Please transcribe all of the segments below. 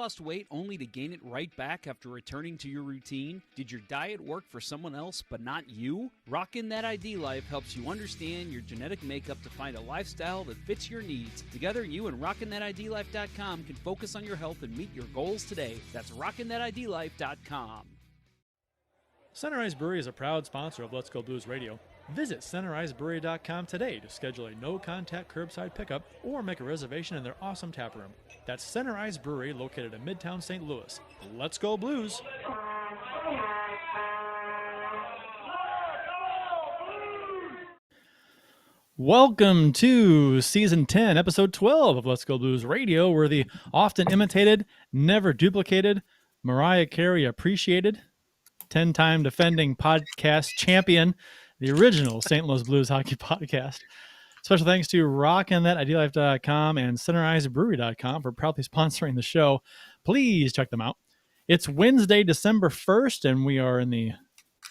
lost weight only to gain it right back after returning to your routine? Did your diet work for someone else but not you? Rockin' That ID Life helps you understand your genetic makeup to find a lifestyle that fits your needs. Together, you and RockinThatIDLife.com can focus on your health and meet your goals today. That's RockinThatIDLife.com. Center Ice Brewery is a proud sponsor of Let's Go Blues Radio. Visit centericebrewery.com today to schedule a no-contact curbside pickup or make a reservation in their awesome tap room. That's Center Ice Brewery, located in Midtown St. Louis. Let's go Blues! Welcome to Season 10, Episode 12 of Let's Go Blues Radio, where the often imitated, never duplicated, Mariah Carey appreciated, 10-time defending podcast champion, the original St. Louis Blues hockey podcast. Special thanks to RockinThatIDLife.com and CenterIceBrewery.com for proudly sponsoring the show. Please check them out. It's Wednesday, December 1st, and we are in the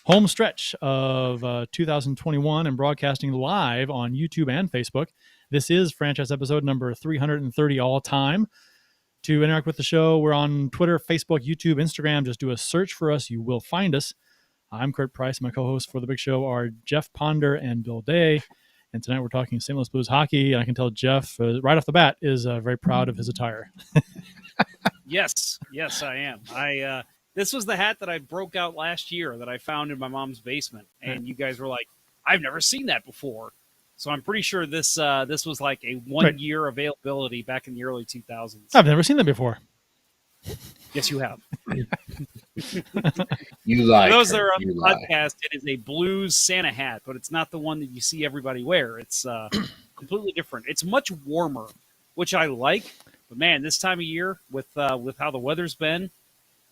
home stretch of 2021 and broadcasting live on YouTube and Facebook. This is franchise episode number 330 all time. To interact with the show, we're on Twitter, Facebook, YouTube, Instagram. Just do a search for us. You will find us. I'm Kurt Price. My co-hosts for the big show are Jeff Ponder and Bill Day. And tonight we're talking St. Louis Blues hockey. And I can tell Jeff, right off the bat, is very proud of his attire. Yes, I am. This was the hat that I broke out last year that I found in my mom's basement. And you guys were like, I've never seen that before. So I'm pretty sure this was like a one-year availability back in the early 2000s. I've never seen that before. Yes, you have. You lie. For those that are on the podcast, it is a blues Santa hat, but it's not the one that you see everybody wear. It's completely different. It's much warmer, which I like. But man, this time of year with how the weather's been,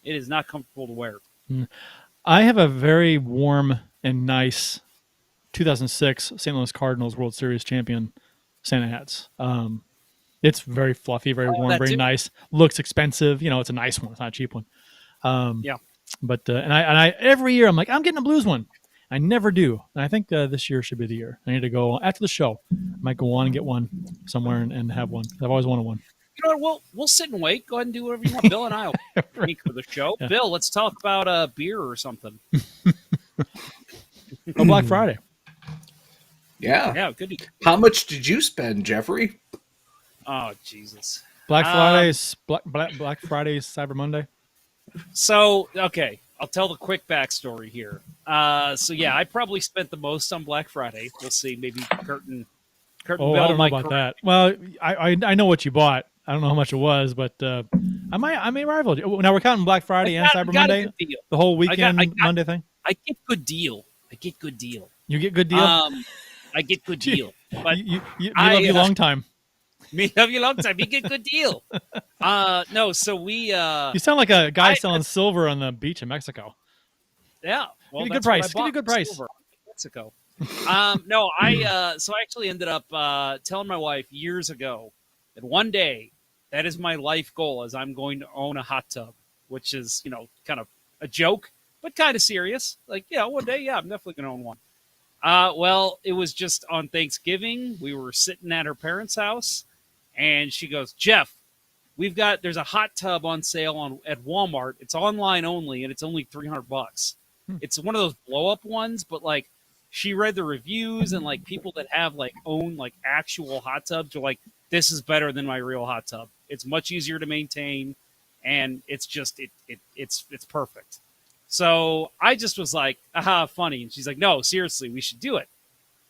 it is not comfortable to wear. I have a very warm and nice 2006 St. Louis Cardinals World Series champion Santa hats. It's very fluffy, very warm, very nice. Looks expensive. You know, it's a nice one. It's not a cheap one. Yeah. But and I every year I'm like, I'm getting a blues one. I never do. And I think this year should be the year. I need to go after the show. I might go on and get one somewhere and have one. I've always wanted one. You know what? We'll sit and wait. Go ahead and do whatever you want. Bill and I will speak for the show. Yeah. Bill, let's talk about beer or something. Black Friday. Yeah. Good. How much did you spend, Jeffrey? Oh, Jesus. Black Friday's Black Friday's Cyber Monday. So, okay, I'll tell the quick backstory here. I probably spent the most on Black Friday. We'll see. Maybe Curtin Oh, Bill I don't know about that. Well, I know what you bought. I don't know how much it was, but I may rival you. Now we're counting Black Friday and Cyber Monday, the whole weekend Monday thing. I get good deal. You get good deal. I get good deal. But you love you long time. Me love you long time. You get good deal. No, so we. You sound like a guy selling silver on the beach in Mexico. Yeah, well, give me a good price. Give me a good price. Mexico. No, I actually ended up telling my wife years ago that one day that is my life goal, is I'm going to own a hot tub, which is kind of a joke, but kind of serious. Like, one day, I'm definitely going to own one. Well, it was just on Thanksgiving. We were sitting at her parents' house, and she goes, Jeff, there's a hot tub on sale at Walmart. It's online only, and it's only $300. It's one of those blow up ones, but like she read the reviews and like people that have own actual hot tubs are like, this is better than my real hot tub. It's much easier to maintain, and it's just it's perfect. So I just was like, aha, funny. And she's like, no, seriously, we should do it.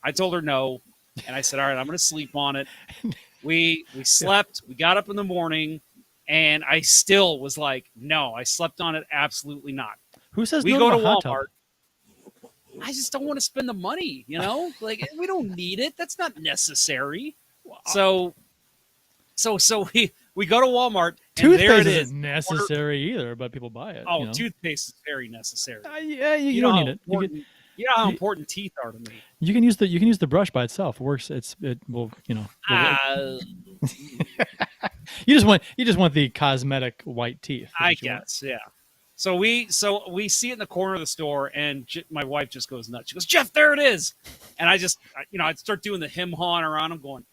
I told her no. And I said, all right, I'm going to sleep on it. We slept. We got up in the morning, and I still was like, no, I slept on it. Absolutely not. Who says we no go to to hot Walmart? Tub? I just don't want to spend the money, Like, we don't need it. That's not necessary. So we go to Walmart. Toothpaste isn't necessary either, but people buy it. Oh, toothpaste is very necessary. Yeah, you don't need it. You know how important teeth are to me. You can use the brush by itself. It works. It will. You just want the cosmetic white teeth. I guess, yeah. So we see it in the corner of the store, and my wife just goes nuts. She goes, Jeff, there it is. And I'd start doing the hem hawing around. I'm going,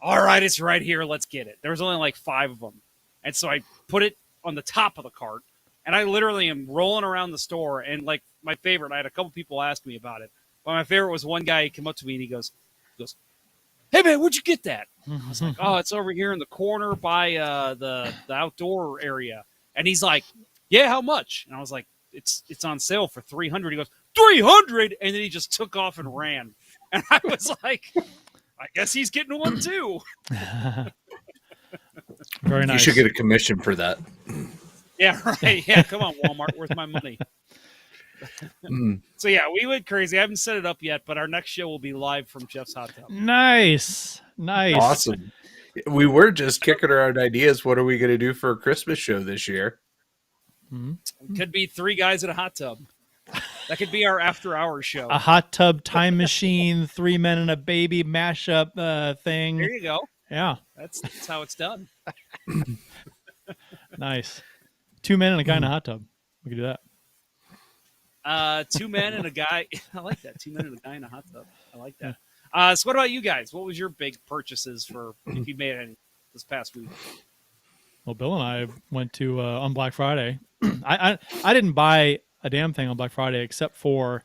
all right, it's right here. Let's get it. There was only like 5 of them. And so I put it on the top of the cart. And I literally am rolling around the store. And like my favorite, I had a couple people ask me about it. But my favorite was one guy, he came up to me and he goes, hey, man, where'd you get that? I was like, oh, it's over here in the corner by the outdoor area. And he's like, yeah, how much? And I was like, it's on sale for $300. He goes, $300? And then he just took off and ran. And I was like, I guess he's getting one too. Very nice. You should get a commission for that. Yeah, right. Yeah, come on, Walmart. Where's my money? So, yeah, we went crazy. I haven't set it up yet, but our next show will be live from Jeff's Hot Tub. Nice. Awesome. We were just kicking around ideas. What are we going to do for a Christmas show this year? Could be 3 guys in a hot tub. That could be our after-hours show. A hot tub time machine, 3 men and a baby mashup thing. There you go. Yeah. That's how it's done. Nice. 2 men and a guy in a hot tub. We could do that. 2 men and a guy. I like that. 2 men and a guy in a hot tub. I like that. So what about you guys? What was your big purchases for, if you made any this past week? Well, Bill and I went to on Black Friday. I didn't buy a damn thing on Black Friday except for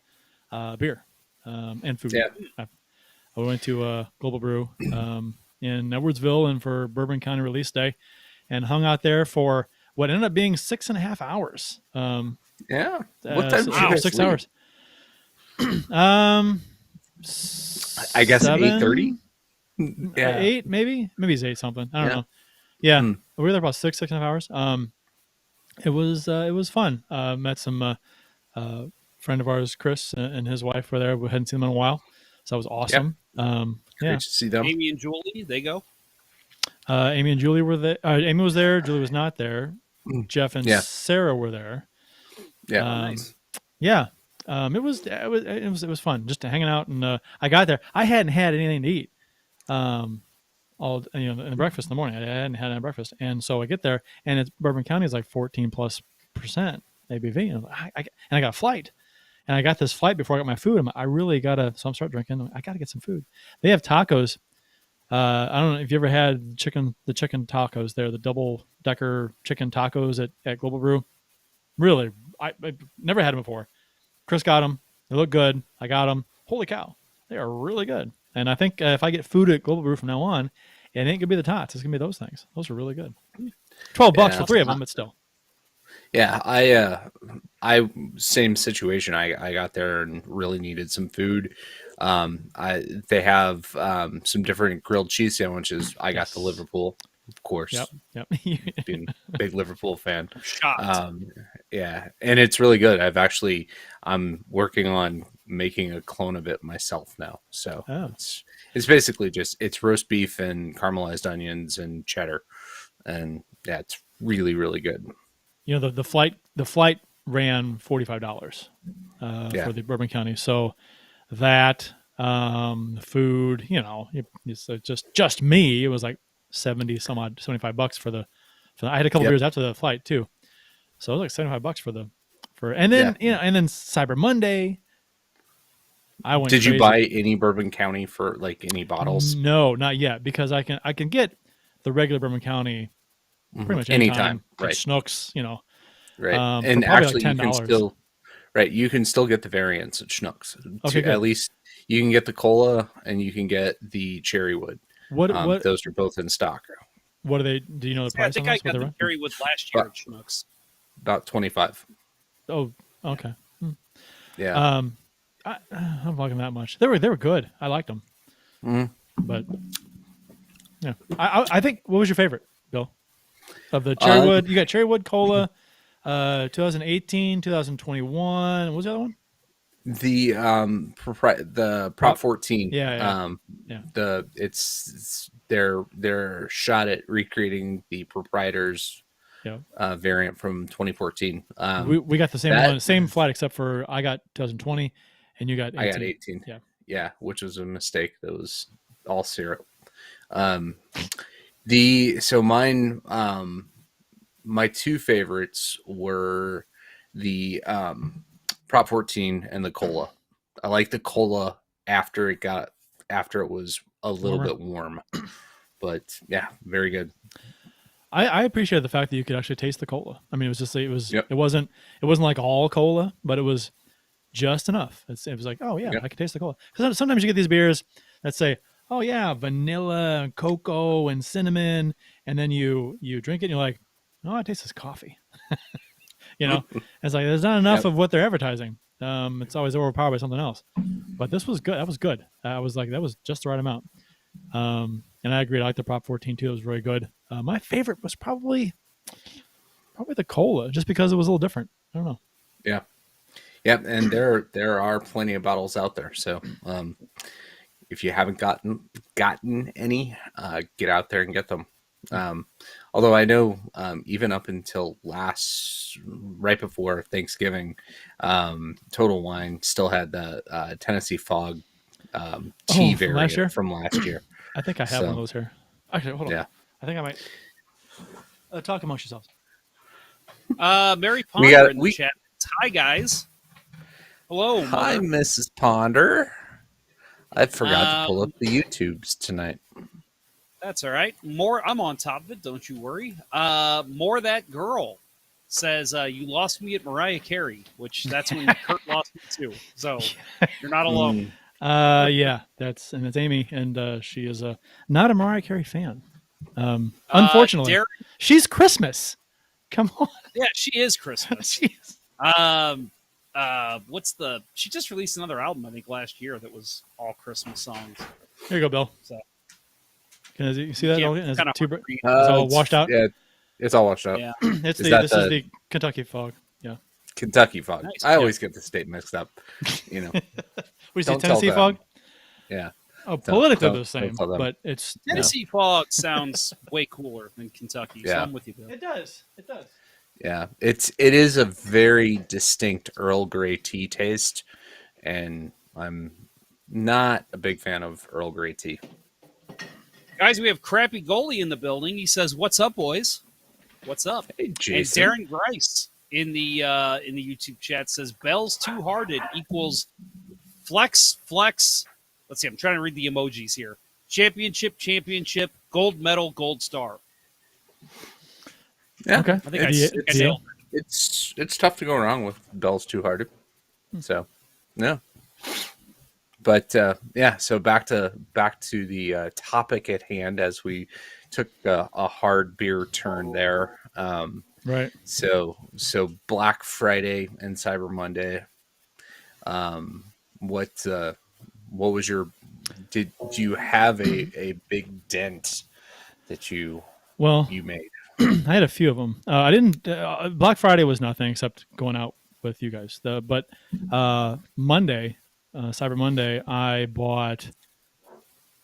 beer and food. Yeah. I went to Global Brew in Edwardsville and for Bourbon County Release Day, and hung out there for what ended up being 6.5 hours. Yeah. What time did you guys 6 leave? hours. I guess 7? 8:30. Yeah. 8 maybe it's 8 something. I don't know. Yeah, we were there about 6.5 hours. It was fun. Met some friend of ours, Chris, and his wife were there. We hadn't seen them in a while, so that was awesome. Great to see them. Amy and Julie, they go. Amy and Julie were there. Amy was there. Julie was not there. Jeff and Sarah were there. Yeah, nice. Yeah. It was fun just to hanging out, and I got there. I hadn't had anything to eat. In the breakfast in the morning. I hadn't had any breakfast, and so I get there, and it's Bourbon County is like 14+% ABV, and I got a flight, and I got this flight before I got my food. I really gotta, so I'm start drinking. I gotta get some food. They have tacos. I don't know if you ever had the chicken tacos there, the double decker chicken tacos at Global Brew. Really, I never had them before. Chris got them. They look good. I got them. Holy cow, they are really good. And I think if I get food at Global Brew from now on, it ain't gonna be the tots. It's gonna be those things. Those are really good. $12 for 3 of them, but still. Yeah, I same situation. I got there and really needed some food. They have some different grilled cheese sandwiches. I got the Liverpool, of course. Yep. Being a big Liverpool fan. Shocked. Yeah, and it's really good. I'm working on making a clone of it myself now. So it's basically it's roast beef and caramelized onions and cheddar, and yeah, it's really, really good. You know, the flight ran $45 for the Bourbon County. So that food, it's just me. It was like $75 for the. I had a couple beers after the flight too, so it was like $75 and then and then Cyber Monday. I went. Did crazy. you buy any Bourbon County for like any bottles? No, not yet, because I can get the regular Bourbon County pretty much anytime. Right. Schnucks, right. And actually, like you can still get the variants at Schnucks. Okay, at least you can get the cola and you can get the cherrywood. What? Those are both in stock. What are they? Do you know the price? I think I got the cherrywood last year at Schnucks. About $25. Oh, okay. Yeah. I don't like them that much. They were good. I liked them. But yeah, I think. What was your favorite, Bill? Of the cherrywood, you got cherrywood cola, 2018, 2021. What was the other one? The Prop 14. Yeah. They're shot at recreating the proprietor's variant from 2014. We got the same one, same flight, except for I got 2020 and you got 18. I got 18. Yeah, which was a mistake. That was all syrup. Mine, my two favorites were the Prop 14 and the cola. I like the cola after it was a little bit warm. But yeah, very good. I appreciate the fact that you could actually taste the cola. I mean, Yep. it wasn't like all cola, but it was just enough. It was like, oh yeah, Yep. I can taste the cola. Because sometimes you get these beers that say, oh yeah, vanilla and cocoa and cinnamon, and then you drink it and you're like, oh, I taste this coffee. It's like there's not enough Yep. of what they're advertising. It's always overpowered by something else. But this was good. That was good. I was like, that was just the right amount. And I agree. I like the Prop 14 too. It was really good. My favorite was probably the cola, just because it was a little different. I don't know. Yeah. Yep. And there are plenty of bottles out there. So if you haven't gotten any, get out there and get them. Although I know even up until right before Thanksgiving, Total Wine still had the Tennessee Fog tea variant from last year. I think I have one of those here. Actually, hold on. Yeah. I think I might. Talk amongst yourselves. Mary Ponder in the chat. Hi, guys. Hello. Hi, Mrs. Ponder. I forgot to pull up the YouTubes tonight. That's all right. I'm on top of it. Don't you worry. More That Girl says, you lost me at Mariah Carey, which that's when Kurt lost me too. So you're not alone. Yeah, it's Amy, and she is not a Mariah Carey fan. Unfortunately, she's Christmas. Come on. Yeah, she is Christmas. She is. She just released another album, I think, last year that was all Christmas songs. Here you go, Bill. So, can you see that? It's all washed out. Yeah, it's all washed out. Yeah. This is the Kentucky Fog. Yeah. Kentucky Fog. Nice. I always get the state mixed up. We see Tennessee Fog. Yeah. Oh, politically they're the same, but it's Tennessee Fog sounds way cooler than Kentucky. So I'm with you, Bill. It does. Yeah, it is a very distinct Earl Grey tea taste, and I'm not a big fan of Earl Grey tea. Guys, we have Crappy Goalie in the building. He says, "What's up, boys? What's up?" Hey, Jason. And Darren Grice in the YouTube chat says, "Bell's Too Hearted equals flex. Let's see. I'm trying to read the emojis here. Championship, gold medal, gold star." Yeah, okay. I think it's tough to go wrong with Bell's Too Hearted. So, no. But so back to the topic at hand, as we took a hard beer turn there. Right. So Black Friday and Cyber Monday. What was your? Did you have a big dent that you made? I had a few of them. I didn't. Black Friday was nothing except going out with you guys. But Monday, Cyber Monday, I bought.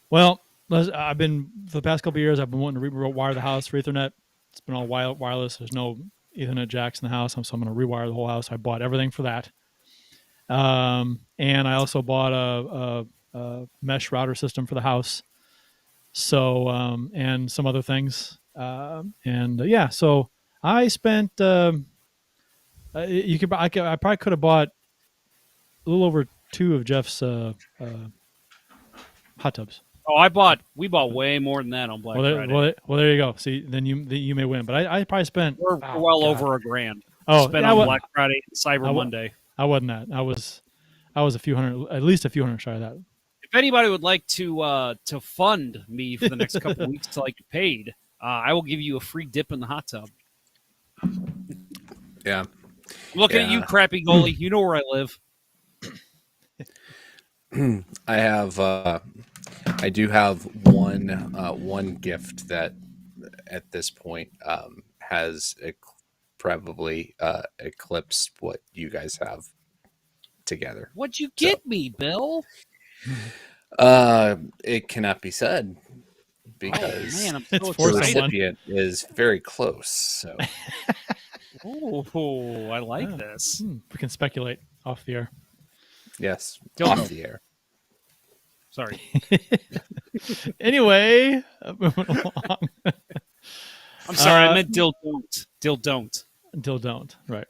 Well, I've been for the past couple of years. I've been wanting to rewire the house for Ethernet. It's been all wireless. There's no Ethernet jacks in the house, so I'm going to rewire the whole house. I bought everything for that. And I also bought a mesh router system for the house. So and some other things. So I spent. I probably could have bought a little over 2 of Jeff's hot tubs. Oh, we bought way more than that on Black Friday. Well, there you go. See, then you may win, but I probably spent. We're well over $1,000. Oh, spent on Black Friday, and Cyber Monday. I wasn't that. I was a few hundred, at least a few hundred shy of that. If anybody would like to fund me for the next couple of weeks till I get paid, I will give you a free dip in the hot tub. Yeah. Look at you, Crappy Goalie. You know where I live. I do have one gift that at this point has probably eclipsed what you guys have together. What'd you get me, Bill? It cannot be said because the recipient is very close. So, I like this. We can speculate off the air. Yes, off the air. Sorry. Anyway, moving along. I'm sorry. I meant dill don't. Dill don't. Right.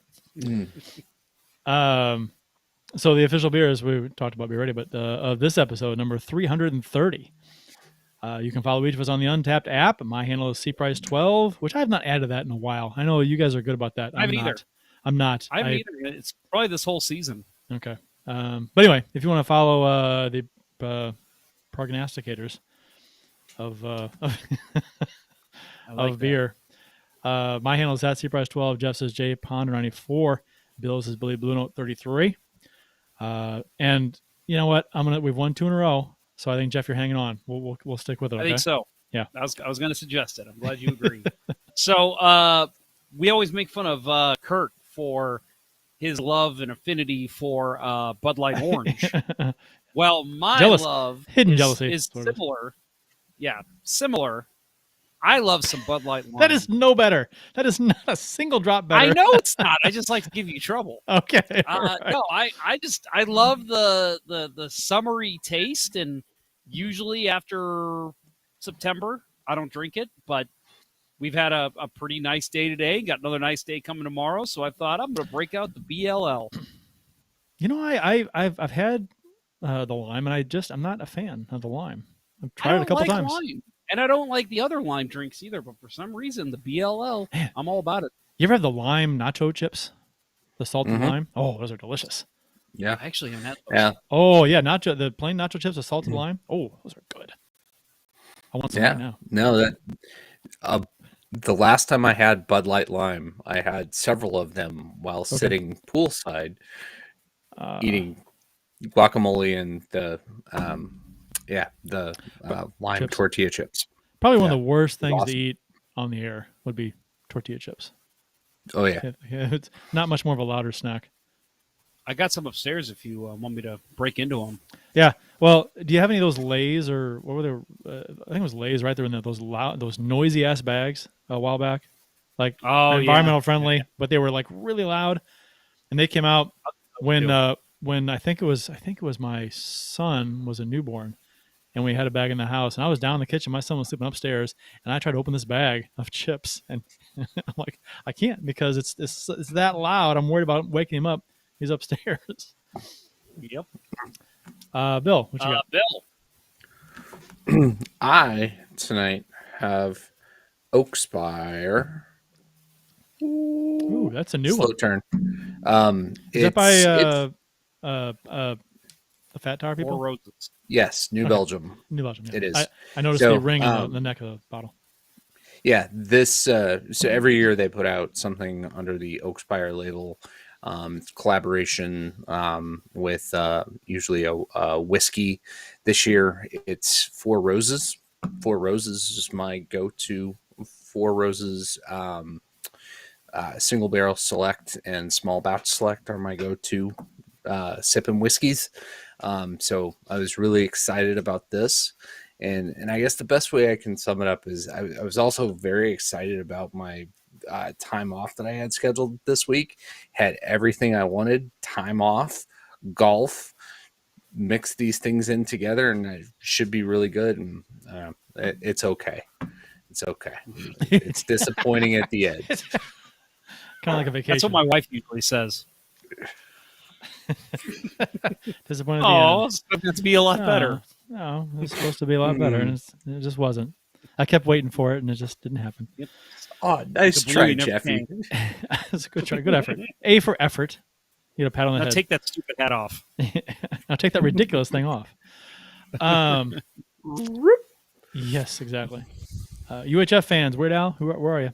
So the official beers, we talked about beer already, but of this episode, number 330, You can follow each of us on the Untapped app. My handle is cprice12, which I have not added that in a while. I know you guys are good about that. I haven't either. I'm not. I haven't either. It's probably this whole season. Okay. But anyway, if you want to follow the prognosticators of like beer, my handle is at cprice12. Jeff says jponder94. Bill says Billy Blue Note 33. And you know what? We've won 2 in a row. So I think, Jeff, you're hanging on. We'll stick with it. Okay? I think so. Yeah. I was going to suggest it. I'm glad you agree. So we always make fun of Kurt for his love and affinity for Bud Light Orange. Well, my love hidden jealousy is similar. Yeah, similar. I love some Bud Light Lime. That is no better. That is not a single drop better. I know it's not. I just like to give you trouble. Okay. Right. No, I love the summery taste, and usually after September, I don't drink it, but we've had a pretty nice day today. Got another nice day coming tomorrow, so I thought I'm going to break out the BLL. You know, I've had the lime, and I'm not a fan of the lime. I've tried it a couple times. Lime. And I don't like the other lime drinks either, but for some reason, the BLL, man, I'm all about it. You ever have the lime nacho chips? The salted lime? Oh, those are delicious. Yeah. I actually haven't had those. Yeah. Oh, yeah, the plain nacho chips with salted lime. Oh, those are good. I want some right now. No, that the last time I had Bud Light Lime, I had several of them while sitting poolside eating guacamole and the lime chips. Tortilla chips. Probably one of the worst things to eat on the air would be tortilla chips. Oh, yeah. It's not much more of a louder snack. I got some upstairs if you want me to break into them. Yeah. Well, do you have any of those Lay's or what were they? I think it was Lay's right there in those noisy ass bags a while back, like environmental friendly, but they were like really loud, and they came out when I think it was my son was a newborn, and we had a bag in the house, and I was down in the kitchen. My son was sleeping upstairs, and I tried to open this bag of chips, and I'm like, I can't because it's that loud. I'm worried about waking him up. He's upstairs. Yep. Bill, what you got? Bill. I tonight have Oakspire. Ooh, that's a new Slow one. turn. Is that by the Fat Tire people? 4 Roses. Yes, New Belgium. New Belgium. Yeah. It is. I noticed the ring in the neck of the bottle. Yeah, this so every year they put out something under the Oakspire label. Collaboration with usually a whiskey. This year it's 4 Roses. 4 Roses is my go-to. 4 Roses single barrel select and small batch select are my go-to sipping whiskeys. So I was really excited about this. And I guess the best way I can sum it up is I was also very excited about my time off that I had scheduled this week. Had everything I wanted, time off, golf, mix these things in together, and it should be really good. And it's okay. It's okay. It's disappointing at the end. Kind of like a vacation. That's what my wife usually says. Disappointed. Oh, it's supposed to be a lot better. No, it was supposed to be a lot better, and it just wasn't. I kept waiting for it, and it just didn't happen. Yep. Oh, nice try, Jeffy. That's a good try. Good effort. A for effort. You know, pat on the now head. Take that stupid hat off. Now take that ridiculous thing off. Yes, exactly. UHF fans, Weird Al, where are you?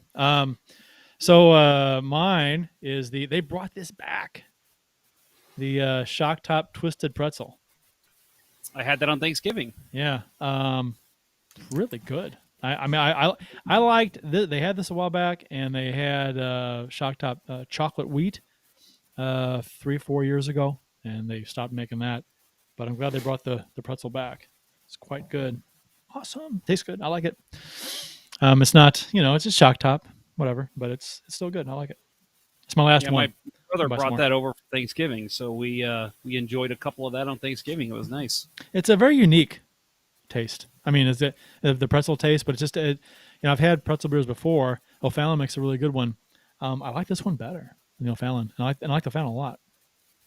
So mine is they brought this back. The Shock Top Twisted Pretzel. I had that on Thanksgiving. Yeah. Really good. I liked they had this a while back, and they had Shock Top chocolate wheat 3-4 years ago, and they stopped making that. But I'm glad they brought the pretzel back. It's quite good. Awesome. Tastes good. I like it. It's not, it's just Shock Top, whatever, but it's still good. I like it. It's my last one. My brother brought that over for Thanksgiving, so we enjoyed a couple of that on Thanksgiving. It was nice. It's a very unique taste. I mean, is it the pretzel taste? But it's just, I've had pretzel beers before. O'Fallon makes a really good one. I like this one better than O'Fallon, and I like the O'Fallon a lot.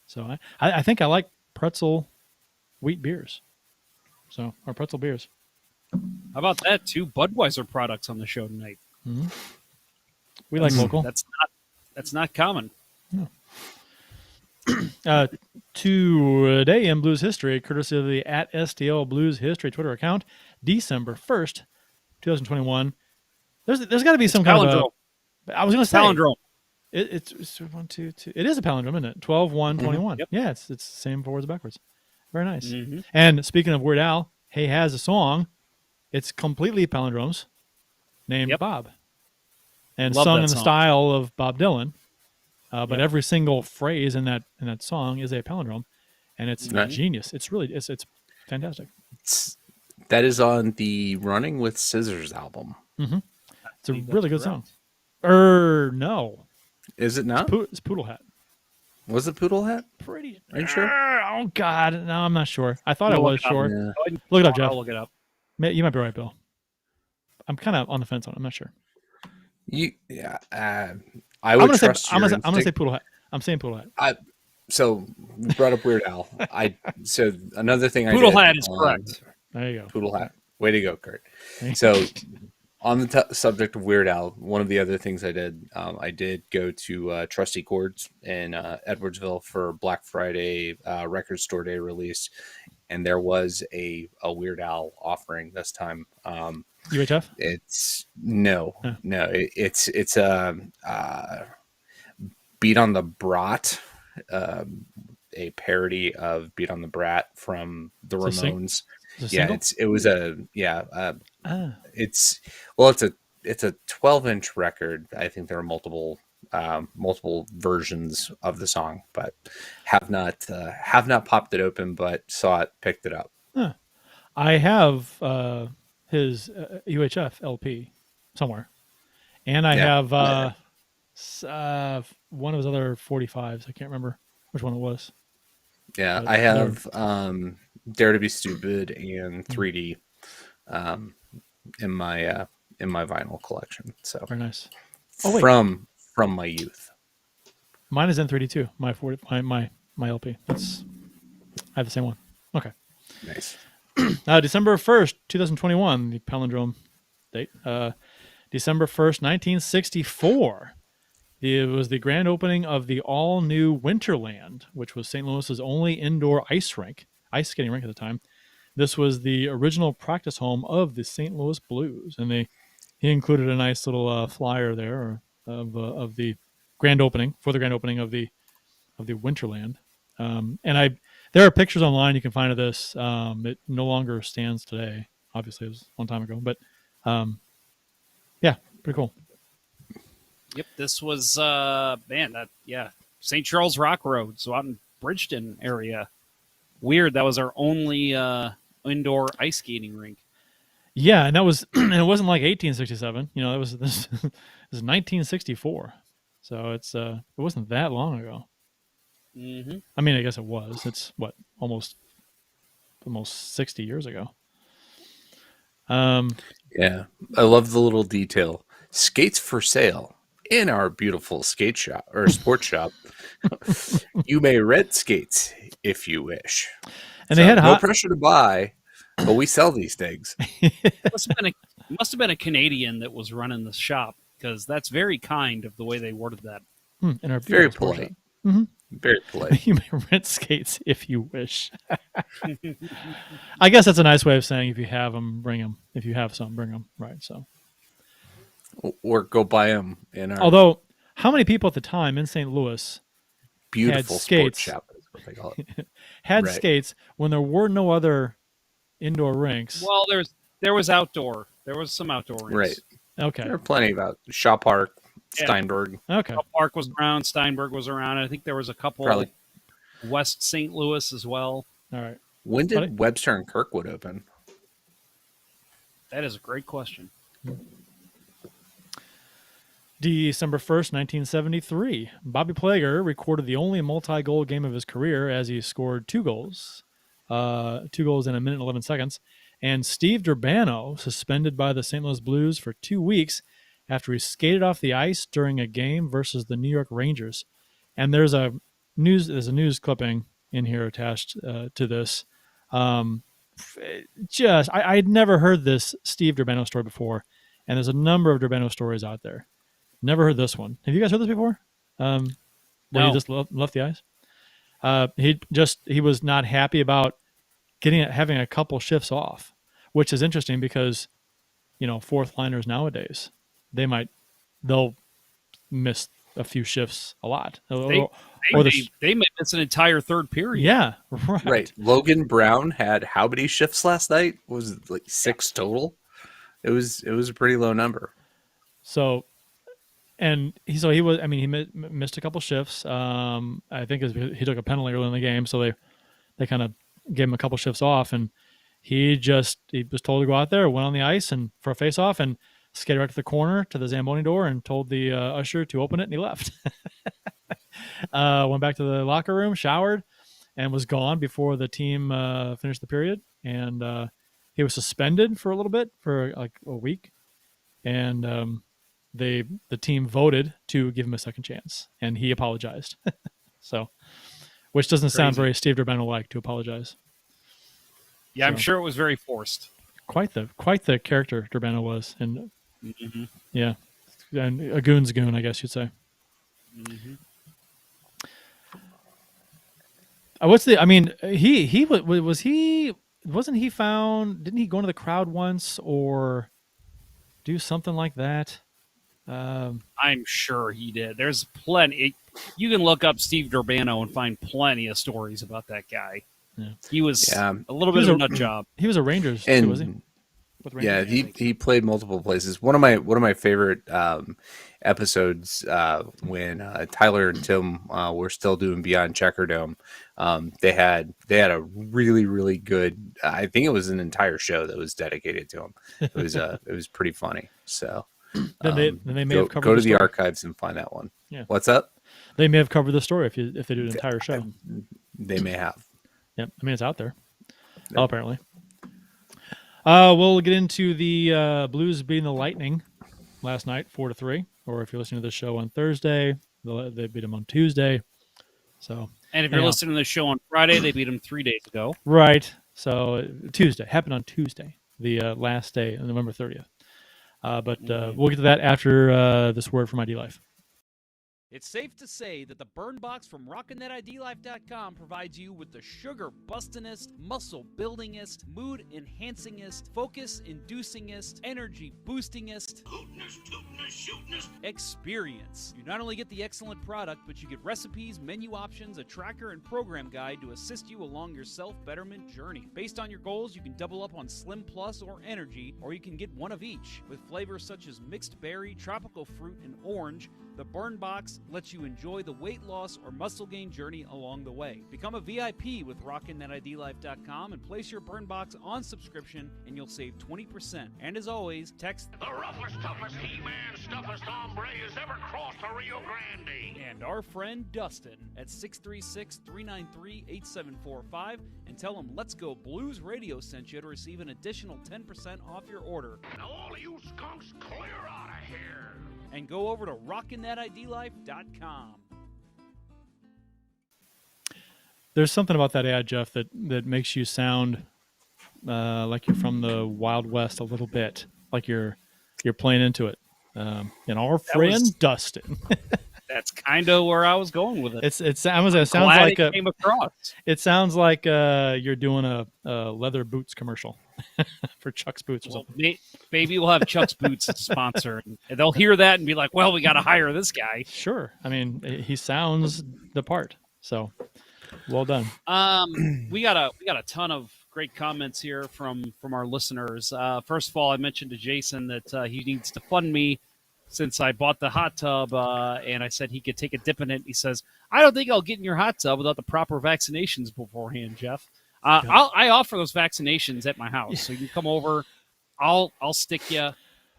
So I think I like pretzel wheat beers. Or pretzel beers. How about that? 2 Budweiser products on the show tonight. Mm-hmm. We like local. That's not common. No. Today in Blues history, courtesy of the @STL Blues History Twitter account, December 1st, 2021. There's got to be some kind of a. I was going to say palindrome. It's 1, 2, 2. It is a palindrome, isn't it? 12, 1, 21. Yep. Yeah, it's the same forwards backwards. Very nice. Mm-hmm. And speaking of Weird Al, he has a song. It's completely palindromes, named Bob, and Love sung that in the song. style of Bob Dylan. But every single phrase in that song is a palindrome, and it's genius. It's really it's fantastic. That is on the Running with Scissors album. Mm-hmm. It's a really good song. No. Is it not? It's Poodle Hat. Was it Poodle Hat? Pretty. Are you sure? Oh God, no, I'm not sure. I thought I was sure. Yeah. Look it up, Jeff. I'll look it up. You might be right, Bill. I'm kind of on the fence on it. I'm not sure. I would trust your I'm gonna say Poodle Hat. I'm saying Poodle Hat. So you brought up Weird Al. So another thing Poodle Hat is correct. There you go. Poodle Hat. Way to go, Kurt. So on the subject of Weird Al, one of the other things I did go to Trusty Chords in Edwardsville for Black Friday Record Store Day release, and there was a Weird Al offering this time. UHF? It's it's Beat on the Brat, a parody of Beat on the Brat from the Ramones. It's a 12-inch record. I think there are multiple versions of the song, but have not popped it open, but saw it, picked it up. I have his UHF LP somewhere, and I have one of his other 45s. I can't remember which one it was. Yeah, I have Dare to Be Stupid and 3D in my vinyl collection. So very nice. From my youth. Mine is in 3D too. My LP. I have the same one. Okay. Nice. December 1st, 2021, the palindrome date. December 1st, 1964. It was the grand opening of the all-new Winterland, which was St. Louis's only indoor ice skating rink at the time. This was the original practice home of the St. Louis Blues, and he included a nice little flyer there of the grand opening of the Winterland. There are pictures online you can find of this. It no longer stands today. Obviously, it was a long time ago, but pretty cool. Yep, this was St. Charles Rock Road, so out in Bridgeton area. Weird, that was our only indoor ice skating rink. Yeah, and that was and it wasn't like 1867. It was 1964. So it wasn't that long ago. Mm-hmm. I mean, I guess it was. It's almost 60 years ago. Yeah, I love the little detail. Skates for sale in our beautiful skate shop or sports shop. You may rent skates if you wish. And they had no pressure to buy, but we sell these things. Must have been a Canadian that was running the shop, because that's very kind of the way they worded that. In our very polite. Mm-hmm. Very polite. You may rent skates if you wish. I guess that's a nice way of saying if you have them, bring them. If you have some, bring them. Right. So. Or go buy them Although, how many people at the time in St. Louis beautiful had skates, sports shop is what they call it. had skates when there were no other indoor rinks? Well, there was outdoor. There was some outdoor rinks. Right. Okay. There were plenty about Shaw Park, Steinberg. Okay. Shaw Park was around. Steinberg was around. I think there was a couple West St. Louis as well. All right. When did Webster and Kirkwood open? That is a great question. December 1st, 1973. Bobby Plager recorded the only multi-goal game of his career as he scored 2 goals. 2 goals in a minute and 11 seconds. And Steve Durbano suspended by the St. Louis Blues for 2 weeks after he skated off the ice during a game versus the New York Rangers. And there's a news clipping in here attached to this. I'd never heard this Steve Durbano story before, and there's a number of Durbano stories out there. Never heard this one. Have you guys heard this before? Where No. he just left the ice. He was not happy about having a couple shifts off, which is interesting because, fourth liners nowadays, they'll miss a few shifts a lot. They might miss an entire third period. Yeah, right. Logan Brown had how many shifts last night? Was it like 6 total? It was a pretty low number. So, he missed a couple shifts. I think he took a penalty early in the game, so they kind of gave him a couple shifts off, and he was told to go out there, went on the ice and for a face-off, and skated right to the corner to the Zamboni door and told the usher to open it, and he left. Went back to the locker room, showered, and was gone before the team finished the period. And he was suspended for a little bit, for like a week, and the team voted to give him a second chance, and he apologized. So, which doesn't sound very Steve Durbano-like to apologize. Yeah, I'm sure it was very forced. Quite the character Durbano was, and yeah, and a goon's goon, I guess you'd say. Mm-hmm. Wasn't he found? Didn't he go into the crowd once or do something like that? I'm sure he did. There's plenty. You can look up Steve Durbano and find plenty of stories about that guy. Yeah. He was a little bit of a nut job. He was a Rangers, and was he? Yeah, he played multiple places. One of my favorite episodes when Tyler and Tim were still doing Beyond Checkerdome. They had a really, really good. I think it was an entire show that was dedicated to him. It was pretty funny. So then they may have covered. Go to the archives and find that one. Yeah. What's up? They may have covered the story if they do an entire show. They may have. Yep. I mean, it's out there. Yep. Oh, apparently. We'll get into the Blues beating the Lightning last night, 4-3. Or if you're listening to this show on Thursday, they beat them on Tuesday. So, and if you're listening to the show on Friday, they beat them 3 days ago. Right. So Tuesday happened on Tuesday, the last day, on November 30th. But we'll get to that after this word from ID Life. It's safe to say that the Burn Box from RockinThatIDLife.com provides you with the sugar-bustingest, muscle-buildingest, mood-enhancingest, focus-inducingest, energy-boostingest, hootinest, experience. You not only get the excellent product, but you get recipes, menu options, a tracker, and program guide to assist you along your self-betterment journey. Based on your goals, you can double up on Slim Plus or Energy, or you can get one of each. With flavors such as mixed berry, tropical fruit, and orange, the Burn Box lets you enjoy the weight loss or muscle gain journey along the way. Become a VIP with RockinThatIDLife.com and place your Burn Box on subscription and you'll save 20%. And as always, text the roughest, toughest He-Man, toughest hombre has ever crossed the Rio Grande. And our friend Dustin at 636-393-8745 and tell him Let's Go Blues Radio sent you to receive an additional 10% off your order. Now all of you skunks, clear out of here. And go over to RockinThatIDLife.com. There's something about that ad, Jeff, that makes you sound like you're from the Wild West a little bit, like you're playing into it. And our friend Dustin. That's kind of where I was going with it. It sounds like it came across. It sounds like you're doing a leather boots commercial for Chuck's Boots or something. Maybe we'll have Chuck's Boots as a sponsor, and they'll hear that and be like, "Well, we got to hire this guy." Sure. I mean, he sounds the part. So, well done. We got a ton of great comments here from our listeners. First of all, I mentioned to Jason that he needs to fund me since I bought the hot tub, and I said he could take a dip in it. He says, "I don't think I'll get in your hot tub without the proper vaccinations beforehand, Jeff." I offer those vaccinations at my house, so you can come over. I'll stick you,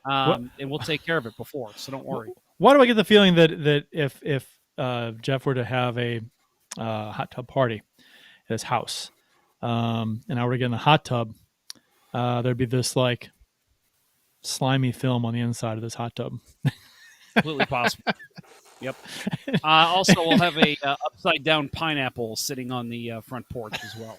and we'll take care of it before. So don't worry. Why do I get the feeling that if Jeff were to have a hot tub party at his house, and I were to get in the hot tub, there'd be this like slimy film on the inside of this hot tub? Completely possible. Yep. Also, we'll have a upside down pineapple sitting on the front porch as well.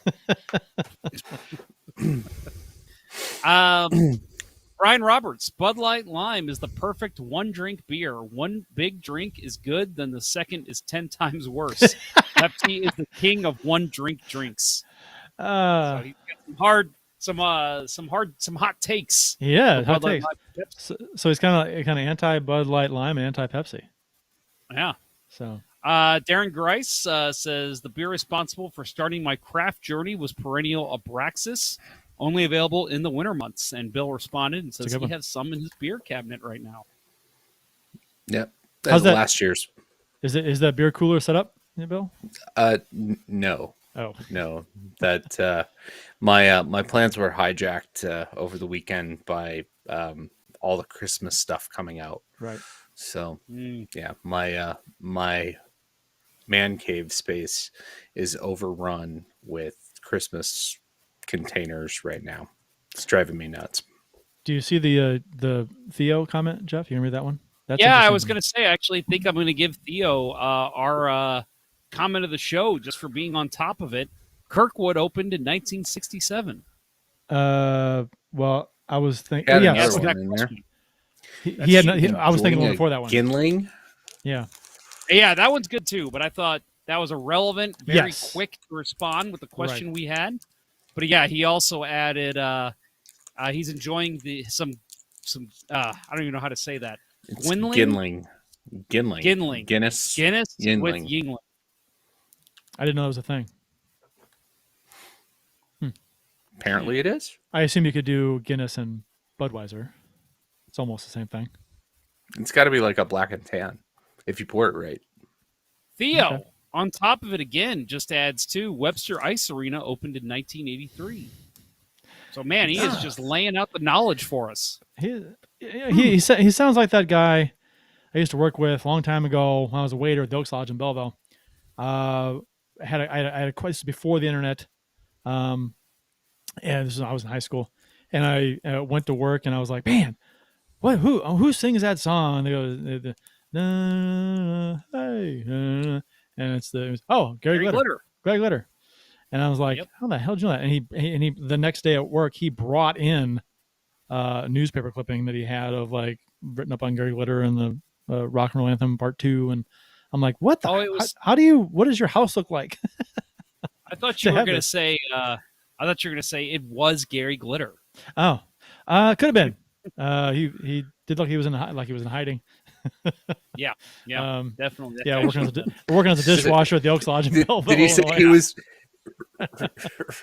Brian Roberts, Bud Light Lime is the perfect one-drink beer. One big drink is good, then the second is 10 times worse. Pepsi is the king of one-drink drinks. So he's got some hot takes. Yeah, hot takes. So he's kind of anti Bud Light Lime and anti Pepsi. Yeah. So Darren Grice says the beer responsible for starting my craft journey was Perennial Abraxas, only available in the winter months. And Bill responded and says he has some in his beer cabinet right now. Yep. How's that? Last year's. Is that beer cooler set up, Bill? No. Oh no. That my plans were hijacked over the weekend by all the Christmas stuff coming out. Right. So yeah, my man cave space is overrun with Christmas containers right now. It's driving me nuts. Do you see the Theo comment, Jeff? You read that one? That's I was going to say, I actually think I'm going to give Theo our comment of the show just for being on top of it. Kirkwood opened in 1967. Well, I was thinking. Yeah, I was thinking one before that one. Ginling. Yeah. Yeah, that one's good too. But I thought that was a relevant, very quick to respond with the question we had. But yeah, he also added he's enjoying some I don't even know how to say that. Ginling. Guinness Yingling. With Yingling. I didn't know that was a thing. Apparently it is. I assume you could do Guinness and Budweiser. It's almost the same thing. It's got to be like a black and tan if you pour it right. Theo, on top of it again, just adds too, Webster Ice Arena opened in 1983. So, man, he is just laying out the knowledge for us. He sounds like that guy I used to work with a long time ago when I was a waiter at the Oaks Lodge in Belleville. I had a question before the internet, and I was in high school, and I went to work, and I was like, man, who sings that song? And they go, hey, and it's Gary Glitter. Greg Glitter. And I was like, how the hell did you know that? And he the next day at work, he brought in a newspaper clipping that he had of like written up on Gary Glitter and the Rock and Roll Anthem Part 2. And I'm like, what the? What does your house look like? I thought you were going to say, it was Gary Glitter. Oh, could have been. He did look he was in hiding. Yeah, definitely. Yeah, working as a dishwasher at the Oaks Lodge in Belleville. Did he say he was?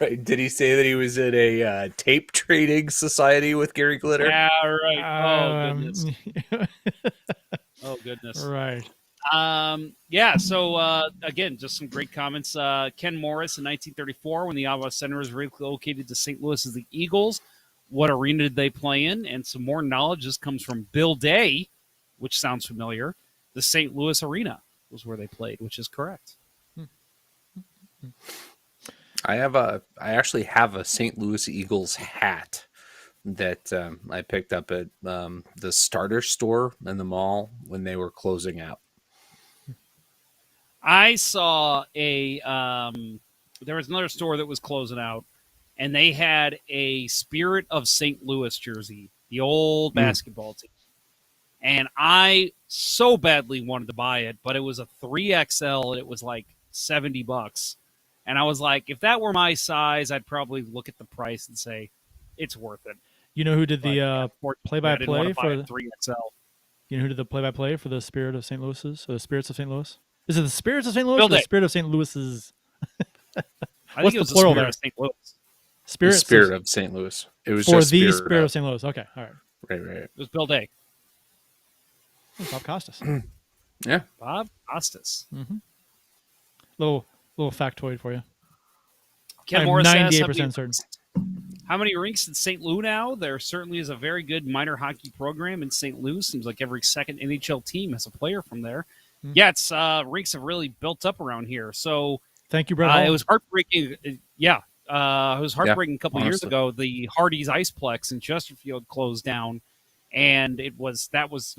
Right. Did he say that he was in a tape trading society with Gary Glitter? Yeah, right. Oh goodness. Right. Yeah. So again, just some great comments. Ken Morris in 1934, when the Iowa Center was relocated to St. Louis as the Eagles, what arena did they play in? And some more knowledge. This comes from Bill Day, which sounds familiar. The St. Louis Arena was where they played, which is correct. I actually have a St. Louis Eagles hat that I picked up at the Starter store in the mall when they were closing out. I saw there was another store that was closing out, and they had a Spirit of St. Louis jersey, the old basketball team. And I so badly wanted to buy it, but it was a 3XL, and it was like $70. And I was like, if that were my size, I'd probably look at the price and say, it's worth it. You know who did the play-by-play for the 3XL? You know who did the play-by-play for the Spirit of St. Louis's? Or the Spirits of St. Louis? Is it the Spirits of St. Louis or the Spirit of St. Louis's? I think it was the plural there? Of St. Louis. Spirit of St. Louis. It was for just the Spirit of St. Louis. Okay, all right. Right. It was Bill Day. Bob Costas. Yeah. Bob Costas. Mm-hmm. Little factoid for you. Ken Morris 98% certain. How many rinks in St. Louis now? There certainly is a very good minor hockey program in St. Louis. Seems like every second NHL team has a player from there. Mm-hmm. Yeah, it's rinks have really built up around here. So thank you, Brett. It was heartbreaking. Yeah, it was heartbreaking a couple years ago. The Hardee's Iceplex in Chesterfield closed down, and that was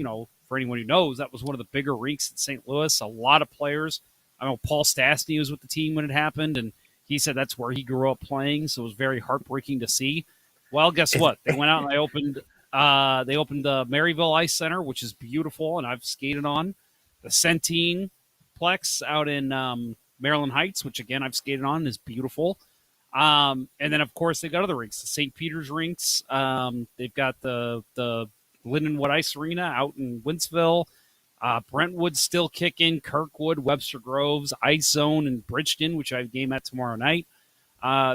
for anyone who knows, that was one of the bigger rinks in St. Louis. A lot of players. I know Paul Stastny was with the team when it happened, and he said that's where he grew up playing, so it was very heartbreaking to see. Well, guess what? They went out and they opened the Maryville Ice Center, which is beautiful, and I've skated on. The Centene Plex out in Maryland Heights, which, again, I've skated on, is beautiful. And then, of course, they've got other rinks, the St. Peter's rinks. They've got the Lindenwood Ice Arena out in Wentzville. Brentwood's still kicking. Kirkwood, Webster Groves, Ice Zone, and Bridgeton, which I have a game at tomorrow night.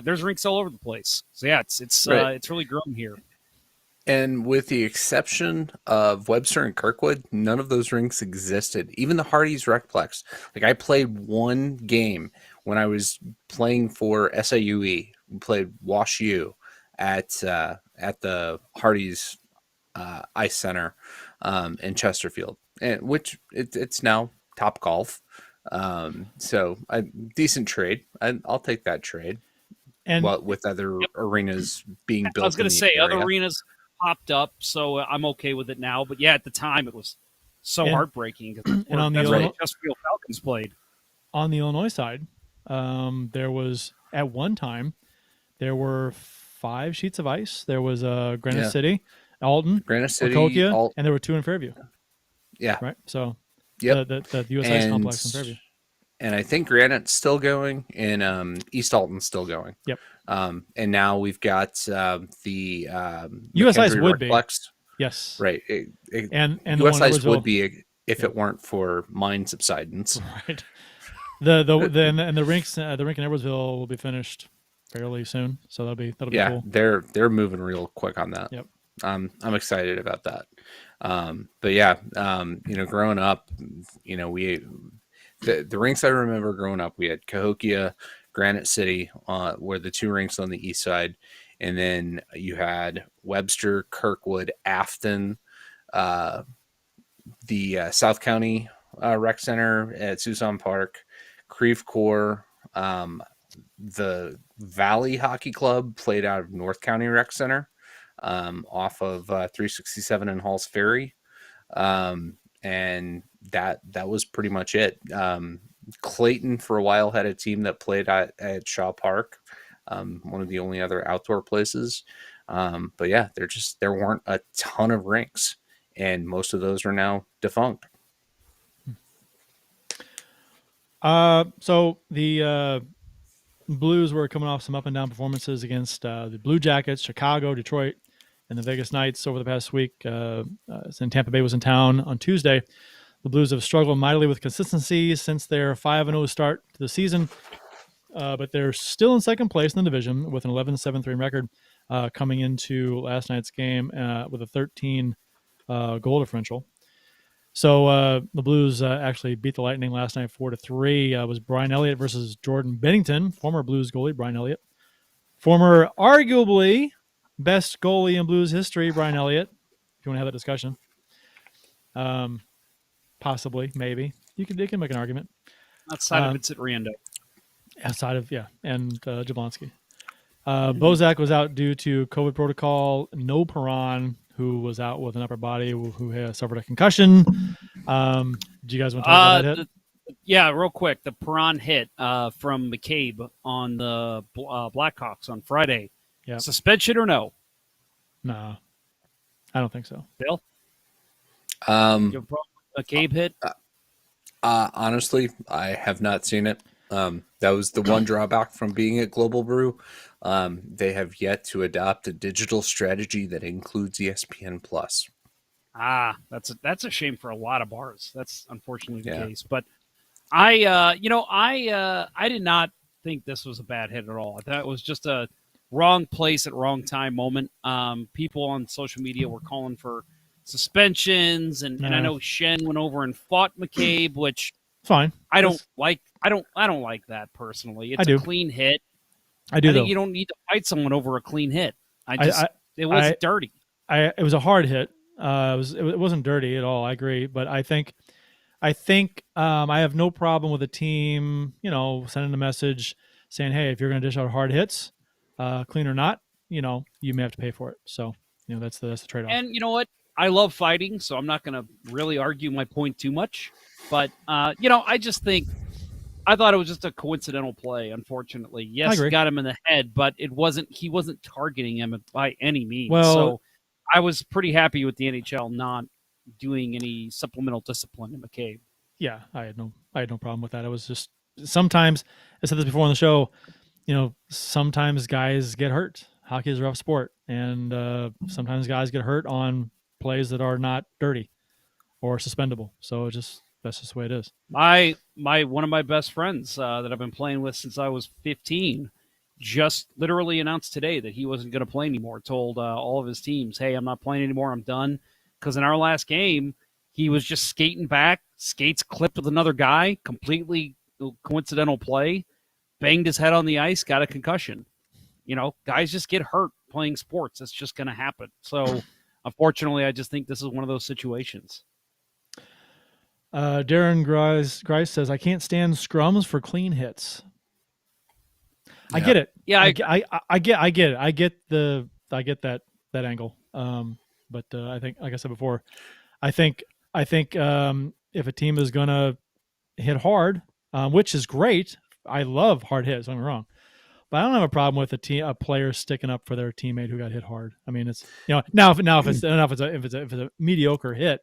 There's rinks all over the place. So, yeah, it's really grown here. And with the exception of Webster and Kirkwood, none of those rinks existed. Even the Hardee's Recplex. Like, I played one game when I was playing for SIUE. We played Wash U at the Hardee's Ice Center in Chesterfield, and which it's now Top Golf. So a decent trade. I'll take that trade. And with other arenas being built, I was going to say area. Other arenas popped up, so I'm okay with it now. But yeah, at the time it was so heartbreaking. And on the Chesterfield Falcons played. On the Illinois side, there was at one time there were 5 sheets of ice. There was Granite City, Alton, Granite City, Waukegan, and there were 2 in Fairview. Yeah, right. So the US Ice Complex in Fairview. And I think Granite's still going, and East Alton's still going. Yep. And now we've got the US Ice would Reflex. Be. Yes. Right. And US Ice would be if it weren't for mine subsidence. Right. The rinks the rink in Edwardsville will be finished fairly soon, so that'll be cool. They're moving real quick on that. Yep. I'm excited about that. But yeah, growing up, the rinks I remember growing up, we had Cahokia, Granite City, were the 2 rinks on the east side, and then you had Webster, Kirkwood, Afton, the South County Rec Center at Susan Park, Creve Coeur, the Valley Hockey Club played out of North County Rec Center, off of 367 and Halls Ferry, and that was pretty much it. Clayton for a while had a team that played at Shaw Park, one of the only other outdoor places. But yeah, there weren't a ton of rinks, and most of those are now defunct. So the Blues were coming off some up and down performances against the Blue Jackets, Chicago, Detroit, and the Vegas Knights over the past week. Since Tampa Bay was in town on Tuesday, the Blues have struggled mightily with consistency since their 5-0 start to the season, but they're still in second place in the division with an 11-7-3 record coming into last night's game with a 13 goal differential. So the Blues actually beat the Lightning last night 4-3. It was Brian Elliott versus Jordan Bennington, former Blues goalie Brian Elliott, former arguably best goalie in Blues history, Brian Elliott. If you want to have that discussion, possibly, maybe you can make an argument. Outside of Vincent Riendo. Outside of and Jablonski. Bozak was out due to COVID protocol. No Perron, who was out with an upper body, who had suffered a concussion. Do you guys want to talk about that hit? Yeah, real quick. The Perron hit from McCabe on the Blackhawks on Friday. Yeah. Suspension or no? No, I don't think so. Bill? You have a problem with McCabe hit? Honestly, I have not seen it. That was the one drawback from being at Global Brew. They have yet to adopt a digital strategy that includes ESPN Plus. That's a shame for a lot of bars. That's unfortunately the case. But I did not think this was a bad hit at all. I thought it was just a wrong place at wrong time moment. People on social media were calling for suspensions, and I know Shen went over and fought McCabe, which fine. I don't like that personally. It's a clean hit. I think you don't need to fight someone over a clean hit. It was dirty. It was a hard hit. It wasn't dirty at all. I agree, but I think I have no problem with a team, sending a message saying, "Hey, if you're going to dish out hard hits, clean or not, you may have to pay for it." So, that's the trade-off. And you know what? I love fighting, so I'm not going to really argue my point too much. But, I just think I thought it was just a coincidental play, unfortunately. Yes, he got him in the head, but he wasn't targeting him by any means. Well, so I was pretty happy with the NHL not doing any supplemental discipline in McCabe. Yeah, I had no problem with that. It was just sometimes, I said this before on the show, sometimes guys get hurt. Hockey is a rough sport, and sometimes guys get hurt on plays that are not dirty or suspendable. So that's just the way it is. One of my best friends that I've been playing with since I was 15 just literally announced today that he wasn't going to play anymore. Told all of his teams, "Hey, I'm not playing anymore. I'm done." Because in our last game, he was just skating back, skates clipped with another guy, completely coincidental play, banged his head on the ice, got a concussion. Guys just get hurt playing sports. It's just going to happen. So, unfortunately, I just think this is one of those situations. Darren Grice says, "I can't stand scrums for clean hits." I get it. Yeah, I get it. I get that angle. But I think, like I said before, I think if a team is gonna hit hard, which is great, I love hard hits. Don't get me wrong, but I don't have a problem with a player sticking up for their teammate who got hit hard. I mean, it's now if it's a mediocre hit,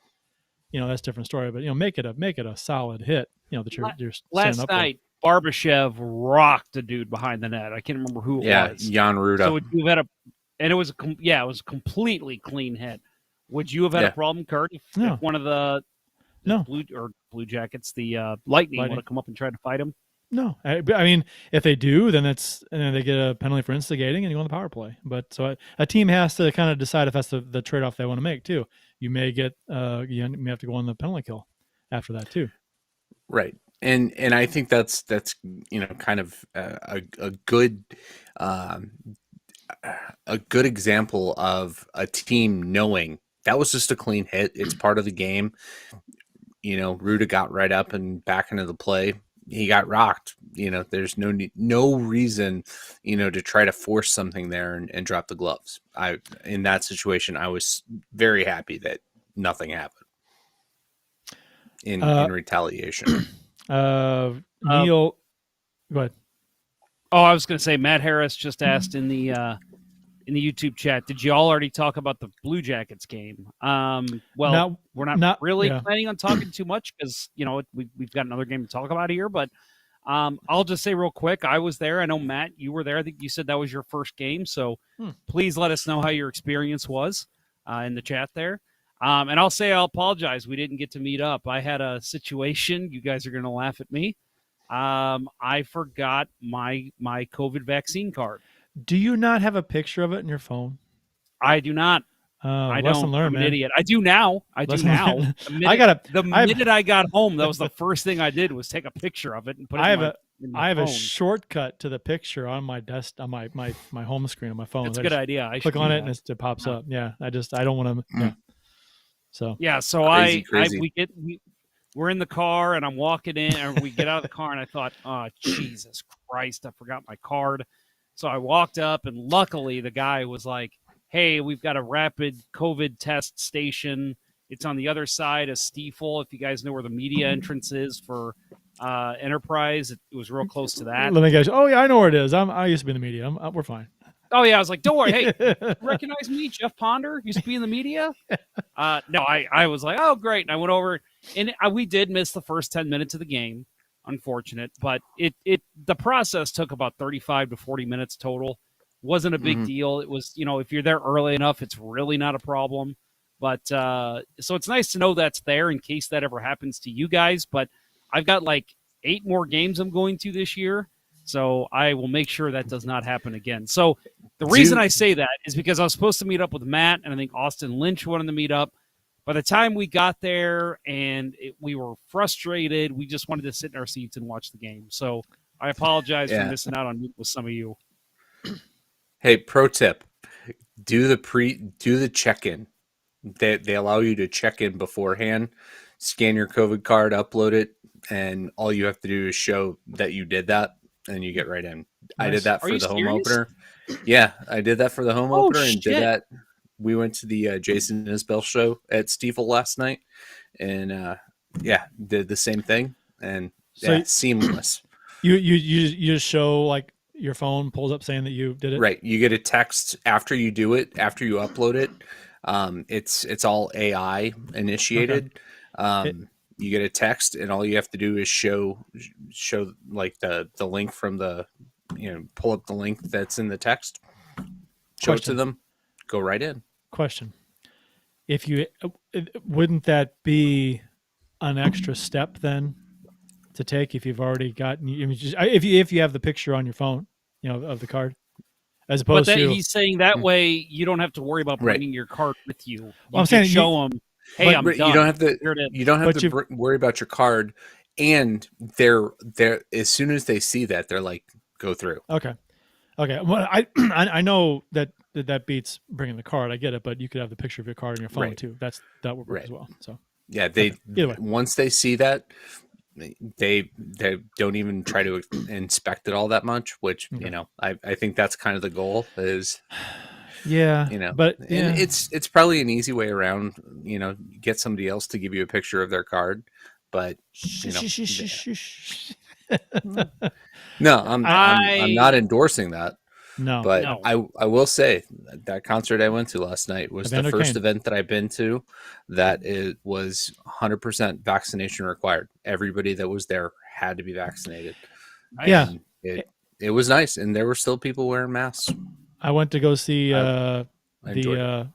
that's a different story. But make it a solid hit. That you're last up night. Barbashev rocked a dude behind the net. I can't remember who it was. Jan Ruda. So you've had it was a completely clean hit. Would you have had a problem, Kurt, if one of the Blue Jackets, the Lightning would have come up and tried to fight him? No, I mean, if they do, then they get a penalty for instigating and you go on the power play. But so a team has to kind of decide if that's the trade-off they want to make too. You may get you may have to go on the penalty kill after that too. Right. And I think that's kind of a good example of a team knowing that was just a clean hit. It's part of the game. Ruda got right up and back into the play. He got rocked. There's no reason, to try to force something there and drop the gloves. In that situation, I was very happy that nothing happened in retaliation. Neil, go ahead. Oh, I was going to say, Matt Harris just asked in the YouTube chat, did you all already talk about the Blue Jackets game? Well, we're not really planning on talking too much because we've got another game to talk about here. But I'll just say real quick, I was there. I know, Matt, you were there. I think you said that was your first game. So please let us know how your experience was in the chat there. And I'll apologize. We didn't get to meet up. I had a situation. You guys are going to laugh at me. I forgot my COVID vaccine card. Do you not have a picture of it in your phone? I do not. I don't. Learn, I'm man. an idiot. I do now. The minute I got home, that was the first thing I did was take a picture of it and put it in my have phone. a shortcut to the picture on my desk on my home screen on my phone. That's a good idea. I click on it and it pops up. Yeah, I don't want to. Yeah. So we're in the car and I'm walking in, or we get out of the car and I thought, oh Jesus Christ, I forgot my card. So I walked up and luckily the guy was like, hey, we've got a rapid COVID test station. It's on the other side of Stiefel. If you guys know where the media entrance is for Enterprise, it was real close to that. Let me guess. Oh yeah, I know where it is. I used to be in the media. We're fine. Oh yeah, I was like, don't worry. Hey, you recognize me, Jeff Ponder? Used to be in the media. No, I was like, oh great, and I went over, and we did miss the first 10 minutes of the game. Unfortunate, but the process took about 35 to 40 minutes total. Wasn't a big deal. It was, if you're there early enough, it's really not a problem. But so it's nice to know that's there in case that ever happens to you guys. But I've got like 8 more games I'm going to this year, so I will make sure that does not happen again. So the reason I say that is because I was supposed to meet up with Matt, and I think Austin Lynch wanted to meet up. By the time we got there and we were frustrated, we just wanted to sit in our seats and watch the game. So I apologize for missing out on meeting with some of you. Hey, pro tip: do the check-in. They allow you to check in beforehand. Scan your COVID card, upload it, and all you have to do is show that you did that, and you get right in. Nice. I did that for the home opener. Yeah, I did that for the home opener and did that. we went to the Jason Isbell show at Stiefel last night, and did the same thing, and seamless. You just show like your phone pulls up saying that you did it. Right, you get a text after you do it, after you upload it. It's all AI initiated. Okay. You get a text, and all you have to do is show like the link from the, pull up the link that's in the text, show it to them, go right in. Question: If you wouldn't that be an extra step then to take if you've already gotten? If you have the picture on your phone, of the card, as opposed to he's saying that way you don't have to worry about bringing your card with you. I'm saying show them. Hey, I'm done. You don't have to worry about your card, and they're as soon as they see that, they're like, go through. Okay. Well, I know that beats bringing the card. I get it, but you could have the picture of your card on your phone too. That would work as well. So yeah, once they see that, they don't even try to inspect it all that much. Which I think that's kind of the goal is. Yeah, but and it's probably an easy way around. Get somebody else to give you a picture of their card, but no, I'm not endorsing that. No, but I will say that concert I went to last night was the first event that I've been to that it was 100% vaccination required. Everybody that was there had to be vaccinated. Yeah, it was nice, and there were still people wearing masks. I went to go see the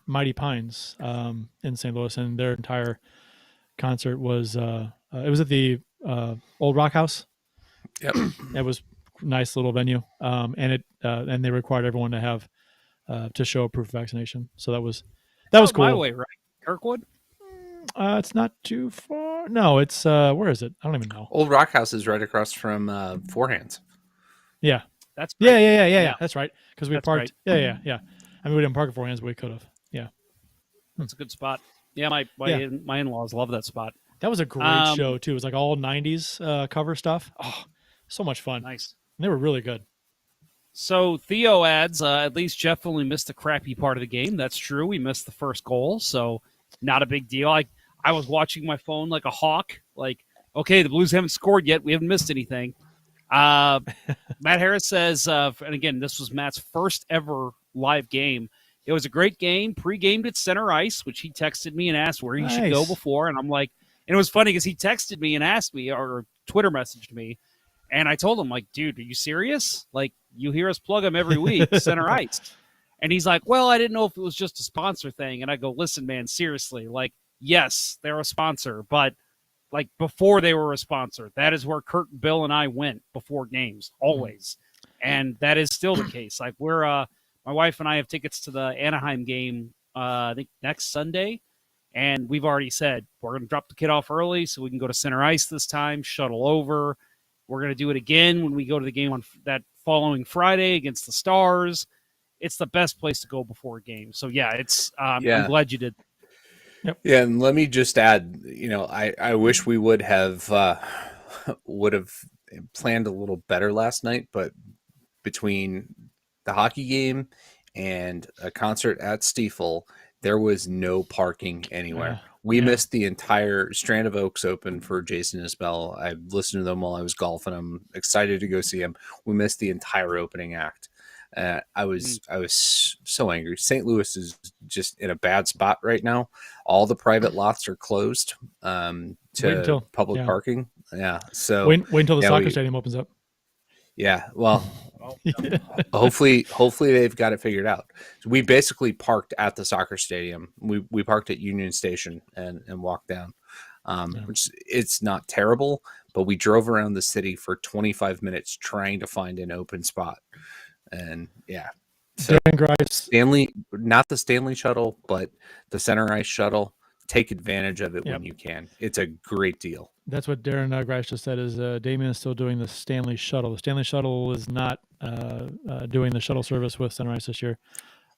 Mighty Pines in St. Louis, and their entire concert was it was at the Old Rock House. Yep, it was a nice little venue, and they required everyone to have to show a proof of vaccination. So that was cool. My way, right? Kirkwood. It's not too far. No, it's where is it? I don't even know. Old Rock House is right across from Four Hands. Yeah. That's right. Yeah. That's right. Because we parked. Right. Yeah. I mean, we didn't park at Four Hands, but we could have. Yeah. That's a good spot. Yeah, my in-laws love that spot. That was a great show too. It was like all '90s cover stuff. Oh, so much fun. Nice. And they were really good. So Theo adds, at least Jeff only missed the crappy part of the game. That's true. We missed the first goal, so not a big deal. I was watching my phone like a hawk. Like, okay, the Blues haven't scored yet. We haven't missed anything. Matt Harris says, and again, this was Matt's first ever live game. It was a great game, pre-gamed at center ice, which he texted me and asked where he should go before. And I'm like, and it was funny because he texted me and asked me or Twitter messaged me. And I told him, like, dude, are you serious? Like, you hear us plug them every week, center ice. And he's like, well, I didn't know if it was just a sponsor thing. And I go, listen, man, seriously, like, yes, they're a sponsor, but like before they were a sponsor, that is where Kurt, Bill, and I went before games, always. And that is still the case. Like we're, my wife and I have tickets to the Anaheim game, I think next Sunday. And we've already said we're going to drop the kid off early so we can go to center ice this time, shuttle over. We're going to do it again when we go to the game on that following Friday against the Stars. It's the best place to go before a game. So yeah, it's, I'm glad you did. Yep. Yeah, and let me just add, I wish we would have planned a little better last night, but between the hockey game and a concert at Stiefel, there was no parking anywhere. We missed the entire Strand of Oaks Open for Jason Isbell. I listened to them while I was golfing. I'm excited to go see him. We missed the entire opening act. I was so angry. St. Louis is just in a bad spot right now. All the private lots are closed to public parking. Yeah. So wait until the soccer stadium opens up. Yeah. Well, hopefully they've got it figured out. So we basically parked at the soccer stadium. We parked at Union Station and walked down, which it's not terrible, but we drove around the city for 25 minutes trying to find an open spot. And so Stanley, not the Stanley shuttle, but the center ice shuttle. Take advantage of it when you can. It's a great deal. That's what Darren Grice just said. Is Damien is still doing the Stanley shuttle. The Stanley shuttle is not doing the shuttle service with center ice this year.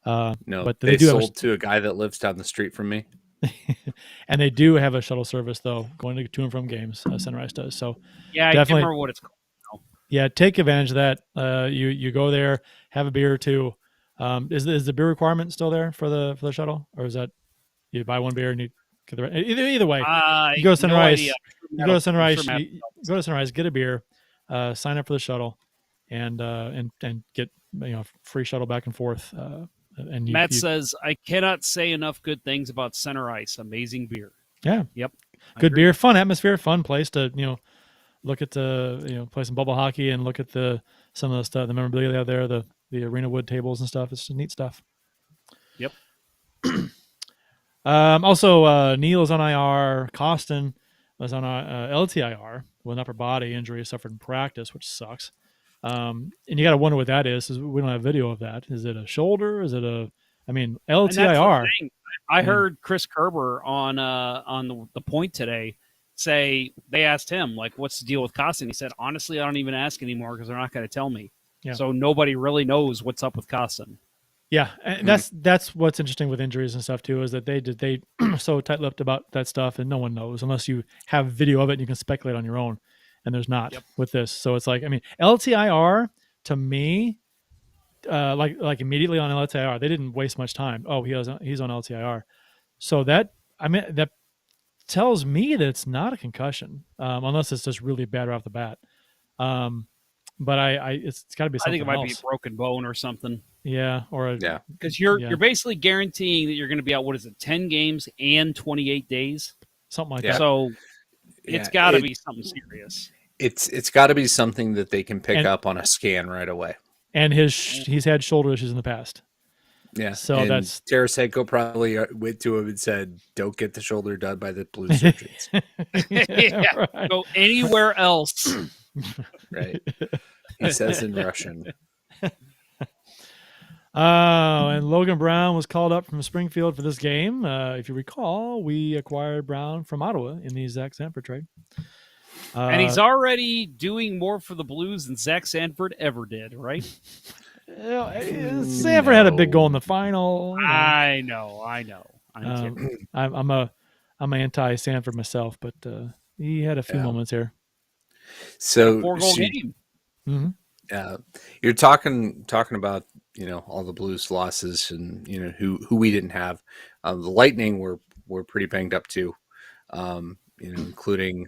No, but they sold to a guy that lives down the street from me. And they do have a shuttle service though, going to and from games. Center ice does. So yeah, I can't remember what it's called. Yeah, take advantage of that. You go there, have a beer or two, Is the beer requirement still there for the shuttle, or is that you buy one beer and you get the either way? You go to Sunrise. No idea. You go to Sunrise. You go to Sunrise, get a beer, sign up for the shuttle, and get free shuttle back and forth. And Matt says, I cannot say enough good things about Center Ice. Amazing beer. Yeah. Yep. Good beer, fun atmosphere, fun place to look at the play some bubble hockey and look at some of the stuff, the memorabilia they have there, the arena wood tables and stuff. It's neat stuff. Yep. Also, Neil is on IR. Costin was on LTIR with an upper body injury suffered in practice, which sucks. And you got to wonder what that is. We don't have video of that. Is it a shoulder? Is it LTIR? I heard Chris Kerber on the Point today say they asked him what's the deal with Costin. He said, honestly, I don't even ask anymore because they're not going to tell me. Yeah. So nobody really knows what's up with Costin. Yeah, and that's what's interesting with injuries and stuff too, is that they so tight-lipped about that stuff, and no one knows unless you have video of it and you can speculate on your own. And there's not with this. So it's LTIR to me, like immediately on LTIR, they didn't waste much time. Oh, he's on LTIR. So that tells me that it's not a concussion, unless it's just really bad right off the bat. But it's got to be something I think it might else. be a broken bone or something. Yeah, because you're basically guaranteeing that you're going to be out. What is it, 10 games and 28 days, something like that. So it's got to be something serious. It's got to be something that they can pick up on a scan right away. And he's had shoulder issues in the past. Yeah. So and that's Tarasenko probably went to him and said, "Don't get the shoulder done by the Blues surgeons." Right. Go anywhere else. Right. He says in Russian. And Logan Brown was called up from Springfield for this game. If you recall, we acquired Brown from Ottawa in the Zach Sanford trade. And he's already doing more for the Blues than Zach Sanford ever did, right? Sanford had a big goal in the final. I know. I'm an anti-Sanford myself, but he had a few moments here. So 4-goal game. Mm-hmm. You're talking about all the Blues losses and who we didn't have. The Lightning were pretty banged up too, including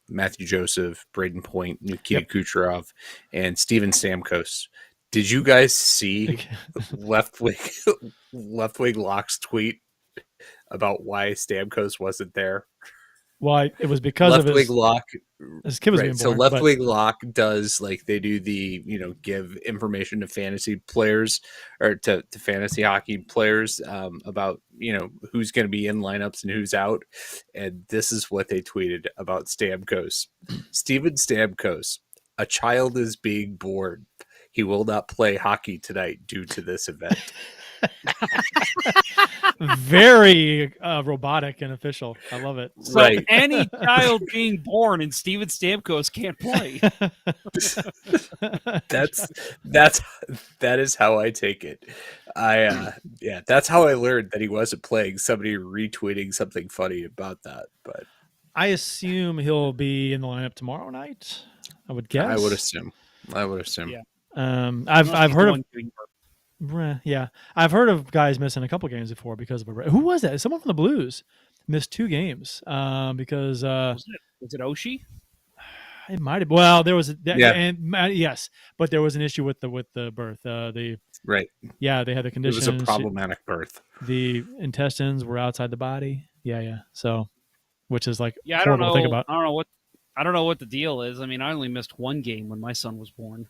Matthew Joseph, Braden Point, Nikita Kucherov, and Steven Stamkos. Did you guys see Left Wing Lock's tweet about why Stamkos wasn't there? Well, it was because Left of Wing Lock. His kid was being born, so Left Wing Lock does they do the give information to fantasy players or to fantasy hockey players about who's going to be in lineups and who's out, and this is what they tweeted about Stamkos. Steven Stamkos, a child is being born. He will not play hockey tonight due to this event. Very robotic and official. I love it. So any child being born and Steven Stamkos can't play. That is how I take it. That's how I learned that he wasn't playing. Somebody retweeting something funny about that, but I assume he'll be in the lineup tomorrow night. I would guess. I would assume. Yeah. I've heard of. Yeah, I've heard of guys missing a couple games before because of who was that? Someone from the Blues missed 2 games because was it Oshie? It might have. Well, there was yes, but there was an issue with the birth. They had the condition. It was a problematic birth. The intestines were outside the body. Yeah. So, which is I don't know. To think about. I don't know what the deal is. I mean, I only missed 1 game when my son was born.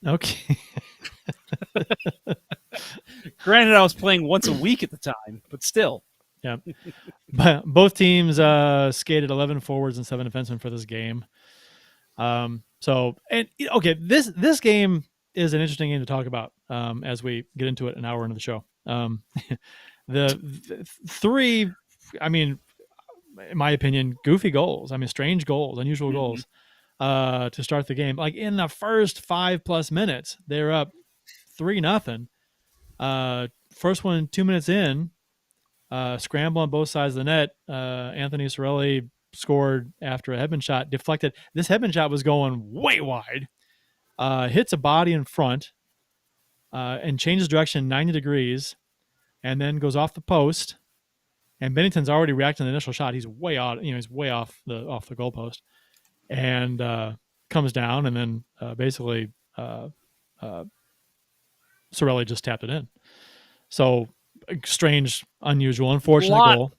Okay. Granted, I was playing once a week at the time, but still. Yeah. But both teams skated 11 forwards and 7 defensemen for this game. This game is an interesting game to talk about as we get into it an hour into the show. The 3, I mean, in my opinion, goofy goals. I mean, strange goals, unusual goals to start the game. Like in the first 5+ minutes, they're up 3-0. First one 2 minutes in, scramble on both sides of the net. Anthony Cirelli scored after a headman shot, deflected. This headman shot was going way wide. Hits a body in front. and changes direction 90 degrees, and then goes off the post. And Bennington's already reacting to the initial shot. He's way out, he's way off the goalpost, and comes down, and then basically Sorelli just tapped it in. So strange, unusual, unfortunate goal.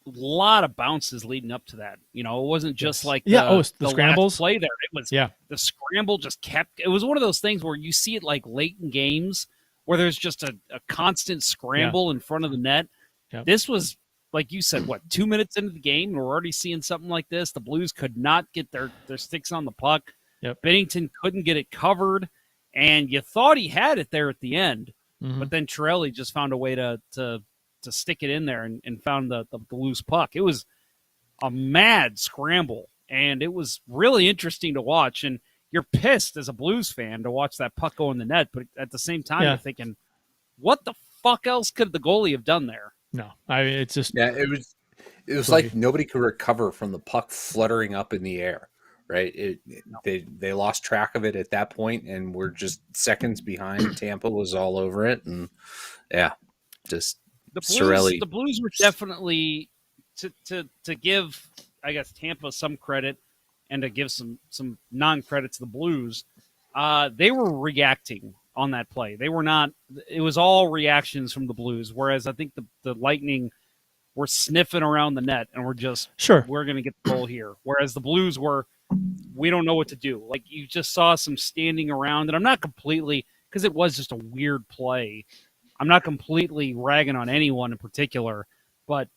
Lot of bounces leading up to that. It wasn't just like the last scrambles play there. It was the scramble just kept. It was one of those things where you see it like late in games where there's just a constant scramble in front of the net. Yep. This was, like you said, 2 minutes into the game, we're already seeing something like this. The Blues could not get their sticks on the puck. Yep. Bennington couldn't get it covered, and you thought he had it there at the end, but then Chiarelli just found a way to stick it in there and found the loose puck. It was a mad scramble, and it was really interesting to watch. And you're pissed as a Blues fan to watch that puck go in the net, but at the same time, you're thinking, what the fuck else could the goalie have done there? No, it's just it was like nobody could recover from the puck fluttering up in the air, right? They lost track of it at that point, and we're just seconds behind. Tampa was all over it, and just the Blues were definitely to give, I guess, Tampa some credit and to give some non-credit to the Blues. They were reacting on that play. They were not. It was all reactions from the Blues, whereas I think the Lightning were sniffing around the net and we're just we're going to get the goal here. Whereas the Blues were, we don't know what to do. Like you just saw some standing around, and I'm not completely, because it was just a weird play. I'm not completely ragging on anyone in particular, but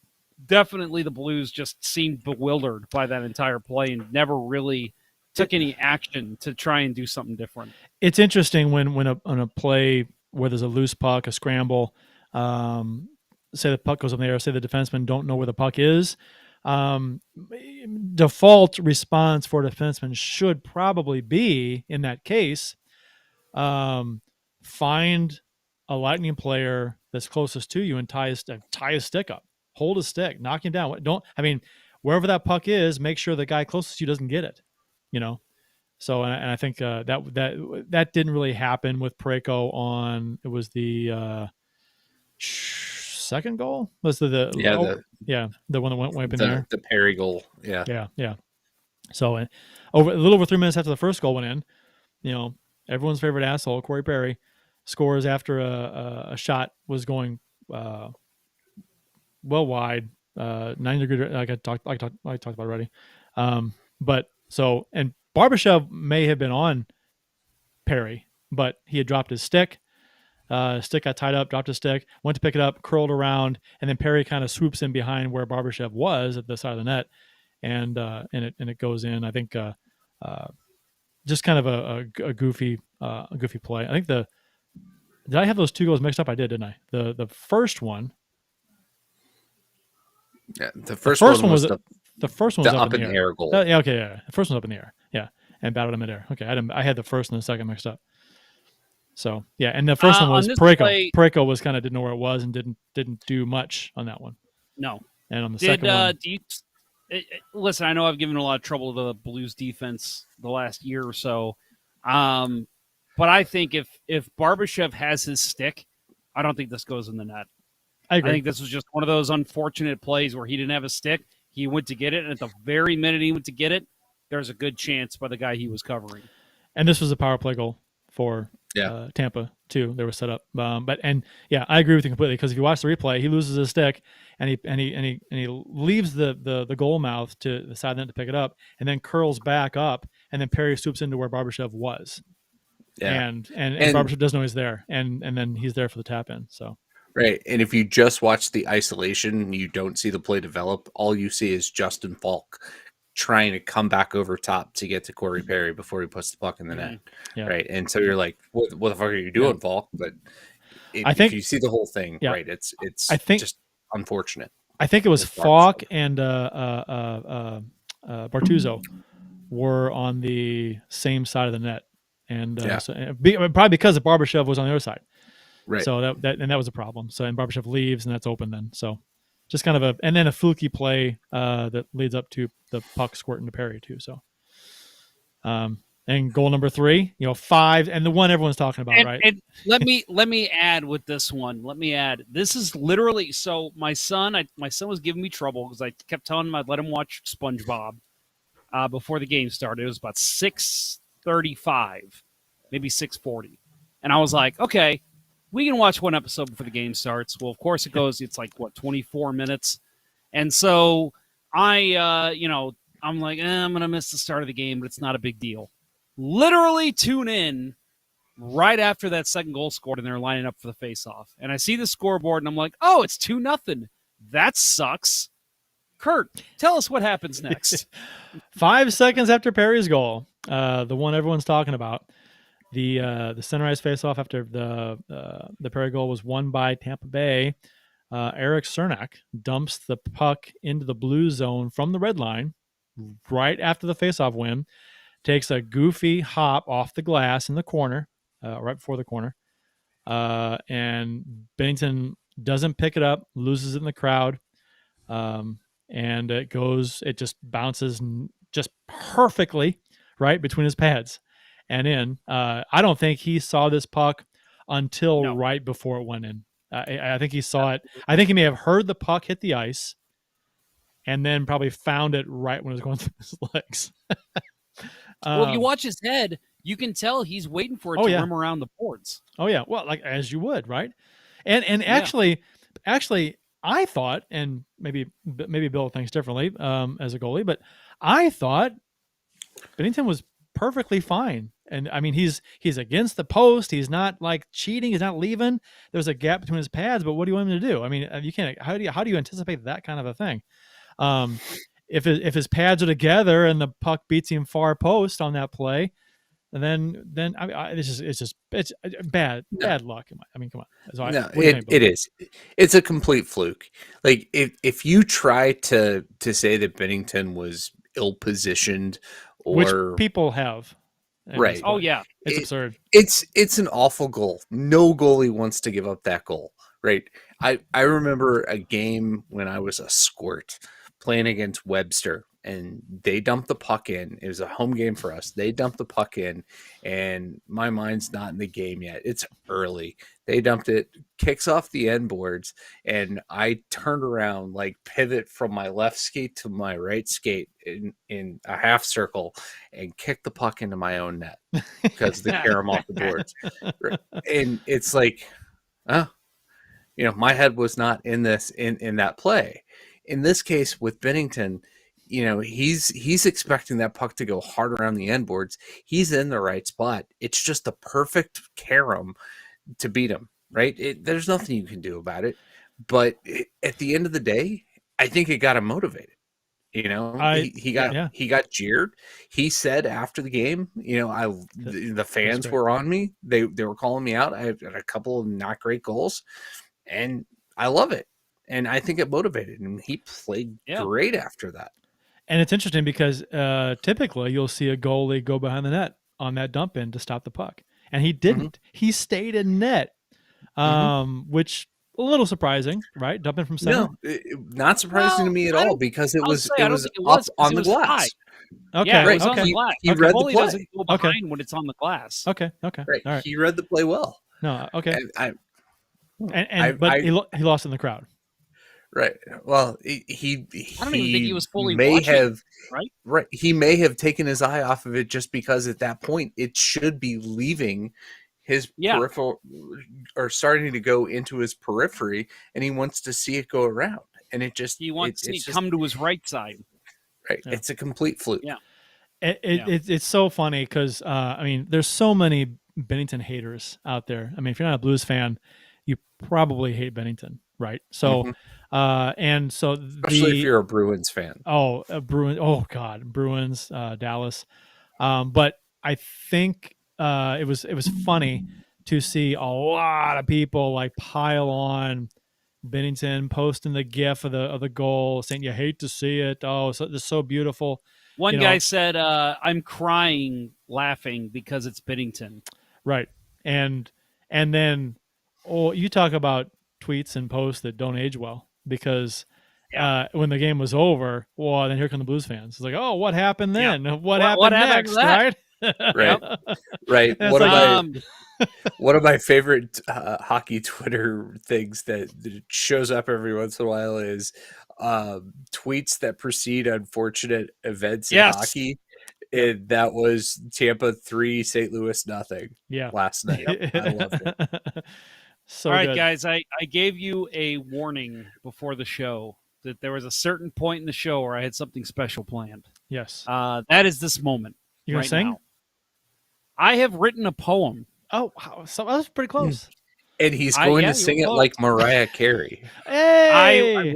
definitely the Blues just seemed bewildered by that entire play and never really took any action to try and do something different. It's interesting when on a play where there's a loose puck, a scramble, say the puck goes up in the air, say the defensemen don't know where the puck is. Default response for a defenseman should probably be, in that case, find a Lightning player that's closest to you and tie his stick up, hold his stick, knock him down. Wherever that puck is, make sure the guy closest to you doesn't get it. So, and I think that didn't really happen with Parayko on. It was the second goal. Was the one that went up in there. The Perry goal. Yeah. So, a little over 3 minutes after the first goal went in, everyone's favorite asshole, Corey Perry, scores after a shot was going well wide, 90 degree. Like I talked about already. And Barbashev may have been on Perry, but he had dropped his stick. Stick got tied up, dropped his stick, went to pick it up, curled around, and then Perry kind of swoops in behind where Barbashev was at the side of the net, and it goes in. I think just kind of a goofy play. I think did I have those two goals mixed up? I did, didn't I? The first one. Yeah, the first one was the first one was up in the air goal. The first one was up in the air. Yeah, and battled him in air. Okay, I had the first and the second mixed up. So and the first one was Parayko. Parayko was kind of didn't know where it was and didn't do much on that one. No. And on the second one, listen, I know I've given a lot of trouble to the Blues defense the last year or so, but I think if Barbashev has his stick, I don't think this goes in the net. I agree. I think this was just one of those unfortunate plays where he didn't have a stick. He went to get it, and at the very minute he went to get it, there's a good chance by the guy he was covering. And this was a power play goal for Tampa too. They were set up, I agree with you completely, because if you watch the replay, he loses his stick and he leaves the goal mouth to the side net to pick it up, and then curls back up, and then Perry swoops into where Barbashev was, and Barbashev doesn't know he's there, and then he's there for the tap in. So. Right, and if you just watch the isolation, you don't see the play develop. All you see is Justin Falk trying to come back over top to get to Corey Perry before he puts the puck in the net. Yeah. Right, and so you're like, "What the fuck are you doing, Falk?" But if you see the whole thing, right, it's just unfortunate. I think it was Falk and Bartuzzo were on the same side of the net, and probably because of Barbashev was on the other side. Right. So that was a problem. So, and Barbashev leaves, and that's open then. So just kind of a fluky play that leads up to the puck squirting to Perry too. So, And goal number 3, 5, and the one everyone's talking about, right? And let me add with this one. Let me add. This is literally so. My son was giving me trouble because I kept telling him I'd let him watch SpongeBob before the game started. It was about 6:35, maybe 6:40, and I was like, okay, we can watch one episode before the game starts. Well, of course it goes. It's like 24 minutes, and so I, I'm like, I'm gonna miss the start of the game, but it's not a big deal. Literally tune in right after that second goal scored and they're lining up for the face-off. And I see the scoreboard and I'm like, oh, it's 2-0. That sucks. Kurt, tell us what happens next. 5 seconds after Perry's goal, the one everyone's talking about, the Sunrise face-off after the Perry goal was won by Tampa Bay. Eric Cernak dumps the puck into the blue zone from the red line right after the face-off win. Takes a goofy hop off the glass in the corner, right before the corner. And Bennington doesn't pick it up, loses it in the crowd. And it just bounces just perfectly right between his pads and in. I don't think he saw this puck until right before it went in. I think he saw it. I think he may have heard the puck hit the ice and then probably found it right when it was going through his legs. Well, if you watch his head, you can tell he's waiting for it to rim around the boards. Oh yeah, well, like as you would, right? And actually, I thought, and maybe Bill thinks differently as a goalie, but I thought Bennington was perfectly fine. And I mean, he's against the post. He's not like cheating. He's not leaving. There's a gap between his pads. But what do you want him to do? I mean, you can't. How do you anticipate that kind of a thing? If his pads are together and the puck beats him far post on that play, then it's bad luck. I mean, come on. So it is. It's a complete fluke. Like if you try to say that Bennington was ill positioned, or which people have, right? Oh yeah, it's absurd. It's an awful goal. No goalie wants to give up that goal, right? I remember a game when I was a squirt playing against Webster, and they dumped the puck in. It was a home game for us. They dumped the puck in, and my mind's not in the game yet. It's early. They dumped it, kicks off the end boards, and I turned around, like pivot from my left skate to my right skate in a half circle and kicked the puck into my own net because of the carom off the boards. And it's like, my head was not in this, in that play. In this case with Bennington, he's expecting that puck to go hard around the end boards. He's in the right spot. It's just the perfect carom to beat him, right? There's nothing you can do about it. But at the end of the day, I think it got him motivated. He got jeered. He said after the game, the fans were on me. They were calling me out. I had a couple of not great goals, and I love it. And I think it motivated him. He played great after that. And it's interesting because typically you'll see a goalie go behind the net on that dump in to stop the puck. And he didn't. Mm-hmm. He stayed in net, which a little surprising, right? Dumping from center. No, not surprising to me at all because it was up on the glass. Okay. Yeah, right. It was on the glass. He read the play. Doesn't go behind when it's on the glass. Okay. Right. All right. He read the play well. No. Okay. But he lost in the crowd. Right. Well, he I don't even think he was fully may watching, have right. He may have taken his eye off of it just because at that point it should be leaving his peripheral or starting to go into his periphery, and he wants to see it go around. And it just he wants to come to his right side. Right. Yeah. It's a complete fluke. Yeah. It's so funny because there's so many Bennington haters out there. I mean, if you're not a Blues fan, you probably hate Bennington, right? So. And so especially if you're a Bruins fan. Bruins. Oh God, Bruins, Dallas. But I think it was funny to see a lot of people like pile on Bennington, posting the GIF of the goal, saying you hate to see it. Oh, so it's so beautiful. One guy said, "I'm crying, laughing because it's Bennington." Right, and then you talk about tweets and posts that don't age well. Because when the game was over, then here come the Blues fans. It's like, oh, what happened then? Yeah. What happened next, right? Right. Right. That's One of my favorite hockey Twitter things that shows up every once in a while is tweets that precede unfortunate events in hockey. And that was Tampa 3, St. Louis nothing. Last night. I loved it. So all right, good. guys, I gave you a warning before the show that there was a certain point in the show where I had something special planned. Yes. That is this moment. You gonna sing? Now. I have written a poem. Oh, so that was pretty close. And he's going to sing it like Mariah Carey. Hey!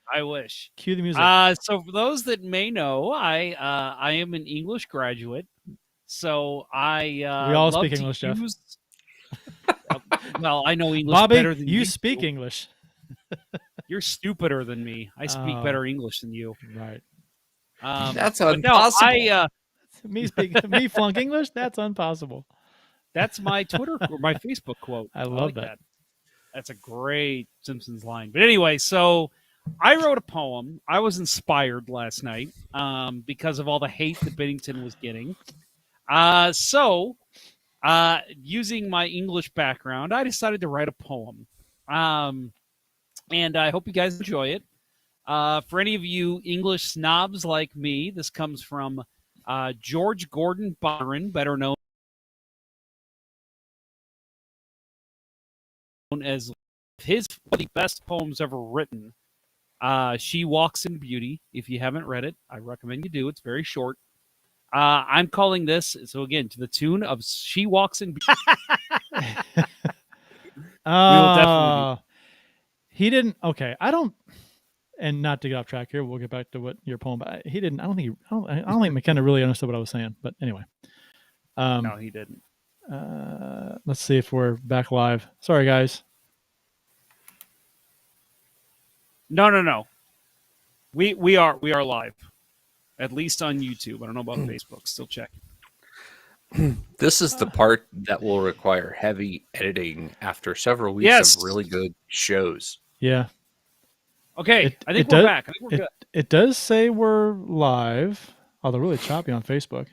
I wish. Cue the music. So for those that may know, I am an English graduate. So we all speak English, Jeff. Well, I know English Bobby, better than you. You speak English. You're stupider than me. I speak better English than you. Right. That's impossible. Me flunk English? That's impossible. That's my Twitter or my Facebook quote. I love that. That's a great Simpsons line. But anyway, so I wrote a poem. I was inspired last night because of all the hate that Bennington was getting. So using my English background, I decided to write a poem. And I hope you guys enjoy it. For any of you English snobs like me, this comes from George Gordon Byron, better known as one of the best poems ever written. She Walks in Beauty. If you haven't read it, I recommend you do. It's very short. I'm calling this, so again, to the tune of She Walks in Beauty. We will definitely do. He didn't. Okay, I don't. And not to get off track here, we'll get back to what your poem. But he didn't. I don't think McKenna really understood what I was saying. But anyway, no, he didn't. Let's see if we're back live. Sorry, guys. No. We are live, at least on YouTube. I don't know about Facebook. Still checking. This is the part that will require heavy editing after several weeks of really good shows. Yeah. Okay, I think we're back. I think we're good. It does say we're live, although really choppy on Facebook.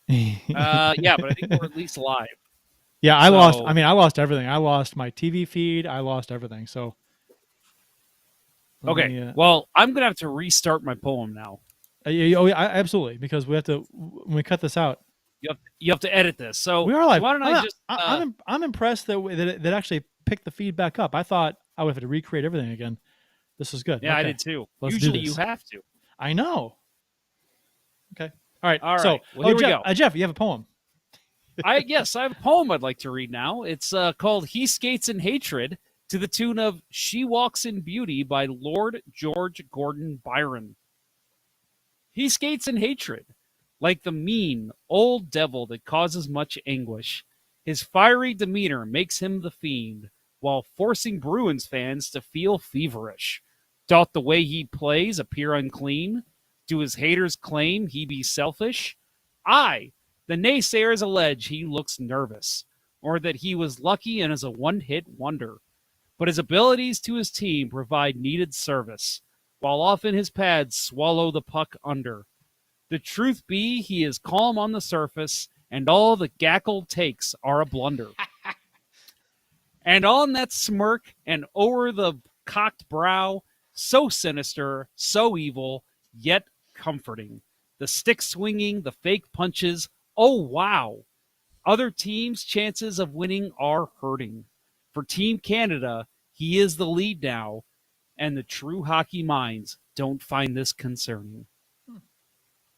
Yeah, but I think we're at least live. Yeah, I lost everything. I lost my TV feed. I lost everything. So. Okay. Well, I'm gonna have to restart my poem now. Absolutely, because we have to when we cut this out. You have to edit this. So we are live. So why don't I just? I'm impressed that actually picked the feedback up. I thought I would have to recreate everything again. This is good. Yeah, okay. I did too. Let's Usually do this. you have to. I know. Okay. All right. So well, here we go. Jeff, you have a poem. Yes, I have a poem I'd like to read now. It's called "He Skates in Hatred" to the tune of "She Walks in Beauty" by Lord George Gordon Byron. He skates in hatred, like the mean old devil that causes much anguish. His fiery demeanor makes him the fiend, while forcing Bruins fans to feel feverish. Doth the way he plays appear unclean? Do his haters claim he be selfish? Aye, the naysayers allege he looks nervous, or that he was lucky and is a one-hit wonder. But his abilities to his team provide needed service, while often his pads swallow the puck under. The truth be, he is calm on the surface, and all the gackle takes are a blunder. And on that smirk, and o'er the cocked brow, so sinister, so evil, yet comforting. The stick swinging, the fake punches, oh wow! Other teams' chances of winning are hurting. For Team Canada, he is the lead now, and the true hockey minds don't find this concerning.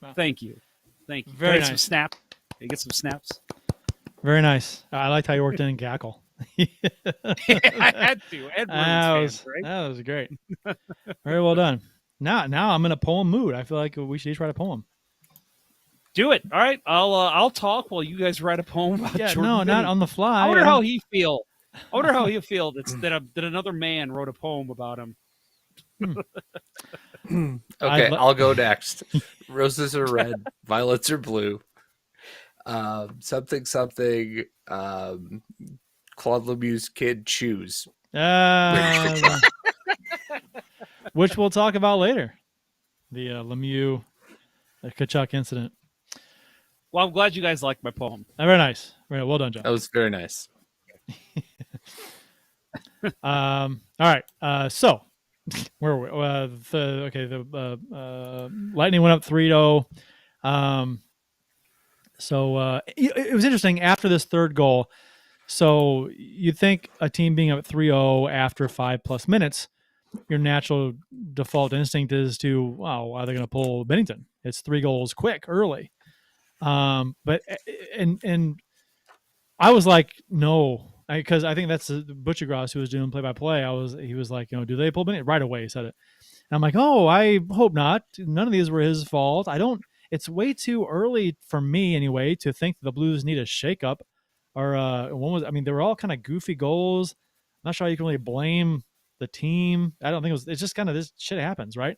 Wow. Thank you. Very nice. Some snap. You get some snaps. Very nice. I liked how you worked in Gackle. I had to. That was great. Very well done. Now I'm in a poem mood. I feel like we should each write a poem. Do it. All right. I'll talk while you guys write a poem about Jordan. No, not on the fly. I wonder how he feel. I wonder how he'll feel that another man wrote a poem about him. Okay, I'll go next. Roses are red, violets are blue. Something. Claude Lemieux's kid choose. Which we'll talk about later. The Lemieux Kachuk incident. Well, I'm glad you guys like my poem. Very nice. Very well done, John. That was very nice. All right. So where were we? The Lightning went up 3-0. So it was interesting after this third goal. So you'd think a team being up 3-0 after 5+ minutes, your natural default instinct is to, wow, are they going to pull Bennington? It's 3 goals quick, early. But I was like, no, because I think that's Buccigross who was doing play-by-play. He was like, do they pull Bennington? Right away he said it. And I'm like, oh, I hope not. None of these were his fault. It's way too early for me anyway to think the Blues need a shakeup. Or they were all kind of goofy goals. I'm not sure how you can really blame the team. I don't think it's just kind of this shit happens, right?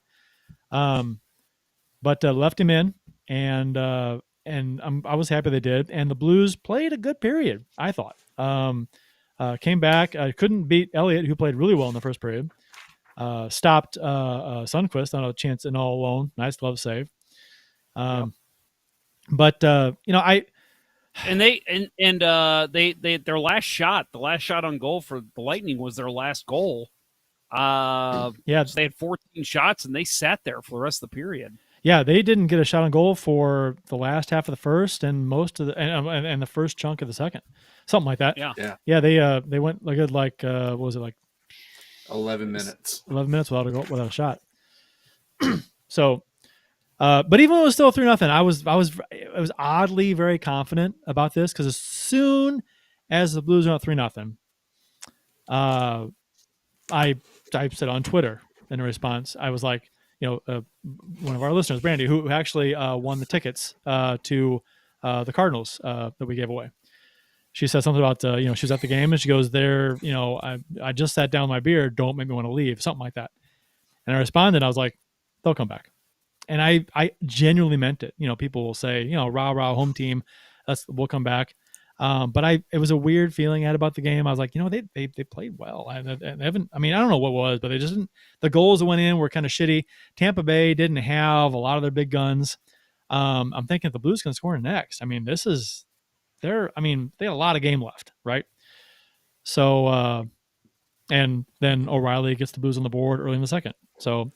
But left him in, and I was happy they did. And the Blues played a good period, I thought. Came back, couldn't beat Elliott, who played really well in the first period. Stopped Sundqvist on a chance and all alone. Nice glove save. But their last shot, the last shot on goal for the Lightning was their last goal. So they had 14 shots and they sat there for the rest of the period. Yeah, they didn't get a shot on goal for the last half of the first and most of the and the first chunk of the second, something like that. Yeah. They went what was it, like 11 minutes? 11 minutes without a shot. So, but even though it was still 3-0, I was oddly very confident about this because as soon as the Blues went up 3-0, I said on Twitter in response, I was like, one of our listeners, Brandy, who actually won the tickets to the Cardinals that we gave away. She said something about, she was at the game and she goes there, I just sat down with my beer. Don't make me want to leave. Something like that. And I responded. I was like, they'll come back. And I genuinely meant it. People will say, rah, home team, we'll come back. But it was a weird feeling I had about the game. I was like, they played well. I don't know what it was, but they just didn't. The goals that went in were kind of shitty. Tampa Bay didn't have a lot of their big guns. I'm thinking if the Blues can score next, they had a lot of game left, right? So, and then O'Reilly gets the Blues on the board early in the second. So,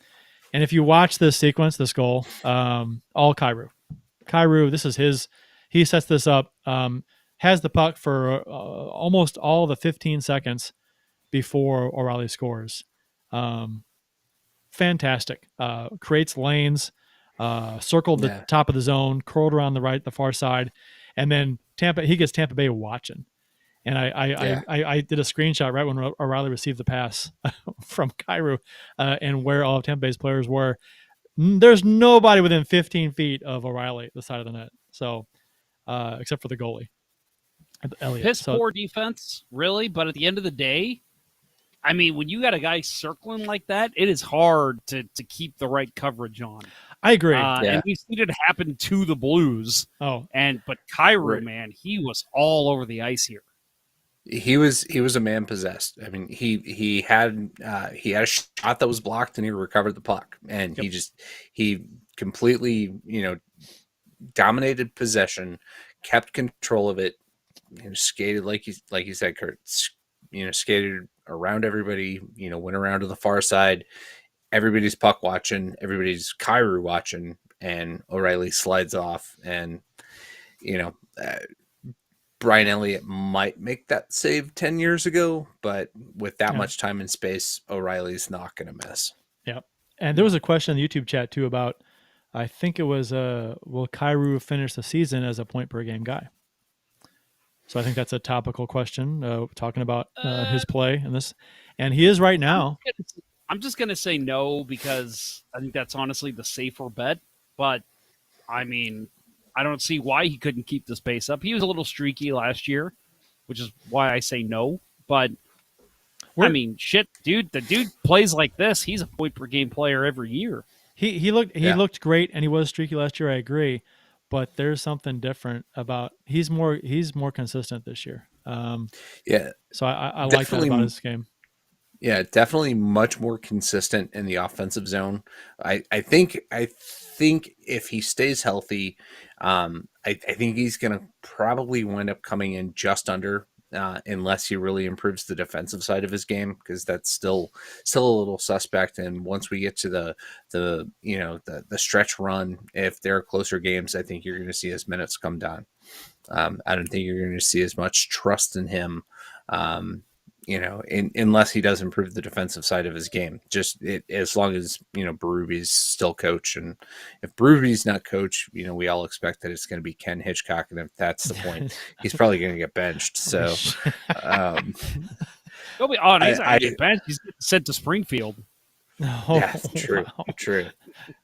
and if you watch this sequence, this goal, all Kyrou. This is he sets this up. Has the puck for almost all the 15 seconds before O'Reilly scores. Fantastic. Creates lanes, circled the top of the zone, curled around the far side, and then he gets Tampa Bay watching. And I did a screenshot right when O'Reilly received the pass from Kyrou and where all of Tampa Bay's players were. There's nobody within 15 feet of O'Reilly at the side of the net. So, except for the goalie. Elliott. Poor defense, really. But at the end of the day, when you got a guy circling like that, it is hard to keep the right coverage on. I agree. And we've seen it happen to the Blues. But Kyrou, man, he was all over the ice here. He was a man possessed. He had a shot that was blocked and he recovered the puck, and he completely dominated possession, kept control of it. Skated like you said, Kurt. Skated around everybody. Went around to the far side. Everybody's puck watching. Everybody's Kyrou watching, and O'Reilly slides off. And Brian Elliott might make that save 10 years ago, but with that much time and space, O'Reilly's not going to miss. Yeah, and there was a question in the YouTube chat too about, I think it was, will Kyrou finish the season as a point per game guy? So I think that's a topical question, talking about his play and this, and he is right now. I'm just going to say no because I think that's honestly the safer bet. But I don't see why he couldn't keep this pace up. He was a little streaky last year, which is why I say no. But shit, dude, the dude plays like this. He's a point per game player every year. He looked great, and he was streaky last year. I agree. But there's something different about he's more consistent this year. So I like that about his game. Yeah, definitely much more consistent in the offensive zone. I think if he stays healthy, I think he's going to probably wind up coming in just under, unless he really improves the defensive side of his game, because that's still a little suspect. And once we get to the stretch run, if there are closer games, I think you're going to see his minutes come down. I don't think you're going to see as much trust in him, unless he does improve the defensive side of his game. As long as Berube's still coach, and if Berube's not coach, we all expect that it's going to be Ken Hitchcock, and if that's the point, he's probably going to get benched. So, he'll be on. He's not going to get benched. He's sent to Springfield. Yeah, true, wow. True.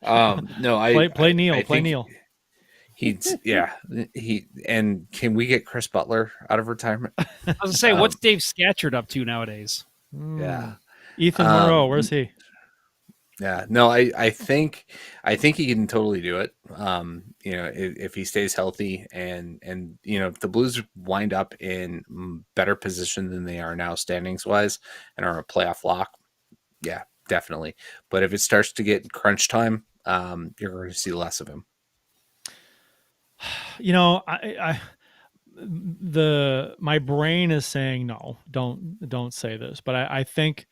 No, play Neil. And can we get Chris Butler out of retirement? I was gonna say, what's Dave Scatcherd up to nowadays? Yeah, Ethan Monroe, where's he? Yeah, no, I think he can totally do it. If he stays healthy, and if the Blues wind up in better position than they are now standings wise and are a playoff lock, yeah, definitely. But if it starts to get crunch time, you're going to see less of him. My brain is saying no, don't say this, but I think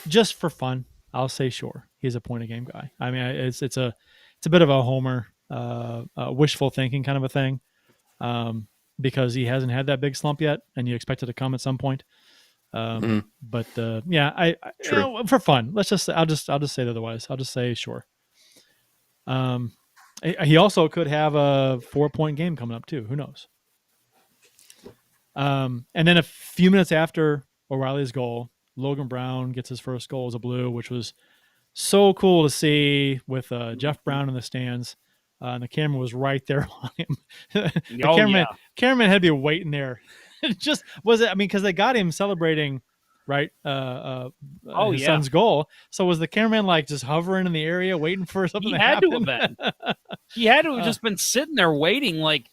just for fun, I'll say sure, he's a point a game guy. I mean, it's a bit of a homer, wishful thinking kind of a thing, because he hasn't had that big slump yet, and you expect it to come at some point. But I for fun, I'll just say otherwise. I'll just say sure. He also could have a 4-point game coming up too. Who knows? And then a few minutes after O'Reilly's goal, Logan Brown gets his first goal as a Blue, which was so cool to see with Jeff Brown in the stands. And the camera was right there on him. The cameraman had to be waiting there. Just was it? I mean, because they got him celebrating, right? His son's goal. So was the cameraman like just hovering in the area waiting for something to happen? He had to have been. He had to have just been sitting there waiting. Like,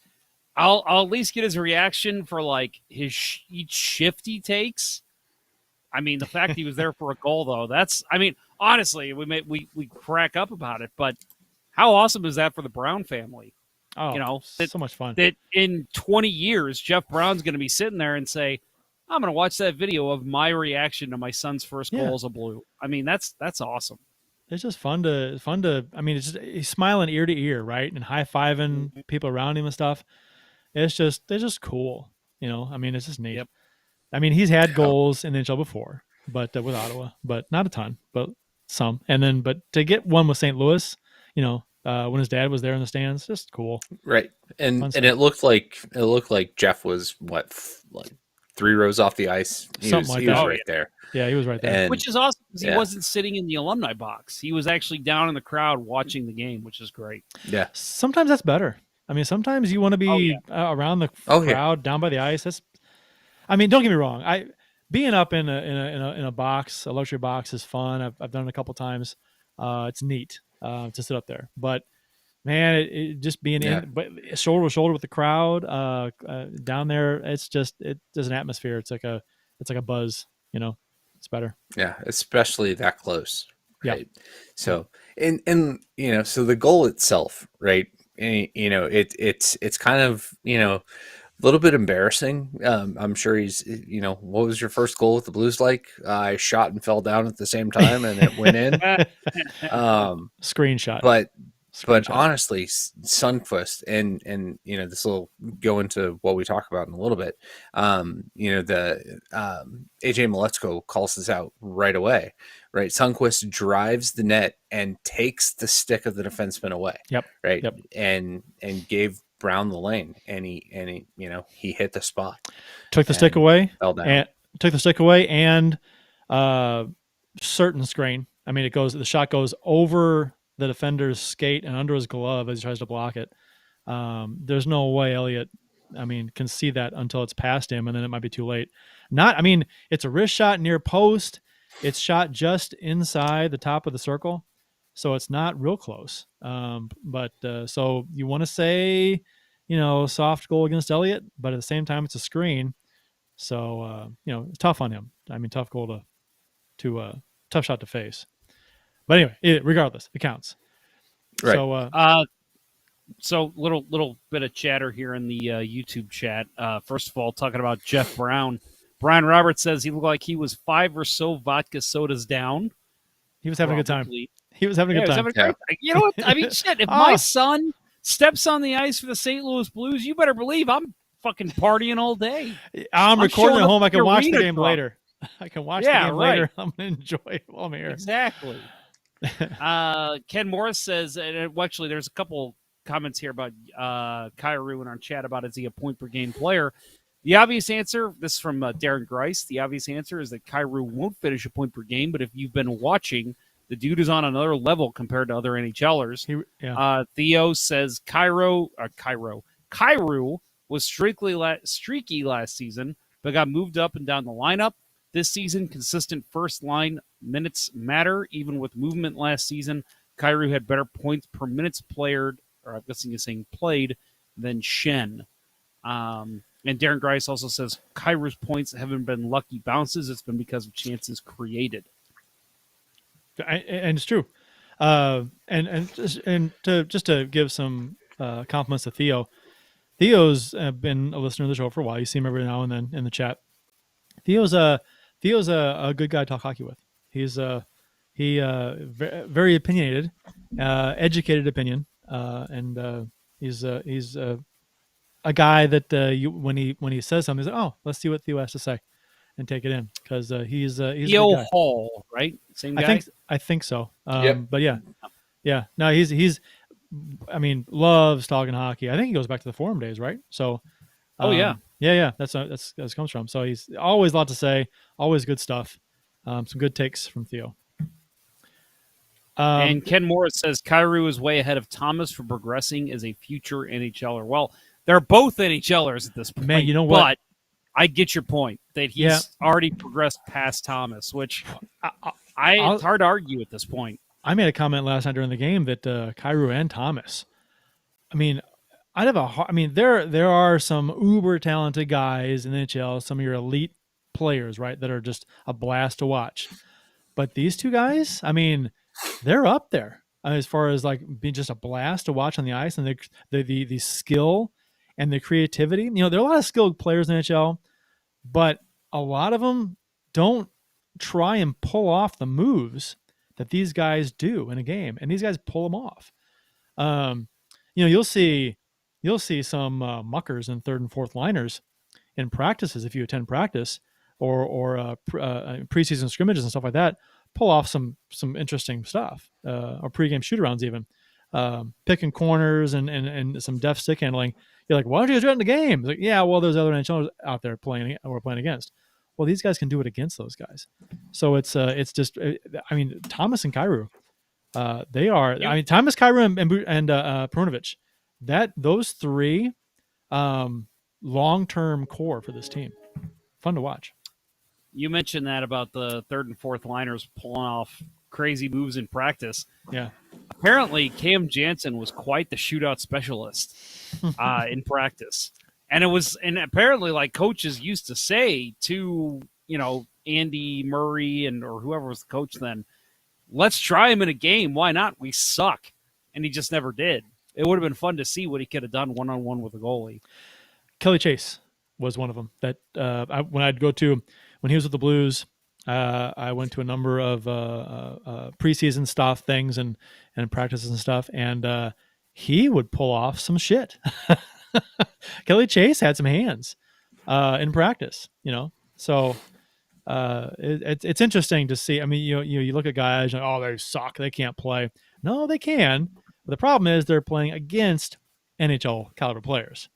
I'll at least get his reaction for like each shift he takes. I mean, the fact he was there for a goal, though, honestly, we crack up about it, but how awesome is that for the Brown family? Oh, so much fun. That in 20 years, Jeff Brown's going to be sitting there and say, I'm going to watch that video of my reaction to my son's first goal as a Blue. I mean, that's awesome. It's just fun to. I mean, it's just he's smiling ear to ear, right, and high fiving people around him and stuff. It's just cool, I mean, it's just neat. Yep. I mean, he's had goals in the NHL before, but with Ottawa, but not a ton, but some. And then, but to get one with St. Louis, when his dad was there in the stands, just cool, right? And it looked like Jeff was like 3 rows off the ice. He was right there. Yeah, he was right there. Which is awesome because he wasn't sitting in the alumni box. He was actually down in the crowd watching the game, which is great. Yeah. Sometimes that's better. I mean, sometimes you want to be around the crowd, down by the ice. Don't get me wrong. Being up in a box, a luxury box, is fun. I've done it a couple times. It's neat to sit up there. But man, it just being in, but shoulder to shoulder with the crowd down there, there's an atmosphere. It's like a buzz. It's better. Yeah, especially that close. Right. Yeah. So so the goal itself, right? It's kind of a little bit embarrassing. I'm sure he's what was your first goal with the Blues like? I shot and fell down at the same time and it went in. Screenshot. But honestly, Sundqvist and this will go into what we talk about in a little bit. The AJ Maletzko calls this out right away. Right, Sundqvist drives the net and takes the stick of the defenseman away. Yep. Right. Yep. And gave Brown the lane, and he hit the spot. Took the stick away. Fell down. And certain screen. I mean, the shot goes over the defender's skate and under his glove as he tries to block it. There's no way Elliott, can see that until it's past him, and then it might be too late. It's a wrist shot near post. It's shot just inside the top of the circle, so it's not real close. So you want to say, soft goal against Elliott, but at the same time, it's a screen. So, it's tough on him. Tough goal tough shot to face. But anyway, regardless, it counts. Right. So, So little bit of chatter here in the YouTube chat. First of all, talking about Jeff Brown. Brian Roberts says he looked like he was 5 or so vodka sodas down. He was having a good time. Probably. He was having a Yeah, good he was time. having a great. You know what? I mean, shit. If my son steps on the ice for the St. Louis Blues, you better believe I'm fucking partying all day. I'm recording at home. I can watch the game drunk. later. I can watch the game later. I'm going to enjoy it while I'm here. Exactly. Ken Morris says, and actually, there's a couple comments here about Kyrou in our chat about is he a point per game player? The obvious answer, this is from Darren Grice, the obvious answer is that Kyrou won't finish a point per game, but if you've been watching, the dude is on another level compared to other NHLers. Theo says Kyrou was streaky last season, but got moved up and down the lineup. This season, consistent first line minutes matter. Even with movement last season, Kyrou had better points per minutes played, or I'm guessing he's saying played, than Shen. And Darren Grice also says Kyrou's points haven't been lucky bounces. It's been because of chances created. And it's true. And to give some compliments to Theo. Theo's been a listener to the show for a while. You see him every now and then in the chat. Theo's a good guy to talk hockey with. He's very opinionated, educated opinion, and he's a guy that when he says something, he's like, oh, let's see what Theo has to say, and take it in because he's Theo Hall, right? Same guy. I think so. Yep. But yeah. No, he's. I mean, loves talking hockey. I think he goes back to the forum days, right? So. Yeah. That's it comes from. So he's always a lot to say, always good stuff. Some good takes from Theo. And Ken Morris says Kyrou is way ahead of Thomas for progressing as a future NHLer. Well, they're both NHLers at this point. Man, you know what? But I get your point that he's already progressed past Thomas, which it's hard to argue at this point. I made a comment last night during the game that Kyrou and Thomas. I mean, there are some uber talented guys in the NHL, some of your elite players, right, that are just a blast to watch. But these two guys, I mean, they're up there as far as like being just a blast to watch on the ice, and the skill and the creativity. You know, there are a lot of skilled players in the NHL, but a lot of them don't try and pull off the moves that these guys do in a game, and these guys pull them off. You'll see some muckers and third and fourth liners in practices if you attend practice or preseason scrimmages and stuff like that. Pull off some interesting stuff or pregame shoot-arounds even, picking corners and some deft stick handling. You're like, why don't you guys do it in the game? It's like, yeah, well, there's other NHLers out there we're playing against. Well, these guys can do it against those guys. So it's just, I mean, Thomas and Kyrou, they are. I mean, Thomas, Kyrou, and Perunovich. Those three, long-term core for this team. Fun to watch. You mentioned that about the third and fourth liners pulling off crazy moves in practice. Yeah. Apparently, Cam Jansen was quite the shootout specialist in practice. And apparently, like coaches used to say to, Andy Murray or whoever was the coach then, let's try him in a game. Why not? We suck. And he just never did. It would have been fun to see what he could have done one-on-one with a goalie. Kelly Chase was one of them that when he was with the Blues, I went to a number of preseason stuff, things and practices and stuff, and he would pull off some shit. Kelly Chase had some hands in practice, So it's interesting to see. I mean, you look at guys and they suck, they can't play. No, they can. But the problem is they're playing against NHL caliber players.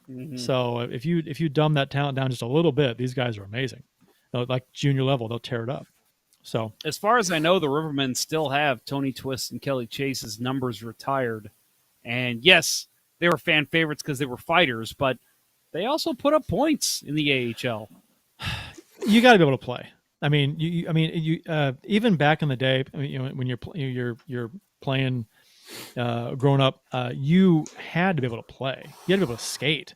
Mm-hmm. So if you dumb that talent down just a little bit, these guys are amazing. Like junior level, they'll tear it up. So as far as I know, the Rivermen still have Tony Twist and Kelly Chase's numbers retired. And yes, they were fan favorites because they were fighters, but they also put up points in the AHL. You got to be able to play. I mean, you even back in the day, when you're playing, growing up, you had to be able to play. You had to be able to skate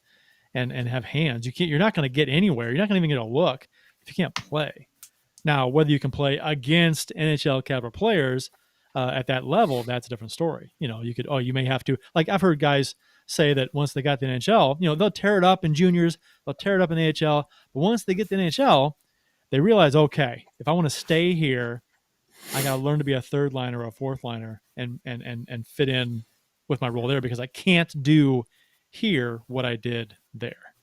and have hands. You're not going to get anywhere. You're not going to even get a look if you can't play. Now, whether you can play against NHL caliber players, at that level, that's a different story. You may have to, like, I've heard guys say that once they got the NHL, they'll tear it up in juniors, they'll tear it up in the AHL, but once they get the NHL, they realize, okay, if I want to stay here, I got to learn to be a third liner or a fourth liner and fit in with my role there, because I can't do here what I did there.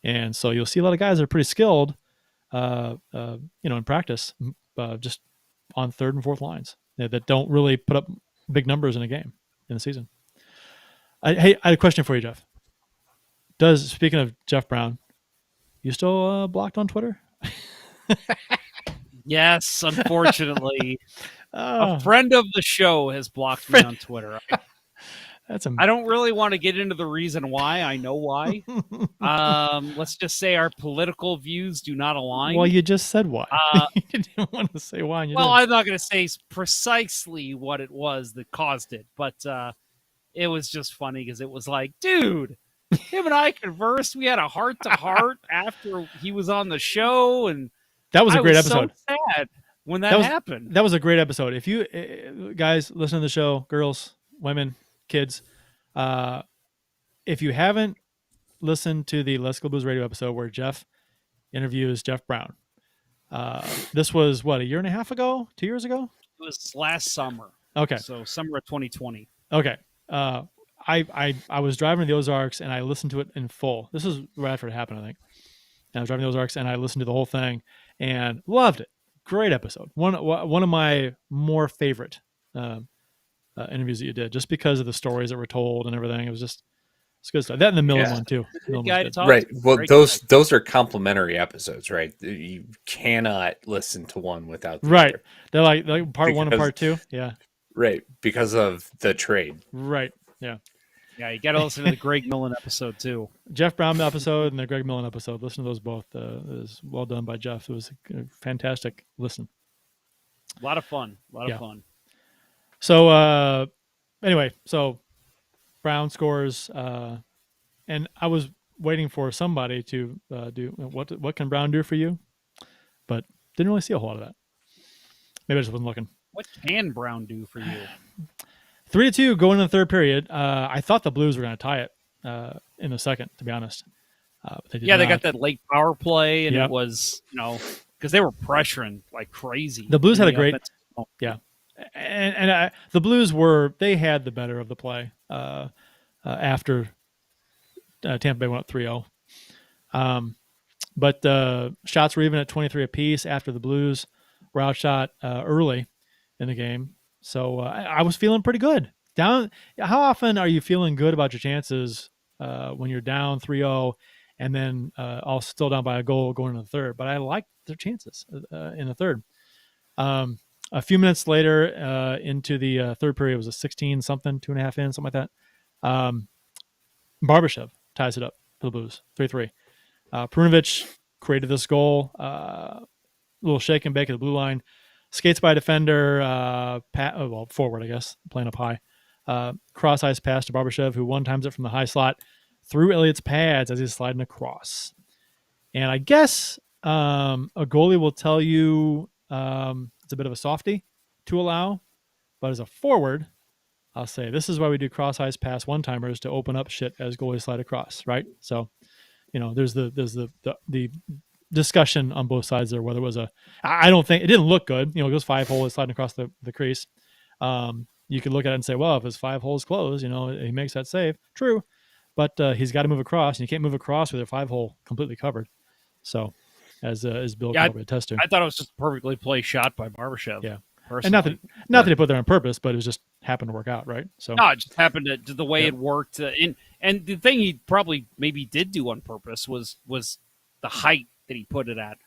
And so you'll see a lot of guys that are pretty skilled, in practice, just on third and fourth lines that don't really put up big numbers in a game in the season. Hey, I had a question for you, Jeff. Speaking of Jeff Brown, you still blocked on Twitter? Yes, unfortunately. A friend of the show has blocked me on Twitter. I don't really want to get into the reason why. I know why. Let's just say our political views do not align. Well, you just said why. You didn't want to say why. I'm not going to say precisely what it was that caused it, but it was just funny because it was like, dude, him and I conversed. We had a heart-to-heart after he was on the show, and that was a great episode. So sad when that happened. That was a great episode. If you guys listen to the show, girls, women, kids, if you haven't listened to the Let's Go Blues Radio episode where Jeff interviews Jeff Brown, this was what, a year and a half ago, 2 years ago? It was last summer. Okay, so summer of 2020. Okay, I was driving to the Ozarks and I listened to it in full. This was right after it happened, I think. And I was driving to the Ozarks and I listened to the whole thing and loved it. Great episode. One of my more favorite interviews that you did, just because of the stories that were told and everything. It's good stuff. That and the Millen one too. Right. Well, those are complimentary episodes, right? You cannot listen to one without the right. other. They're like part one and part two. Yeah. Right, because of the trade. Right. Yeah. Yeah, you got to listen to the Greg Millen episode too. Jeff Brown episode and the Greg Millen episode. Listen to those both. It was well done by Jeff. It was a fantastic listen. A lot of fun. Of fun. So anyway, so Brown scores, and I was waiting for somebody to do what can Brown do for you, but didn't really see a whole lot of that. Maybe I just wasn't looking. What can Brown do for you? 3-2 going in the third period. I thought the Blues were going to tie it in the second, to be honest. They got that late power play, and it was, because they were pressuring like crazy. The Blues had a great, and the Blues they had the better of the play after Tampa Bay went up 3-0. But shots were even at 23 apiece after the Blues were outshot early in the game. So I was feeling pretty good. How often are you feeling good about your chances when you're down 3-0 and then all still down by a goal going into the third? But I liked their chances in the third. A few minutes later into the third period, it was a 16-something, 2.5 in, something like that. Barbashev ties it up for the Blues, 3-3. Perunovic created this goal, a little shake and bake at the blue line. Skates by a defender, forward, I guess, playing up high. Cross-ice pass to Barbashev, who one-times it from the high slot through Elliott's pads as he's sliding across. And I guess a goalie will tell you it's a bit of a softie to allow, but as a forward, I'll say this is why we do cross-ice pass one-timers to open up shit as goalies slide across, right? So, there's the discussion on both sides there, whether it was I don't think it didn't look good. It goes 5 holes sliding across the crease. You could look at it and say, well, if his 5 holes closed, he makes that save. True. But he's got to move across, and you can't move across with your 5-hole completely covered. So as Bill probably attest to. I thought it was just a perfectly placed shot by Barbashev. Yeah. Personally. And not that he put there on purpose, but it just happened to work out, right? So no, it just happened to the way it worked. And the thing he probably maybe did do on purpose was the height that he put it at,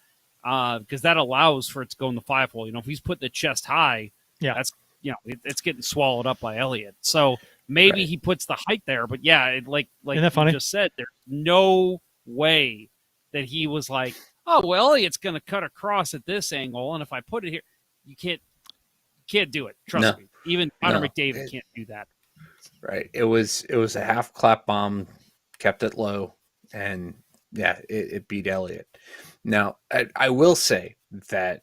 because that allows for it to go in the 5-hole. If he's putting the chest high, that's it's getting swallowed up by Elliott. So maybe he puts the height there, but like you just said, there's no way that he was like, oh well, Elliott's going to cut across at this angle, and if I put it here, you can't do it. Trust me. Even Connor McDavid can't do that. Right. It was a half clap bomb, kept it low, and it beat Elliott. Now, I will say that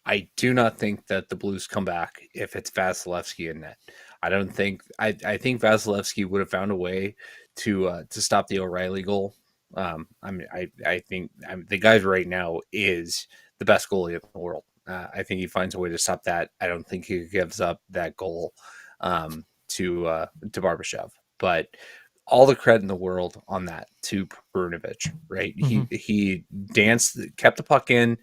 I do not think that the Blues come back if it's Vasilevsky in net. I don't think. I think Vasilevsky would have found a way to stop the O'Reilly goal. I think the guy right now is the best goalie in the world. I think he finds a way to stop that. I don't think he gives up that goal to Barbashev. But all the credit in the world on that to Perunovic, right? Mhm. He danced, kept the puck in.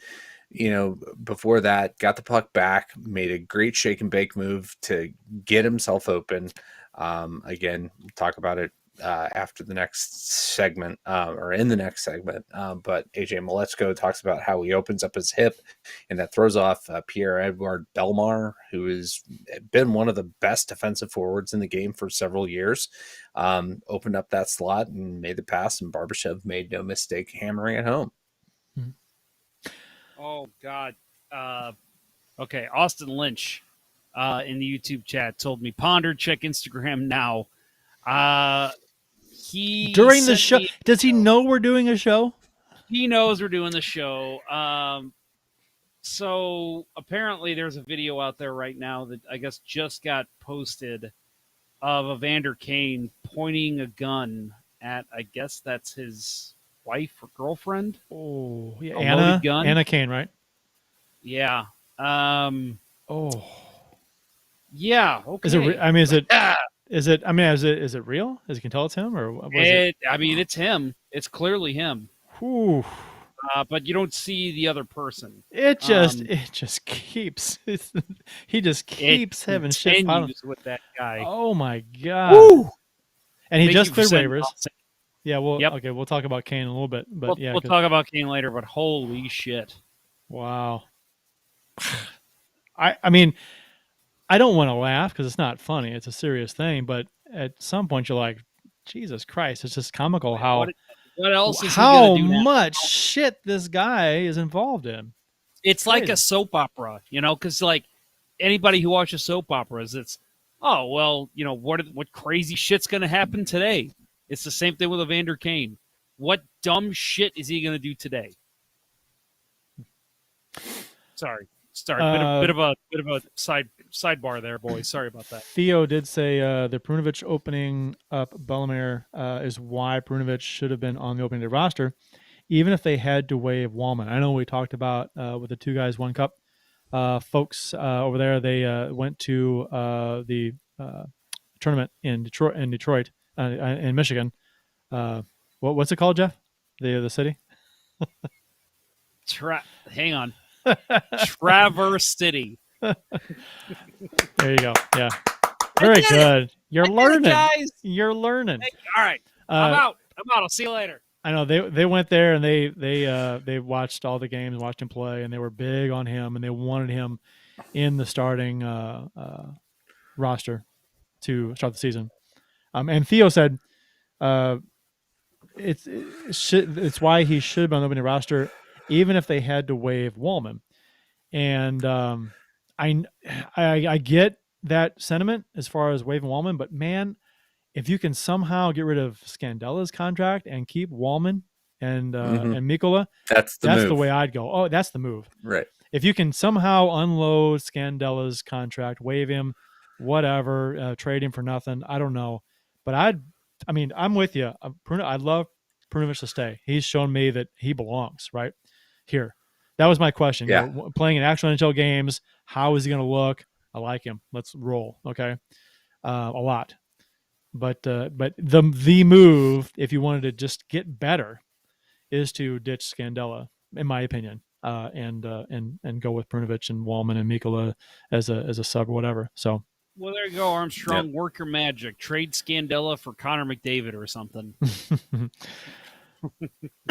Before that, got the puck back, made a great shake and bake move to get himself open. Again, we'll talk about it after the next segment or in the next segment. But AJ Maletzko talks about how he opens up his hip and that throws off Pierre-Edouard Bellemare, who has been one of the best defensive forwards in the game for several years. Opened up that slot and made the pass, and Barbashev made no mistake hammering it home. Oh, God. Okay, Austin Lynch in the YouTube chat told me, Ponder, check Instagram now. He During the sent show, me- does he know we're doing a show? He knows we're doing the show. So apparently there's a video out there right now that I guess just got posted of Evander Kane pointing a gun at, I guess that's his wife or girlfriend. Oh, yeah, A loaded gun? Anna Kane, right? Yeah. Oh, Yeah. Okay. is it? I mean, is it? Ah, Is it? I mean, is it real? As you can tell, it's him, or what is it? I mean, it's him. It's clearly him. Whew. But you don't see the other person. It just keeps. He just keeps having shit. Continues with that guy. Oh my god! Woo! And he Thank just you for cleared sending waivers. Austin. Yeah, well, Yep. okay, we'll talk about Kane in a little bit, but We'll talk about Kane later. But holy shit! Wow. I mean, I don't want to laugh because it's not funny. It's a serious thing, but at some point you're like, Jesus Christ! It's just comical how What else is he how gonna do now? much shit this guy is involved in. It's like a crazy. soap opera, because like anybody who watches soap operas, it's what crazy shit's gonna happen today. It's the same thing with Evander Kane. What dumb shit is he gonna do today? Sorry. Bit of a sidebar there, boys. Sorry about that. Theo did say the Perunovic opening up Bellemare is why Perunovic should have been on the opening day roster, even if they had to waive Wallman. I know we talked about with the 2 guys 1 cup folks over there. They went to the tournament in Detroit, in Michigan. What's it called, Jeff? The city? Hang on. Traverse City. There you go. Yeah. Very good. You're learning. Guys. You're learning. All right. I'm out. I'll see you later. I know they went there and they watched all the games, watched him play, and they were big on him, and they wanted him in the starting roster to start the season. And Theo said it's why he should have been on the opening roster, even if they had to waive Wallman. And I get that sentiment as far as waiving Wallman, but man, if you can somehow get rid of Scandella's contract and keep Wallman and Mikkola, that's the way I'd go. Oh, that's the move. Right. If you can somehow unload Scandella's contract, waive him, whatever, trade him for nothing, I don't know. But I'm with you. I'd love Perunovic to stay. He's shown me that he belongs right here. That was my question. Yeah. Playing in actual NHL games, how is he going to look? I like him. Let's roll. Okay. A lot. But the move, if you wanted to just get better, is to ditch Scandella, in my opinion, and go with Perunovic and Wallman and Mikkola as a sub or whatever. So. Well, there you go, Armstrong. Yep. Work your magic. Trade Scandella for Connor McDavid or something.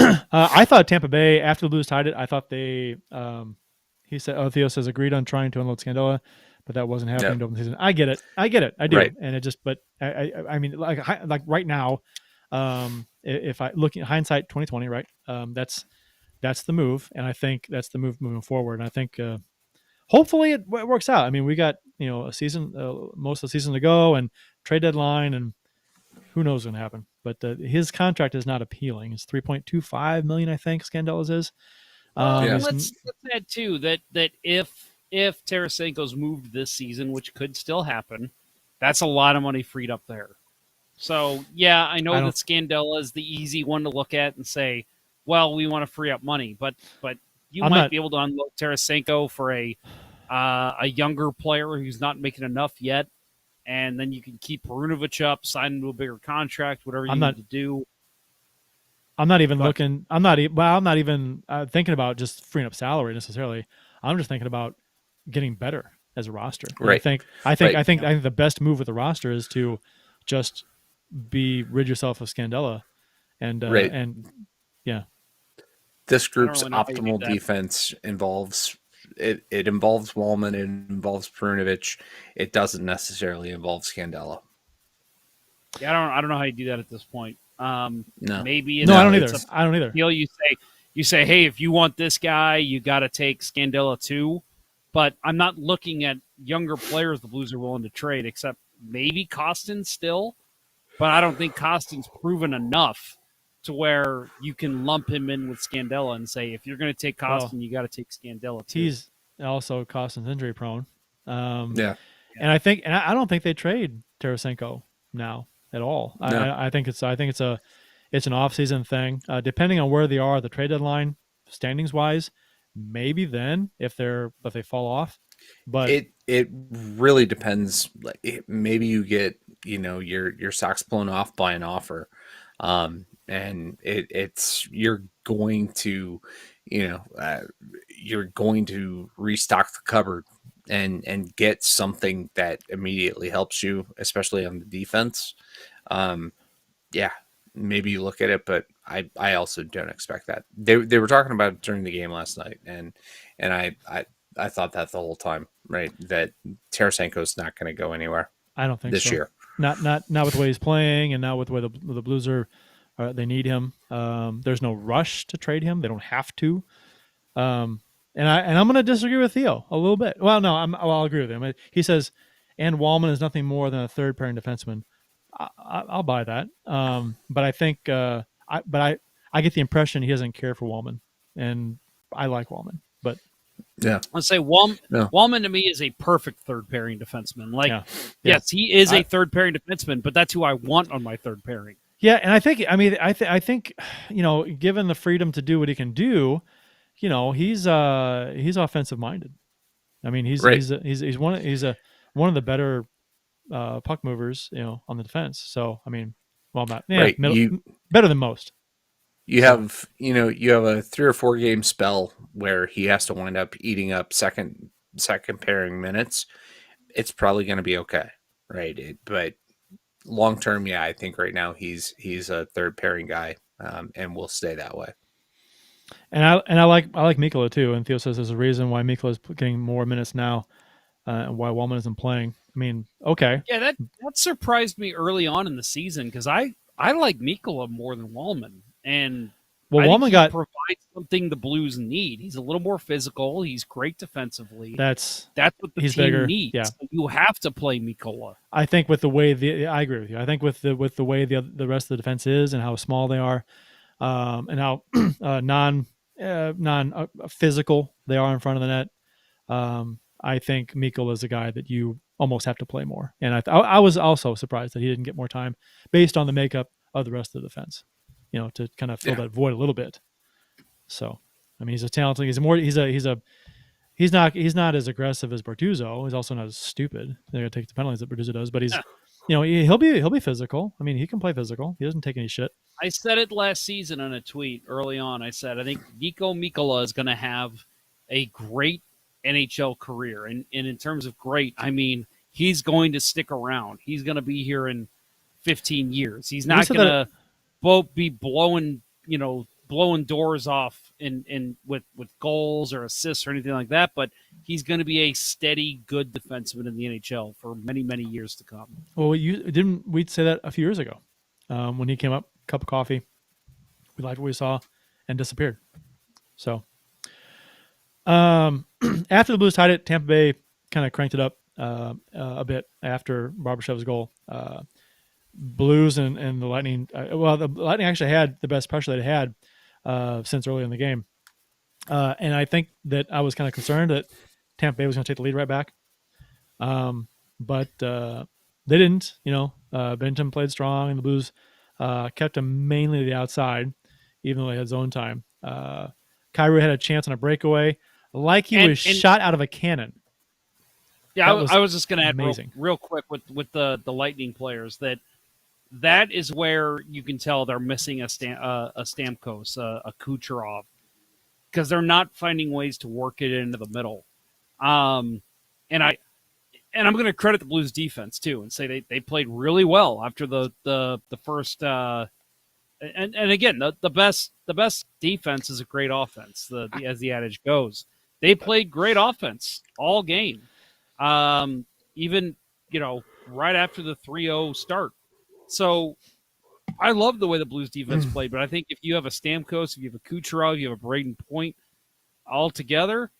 I thought Tampa Bay, after the Blues tied it, I thought they, Theo says, agreed on trying to unload Scandella, but that wasn't happening to open the season. I get it. I do. Right. And it just, but I mean, like right now, if I look at hindsight 2020, right, that's the move. And I think that's the move moving forward. And I think, hopefully it works out. I mean, we got, a season, most of the season to go and trade deadline, and who knows what's going to happen. But his contract is not appealing. It's $3.25 million, I think, Scandella's is. Let's add too that if Tarasenko's moved this season, which could still happen, that's a lot of money freed up there. So yeah, I know that Scandella is the easy one to look at and say, well, we want to free up money, but you might be able to unload Tarasenko for a younger player who's not making enough yet, and then you can keep Perunovic up, sign him to a bigger contract, whatever you need to do. I'm not even looking. I'm not even thinking about just freeing up salary necessarily. I'm just thinking about getting better as a roster. Right. I think the best move with the roster is to just rid yourself of Scandella, and yeah. This group's optimal defense involves it involves Wallman, it involves Perunovic. It doesn't necessarily involve Scandella. Yeah, I don't know how you do that at this point. No, maybe I don't either. I don't either. You say, hey, if you want this guy, you got to take Scandella too. But I'm not looking at younger players the Blues are willing to trade, except maybe Costin still. But I don't think Costin's proven enough to where you can lump him in with Scandella and say, if you're going to take Costin, you got to take Scandella too. He's also Costin's injury prone. Yeah, and I don't think they trade Tarasenko now at all. No. I think it's an off-season thing. Depending on where they are at the trade deadline, standings wise, maybe then if they fall off. But it really depends. Maybe you get your socks blown off by an offer, and you're going to restock the cupboard and get something that immediately helps you, especially on the defense. Maybe you look at it, but I also don't expect that. They were talking about it during the game last night, and I thought that the whole time, right? That Tarasenko's not going to go anywhere. I don't think this year. Not with the way he's playing, and now with the way the Blues are they need him. There's no rush to trade him. They don't have to. And I'm going to disagree with Theo a little bit. Well, no, I'll agree with him. He says, and Wallman is nothing more than a third pairing defenseman. I'll buy that. But I think, I get the impression he doesn't care for Wallman, and I like Wallman. But yeah, I'll say Wallman to me is a perfect third pairing defenseman. Yes, he is a third pairing defenseman, but that's who I want on my third pairing. Yeah, and I think given the freedom to do what he can do, he's offensive minded. I mean, he's one of the better puck movers, on the defense. So I mean, better than most. You have a 3 or 4 game spell where he has to wind up eating up second pairing minutes. It's probably going to be okay, right? But long term, I think right now he's a third pairing guy, and will stay that way. And I like Mikkola too. And Theo says there's a reason why Mikkola is getting more minutes now, and why Wallman isn't playing. I mean, okay. Yeah, that surprised me early on in the season because I like Mikkola more than Wallman. And Wallman provides something the Blues need. He's a little more physical. He's great defensively. That's what the team bigger. needs. Yeah. So you have to play Mikkola. I think with the way I agree with you. I think with the way the rest of the defense is and how small they are, and how non physical they are in front of the net. I think Mikkola is a guy that you almost have to play more. And I was also surprised that he didn't get more time based on the makeup of the rest of the defense. To kind of fill that void a little bit. So, I mean, he's a talented. He's not as aggressive as Bertuzzo. He's also not as stupid. They're gonna take the penalties that Bertuzzo does, but he's, he'll be physical. I mean, he can play physical. He doesn't take any shit. I said it last season on a tweet early on. I said I think Niko Mikkola is going to have a great NHL career, and in terms of great, I mean he's going to stick around. He's going to be here in 15 years. He's not going to be blowing doors off in with goals or assists or anything like that, but he's going to be a steady, good defenseman in the NHL for many, many years to come. Well, we'd say that a few years ago when he came up, cup of coffee, we liked what we saw, and disappeared. So after the Blues tied it, Tampa Bay kind of cranked it up a bit after Barbashev's goal. Blues and the Lightning. The Lightning actually had the best pressure they'd had since early in the game. And I think that I was kind of concerned that Tampa Bay was going to take the lead right back. But they didn't. Benton played strong, and the Blues kept him mainly to the outside, even though they had zone time. Kyrou had a chance on a breakaway, like he was shot out of a cannon. Yeah, I was just going to add real quick with the Lightning players that is where you can tell they're missing a Stamkos, a Kucherov, because they're not finding ways to work it into the middle. And I'm going to credit the Blues defense too and say they played really well after the first. And again, the best defense is a great offense. As the adage goes, they played great offense all game. Even right after the 3-0 start. So I love the way the Blues defense played, but I think if you have a Stamkos, if you have a Kucherov, you have a Braden Point all together,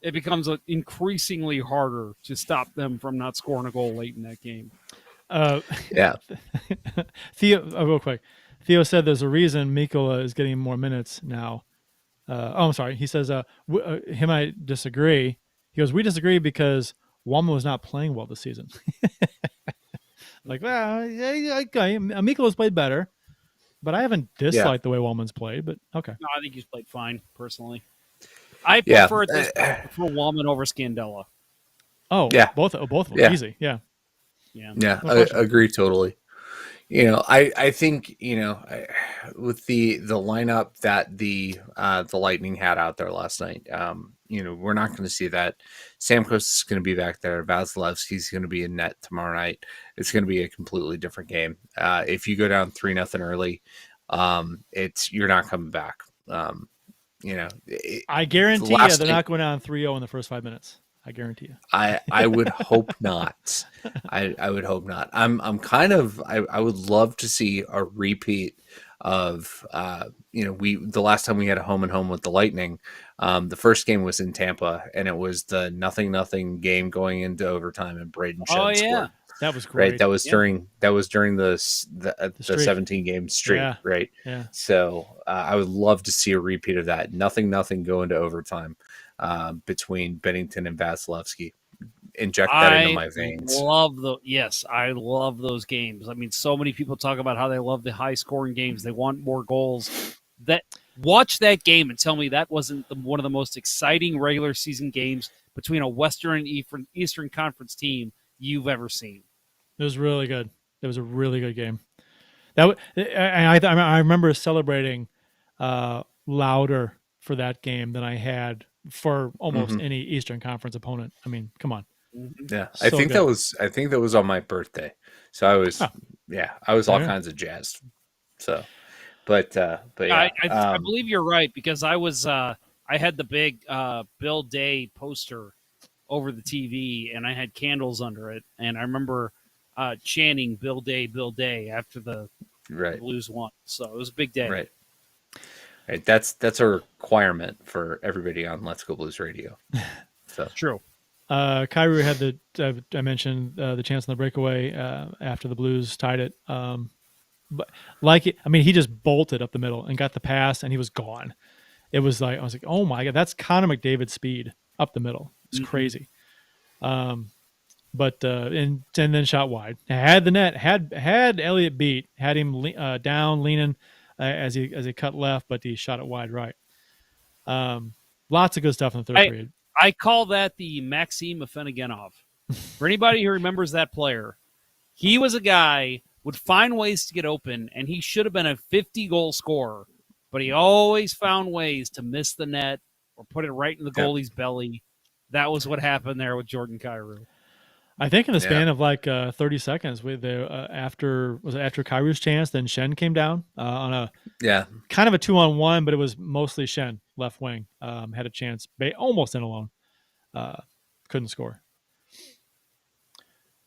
it becomes increasingly harder to stop them from not scoring a goal late in that game. Yeah. Theo, real quick. Theo said there's a reason Mikkola is getting more minutes now. I'm sorry. He says, him I disagree. He goes, we disagree because Wallman was not playing well this season. Like, well, yeah, okay. Mikkola's played better, but I haven't disliked the way Wallman's played. But okay. No, I think he's played fine, personally. I prefer for Wallman over Scandella. Oh, yeah. Both of them. Easy. Yeah. Yeah, I agree totally. I think with the lineup that the Lightning had out there last night, we're not going to see that. Stamkos is going to be back there. Vasilevsky's going to be in net tomorrow night. It's going to be a completely different game. If you go down 3-0 early, you're not coming back. I guarantee you they're not going down 3-0 in the first 5 minutes. I guarantee you. I would hope not. I would hope not. I would love to see a repeat of the last time we had a home and home with the Lightning. The first game was in Tampa, and it was the 0-0 game going into overtime, and Braden Shed scored. That was great. Right, that was during the 17 game streak. Yeah. Right. Yeah. So I would love to see a repeat of that. 0-0 go into overtime between Bennington and Vasilevsky. Inject that into my veins. I love those games. I mean, so many people talk about how they love the high scoring games. They want more goals. Watch that game and tell me that wasn't one of the most exciting regular season games between a Western and Eastern Conference team you've ever seen. It was really good. It was a really good game. I remember celebrating louder for that game than I had for almost any Eastern Conference opponent. I mean, come on. Yeah, I think that was on my birthday. So I was all kinds of jazzed. So, but yeah, I believe you're right because I had the big Bill Day poster over the TV and I had candles under it, and I remember chanting Bill Day after the Blues won. So it was a big day. Right. That's a requirement for everybody on Let's Go Blues Radio. So true. Kyrou had I mentioned the chance on the breakaway after the Blues tied it. But he just bolted up the middle and got the pass, and he was gone. It was like I was like, oh my god, that's Connor McDavid speed up the middle. It's crazy. But and then shot wide. Had the net. Had Elliott beat. Had him down, leaning as he cut left, but he shot it wide right. Lots of good stuff in the third period. I call that the Maxim Afinogenov. For anybody who remembers that player, he was a guy would find ways to get open, and he should have been a 50-goal scorer, but he always found ways to miss the net or put it right in the goalie's belly. That was what happened there with Jordan Kyrou. I think in the span of 30 seconds, after Kyrou's chance, then Shen came down on a kind of a 2-on-1, but it was mostly Shen left wing had a chance, almost in alone, couldn't score.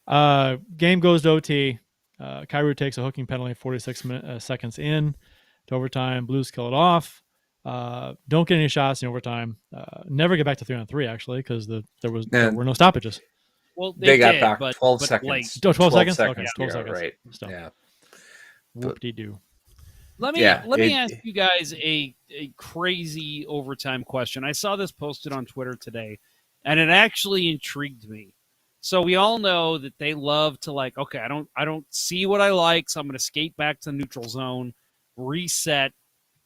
Game goes to OT. Kyrou takes a hooking penalty 46 seconds in to overtime. Blues kill it off. Don't get any shots in overtime. Never get back to 3-on-3 actually because there were no stoppages. Well, they got back 12 seconds. Late. 12 seconds? Okay, 12 yeah, seconds. Right. Stop. Yeah. Whoop-de-doo. Let me ask you guys a crazy overtime question. I saw this posted on Twitter today, and it actually intrigued me. So we all know that they love to okay, I don't see what I like, so I'm going to skate back to the neutral zone, reset,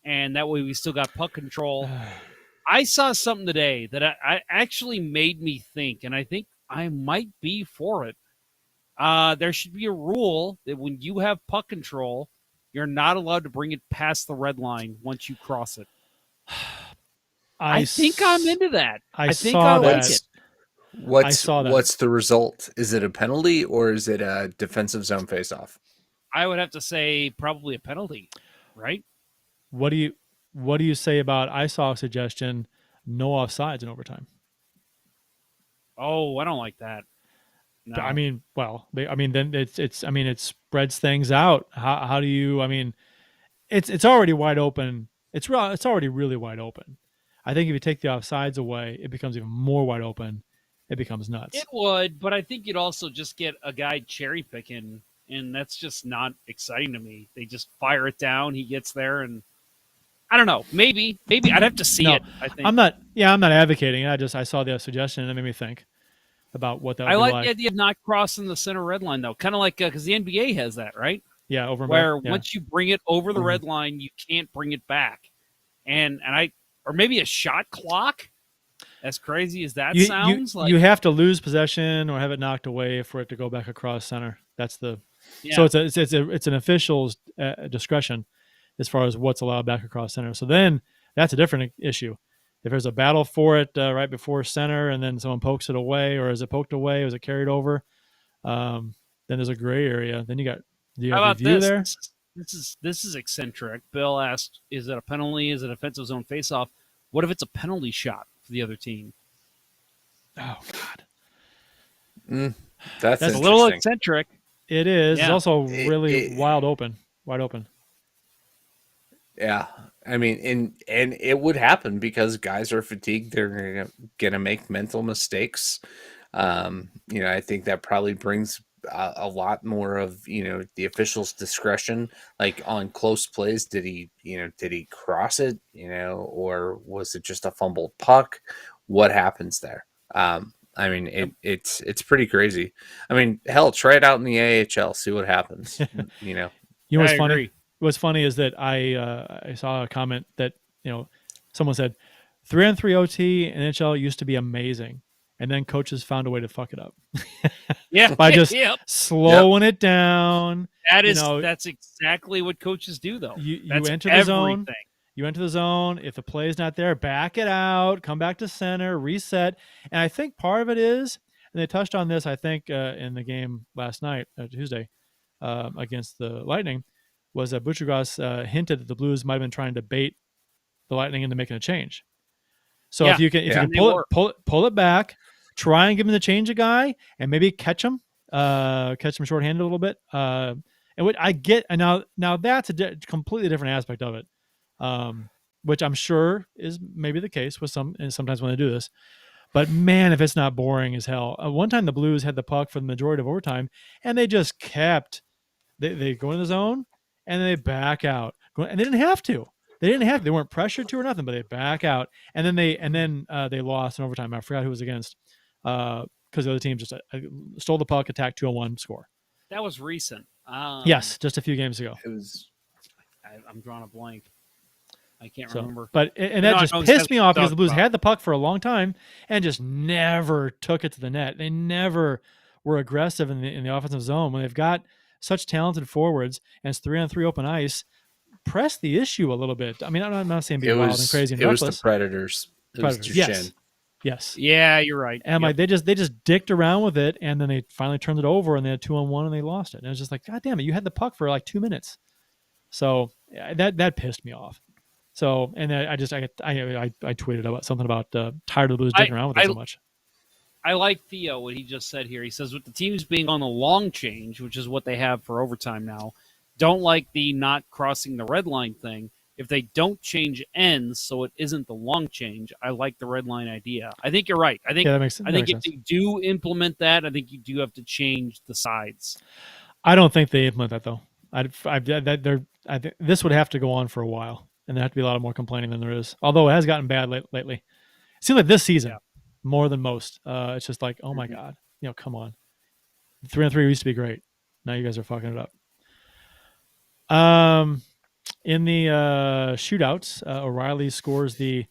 and that way we still got puck control. I saw something today that I actually made me think, and I think I might be for it. There should be a rule that when you have puck control, you're not allowed to bring it past the red line once you cross it. I think I'm into that. I think I like it. What's the result? Is it a penalty or is it a defensive zone faceoff? I would have to say probably a penalty, right? What do you say about I saw a suggestion, no offsides in overtime? Oh, I don't like that. No. I mean, then it spreads things out. How do you? I mean, it's already wide open. It's already really wide open. I think if you take the offsides away, it becomes even more wide open. It becomes nuts. It would, but I think you'd also just get a guy cherry picking, and that's just not exciting to me. They just fire it down. He gets there, and I don't know. Maybe I'd have to see it. I think I'm not advocating it. I saw the suggestion and it made me think about what that would be like. The idea of not crossing the center red line, though. Kind of like because the NBA has that, right? Yeah, once you bring it over the red line, you can't bring it back. Or maybe a shot clock. As crazy as that sounds, you have to lose possession or have it knocked away for it to go back across center. That's the so it's an official's discretion as far as what's allowed back across center. So then that's a different issue. If there's a battle for it right before center and then someone pokes it away, or is it poked away, or is it carried over? Then there's a gray area. Then do you have review there? This is eccentric. Bill asked, "Is it a penalty? Is it a defensive zone faceoff? What if it's a penalty shot for the other team?" Oh God, that's a little eccentric. It is. Yeah. It's also really wide open. Yeah, I mean, and it would happen because guys are fatigued. They're gonna make mental mistakes. I think that probably brings a lot more of the official's discretion, like on close plays. Did he cross it, or was it just a fumbled puck? What happens there? I mean, it's pretty crazy. I mean, hell, try it out in the AHL, see what happens. What's funny? What's funny is that I saw a comment that someone said 3-on-3 OT in NHL used to be amazing. And then coaches found a way to fuck it up. Yeah, by just slowing it down. That's exactly what coaches do, though. You enter the zone. You enter the zone. If the play is not there, back it out. Come back to center. Reset. And I think part of it is, and they touched on this, I think, in the game last night, Tuesday, against the Lightning, was that Buccigross hinted that the Blues might have been trying to bait the Lightning into making a change. So if you can pull it back, try and give him the change a guy, and maybe catch him shorthanded a little bit. And what I get, and now that's a completely different aspect of it, which I'm sure is maybe the case with sometimes when they do this. But man, if it's not boring as hell. One time the Blues had the puck for the majority of overtime, and they just kept they go in the zone and they back out, and they didn't have to. They weren't pressured to or nothing, but they back out, and then they lost in overtime. I forgot who it was against, because the other team just stole the puck, attacked 2-on-1, score. That was recent. Yes, just a few games ago. It was. I'm drawing a blank. I can't remember. But that just pissed me off because the Blues had the puck for a long time and just never took it to the net. They never were aggressive in the offensive zone when they've got such talented forwards and it's 3-on-3 open ice. Press the issue a little bit. I mean, I'm not saying be wild and crazy and reckless. It was the Predators. Yes. Yeah, you're right. And they just dicked around with it, and then they finally turned it over, and they had 2-on-1, and they lost it. And it was just like, God damn it, you had the puck for like 2 minutes. So that pissed me off. So, and I tweeted about something about tired of the Blues dicking around with it so much. I like Theo, what he just said here. He says, with the teams being on the long change, which is what they have for overtime now, don't like the not crossing the red line thing. If they don't change ends, so it isn't the long change, I like the red line idea. I think you're right. I think that makes if they do implement that, I think you do have to change the sides. I don't think they implement that though. I think this would have to go on for a while, and there have to be a lot more complaining than there is. Although it has gotten bad lately. It seems like this season more than most. It's just like, oh my god, come on. 3-3 used to be great. Now you guys are fucking it up. In the shootouts, O'Reilly scores the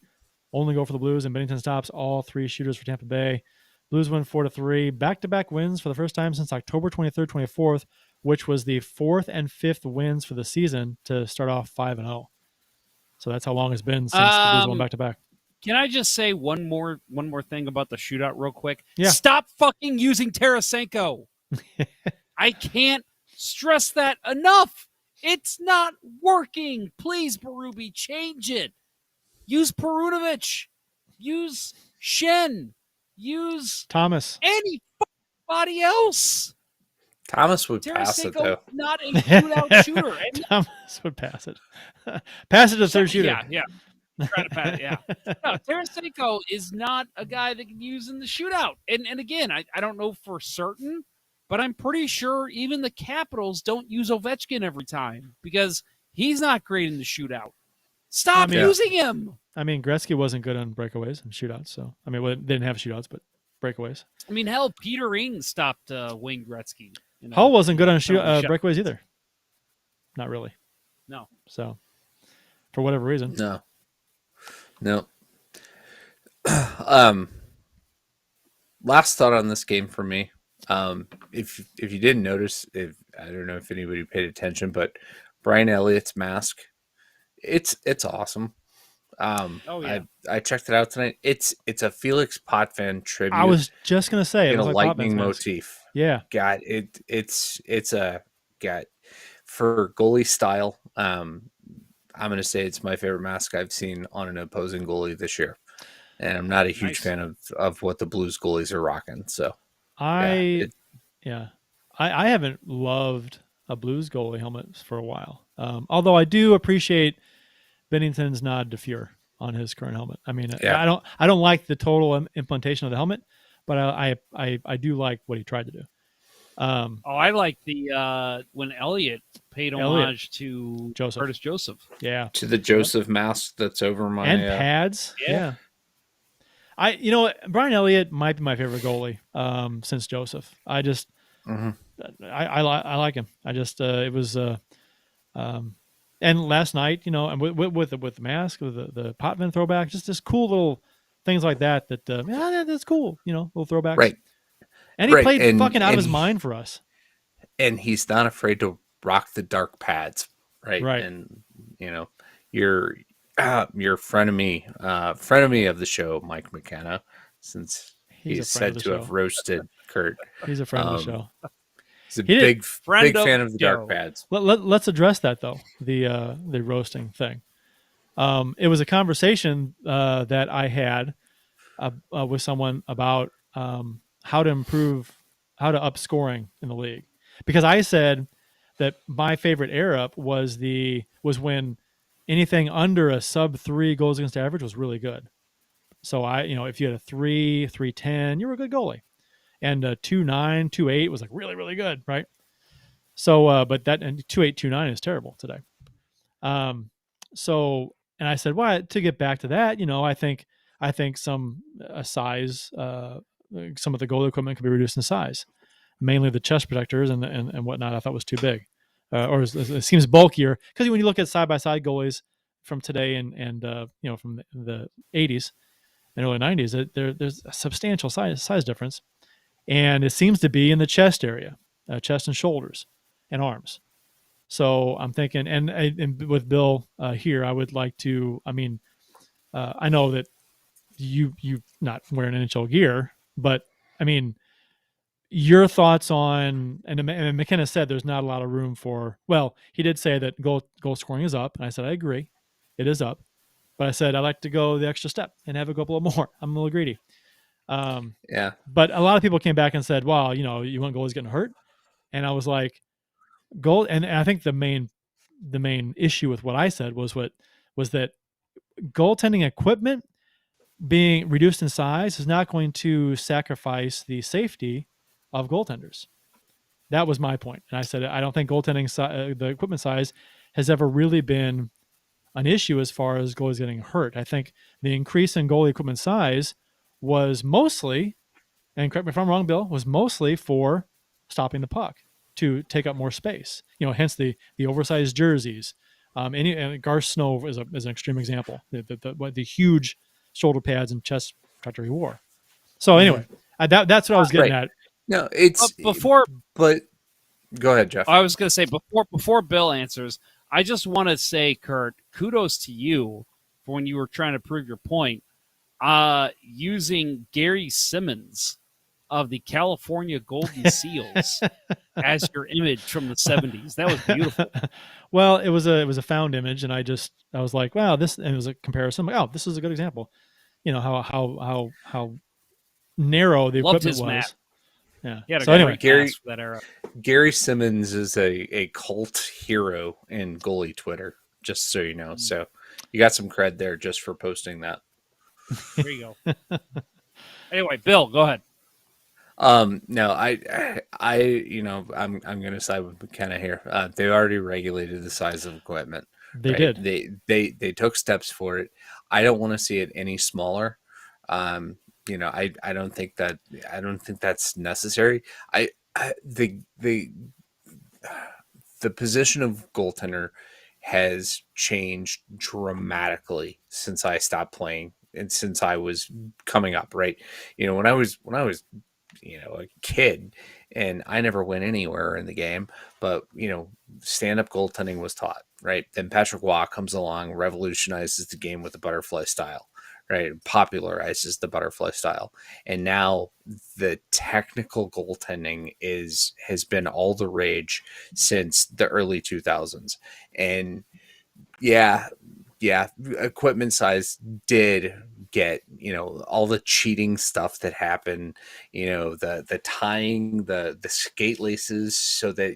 only goal for the Blues, and Bennington stops all 3 shooters for Tampa Bay. Blues win 4-3. Back-to-back wins for the first time since October 23rd, 24th, which was the 4th and 5th wins for the season to start off 5-0. So that's how long it's been since the Blues won back-to-back. Can I just say one more thing about the shootout real quick? Yeah. Stop fucking using Tarasenko. I can't stress that enough. It's not working. Please, Berube, change it. Use Perunovic. Use Shen. Use Thomas. Anybody else. Thomas would pass it, though. Not a shootout shooter. Thomas would pass it. Pass it to the third shooter. Yeah. Try to pass it, yeah. No, Tarasenko is not a guy that can use in the shootout. And again, I don't know for certain, but I'm pretty sure even the Capitals don't use Ovechkin every time because he's not great in the shootout. Stop using him. I mean, Gretzky wasn't good on breakaways and shootouts. So, I mean, they didn't have shootouts, but breakaways. I mean, hell, Peter Ing stopped Wayne Gretzky. Hull wasn't good on breakaways either. Not really. No. So, for whatever reason. No. Last thought on this game for me. If you didn't notice, I don't know if anybody paid attention, but Brian Elliott's mask, it's awesome. I checked it out tonight. It's a Felix Potvin tribute. I was just gonna say in it a was lightning motif. Yeah, God, it's for goalie style. I'm gonna say it's my favorite mask I've seen on an opposing goalie this year, and I'm not a huge fan of what the Blues goalies are rocking. So I haven't loved a Blues goalie helmet for a while. Although I do appreciate Bennington's nod to Fuhr on his current helmet. I mean, I don't like the total implementation of the helmet, but I do like what he tried to do. I like the when Elliott paid homage to Curtis Joseph. Yeah, to the Joseph mask that's over my pads. Yeah. Brian Elliott might be my favorite goalie since Joseph. I just I like him. I just it was and last night, and with the mask, with the Potvin throwback, just cool little things like that. That's cool. Little throwbacks. Right. And he played fucking out of his mind for us. And he's not afraid to rock the dark pads. Right. Right. And your frenemy of the show, Mike McKenna, since he's said to have roasted Kurt. He's a friend of the show. He's a big fan of the dark pads. Let's address that though. The roasting thing. It was a conversation that I had with someone about how to up scoring in the league, because I said that my favorite era was when anything under a sub 3 goals against average was really good. So if you had a 3, 3.10, you were a good goalie. And 2.9, 2.8 was like really, really good, right? So, but that and 2.8, 2.9 is terrible today. So, and I said, well, to get back to that, I think some size, some of the goalie equipment could be reduced in size, mainly the chest protectors and whatnot. I thought was too big, or it seems bulkier, because when you look at side by side goalies from today and from the 80s and early 90s, there's a substantial size difference. And it seems to be in the chest area, chest and shoulders and arms. So I'm thinking, and with Bill here, I would like to, I know that you not wearing NHL gear, but I mean, your thoughts on, and McKenna said there's not a lot of room for, well, he did say that goal scoring is up. And I said, I agree. It is up. But I said, I'd like to go the extra step and have a couple more. I'm a little greedy. But a lot of people came back and said, "Wow, you want goalies getting hurt?" And I was like, "Goal." And I think the main issue with what I said was that goaltending equipment being reduced in size is not going to sacrifice the safety of goaltenders. That was my point. And I said, I don't think goaltending the equipment size has ever really been an issue as far as goalies getting hurt. I think the increase in goalie equipment size was mostly, and correct me if I'm wrong, Bill, was mostly for stopping the puck to take up more space. Hence the oversized jerseys. And Garth Snow is an extreme example. The huge shoulder pads and chest protector he wore. So anyway, that's what I was getting at. No, it's but go ahead, Jeff. I was going to say before Bill answers, I just want to say, Kurt, kudos to you for when you were trying to prove your point, using Gary Simmons of the California Golden Seals as your image from the 70s. That was beautiful. Well, it was a found image, and I was like, wow, this, and it was a comparison. I'm like, oh, this is a good example. How narrow the Loved equipment his was. Matt. Yeah. So anyway, for that era. Gary Simmons is a cult hero in goalie Twitter, just so you know. So you got some cred there just for posting that. There you go. Anyway, Bill, go ahead. No, I'm going to side with McKenna here. They already regulated the size of equipment. They right? did. They took steps for it. I don't want to see it any smaller. I don't think that's necessary. The position of goaltender has changed dramatically since I stopped playing and since I was coming up, right? When I was a kid, and I never went anywhere in the game, but stand-up goaltending was taught, right? Then Patrick Waugh comes along, revolutionizes the game with the butterfly style, right? Popularizes the butterfly style, and now the technical goaltending has been all the rage since the early 2000s. And yeah, equipment size did get, all the cheating stuff that happened, the tying the skate laces so that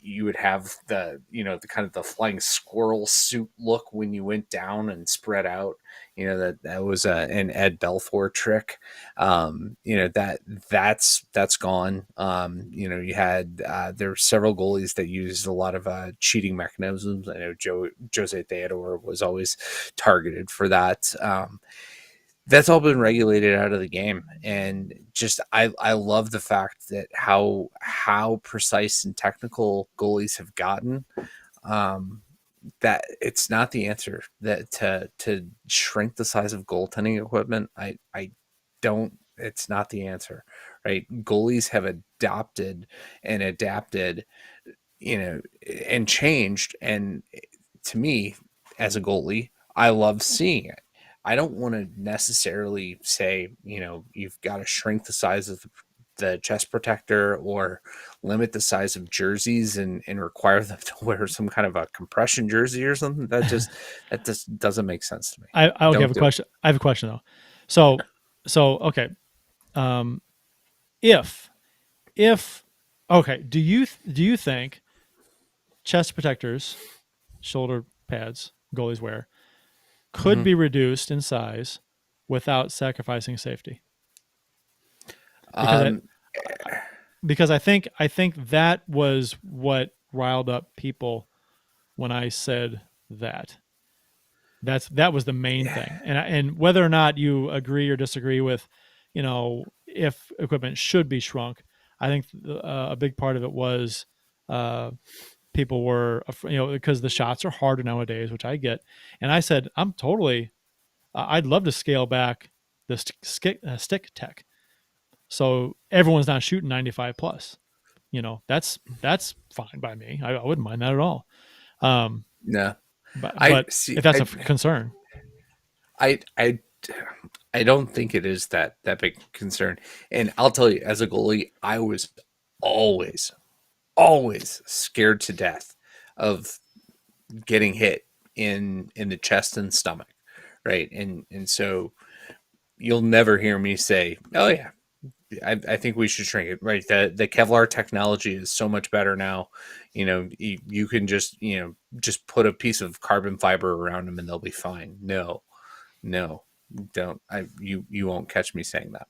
you would have the kind of the flying squirrel suit look when you went down and spread out. That was an Ed Belfour trick. That's gone. You had there were several goalies that used a lot of cheating mechanisms. I know Jose Theodore was always targeted for that. That's all been regulated out of the game, and just I love the fact that how precise and technical goalies have gotten. That it's not the answer that to shrink the size of goaltending equipment. I don't. It's not the answer, right? Goalies have adopted and adapted, and changed. And to me, as a goalie, I love seeing it. I don't want to necessarily say, you've got to shrink the size of the chest protector or limit the size of jerseys and require them to wear some kind of a compression jersey or something. That just doesn't make sense to me. I have a question. I have a question though. So okay. Do you think chest protectors, shoulder pads, goalies wear, could be reduced in size without sacrificing safety? Because I think that was what riled up people when I said that. That was the main thing. And whether or not you agree or disagree with, if equipment should be shrunk, I think a big part of it was people were, because the shots are harder nowadays, which I get. And I said, I'd love to scale back the stick tech, so everyone's not shooting 95 plus. That's fine by me. I wouldn't mind that at all. No, but if that's a concern, I don't think it is that big concern. And I'll tell you, as a goalie, I was always scared to death of getting hit in the chest and stomach, right? And so you'll never hear me say, oh yeah, I think we should shrink it, right? The Kevlar technology is so much better now. You can just put a piece of carbon fiber around them and they'll be fine. No, don't. You won't catch me saying that.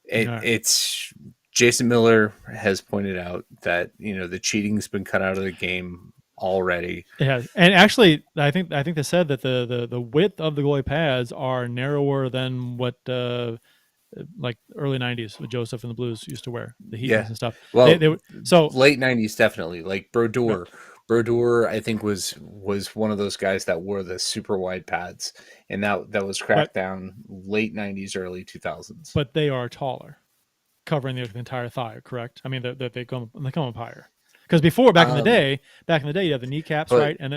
It's Jason Miller has pointed out that the cheating's been cut out of the game already. It has, and actually, I think they said that the width of the goalie pads are narrower than what like early '90s with Joseph and the Blues used to wear, the Heatons and stuff. Well, They so late '90s definitely. Like right, Brodeur, I think was one of those guys that wore the super wide pads, and that was cracked down late '90s, early 2000s. but they are taller, covering the entire thigh. Correct? I mean, they come up higher. Because before, back in the day, you have the kneecaps, right, and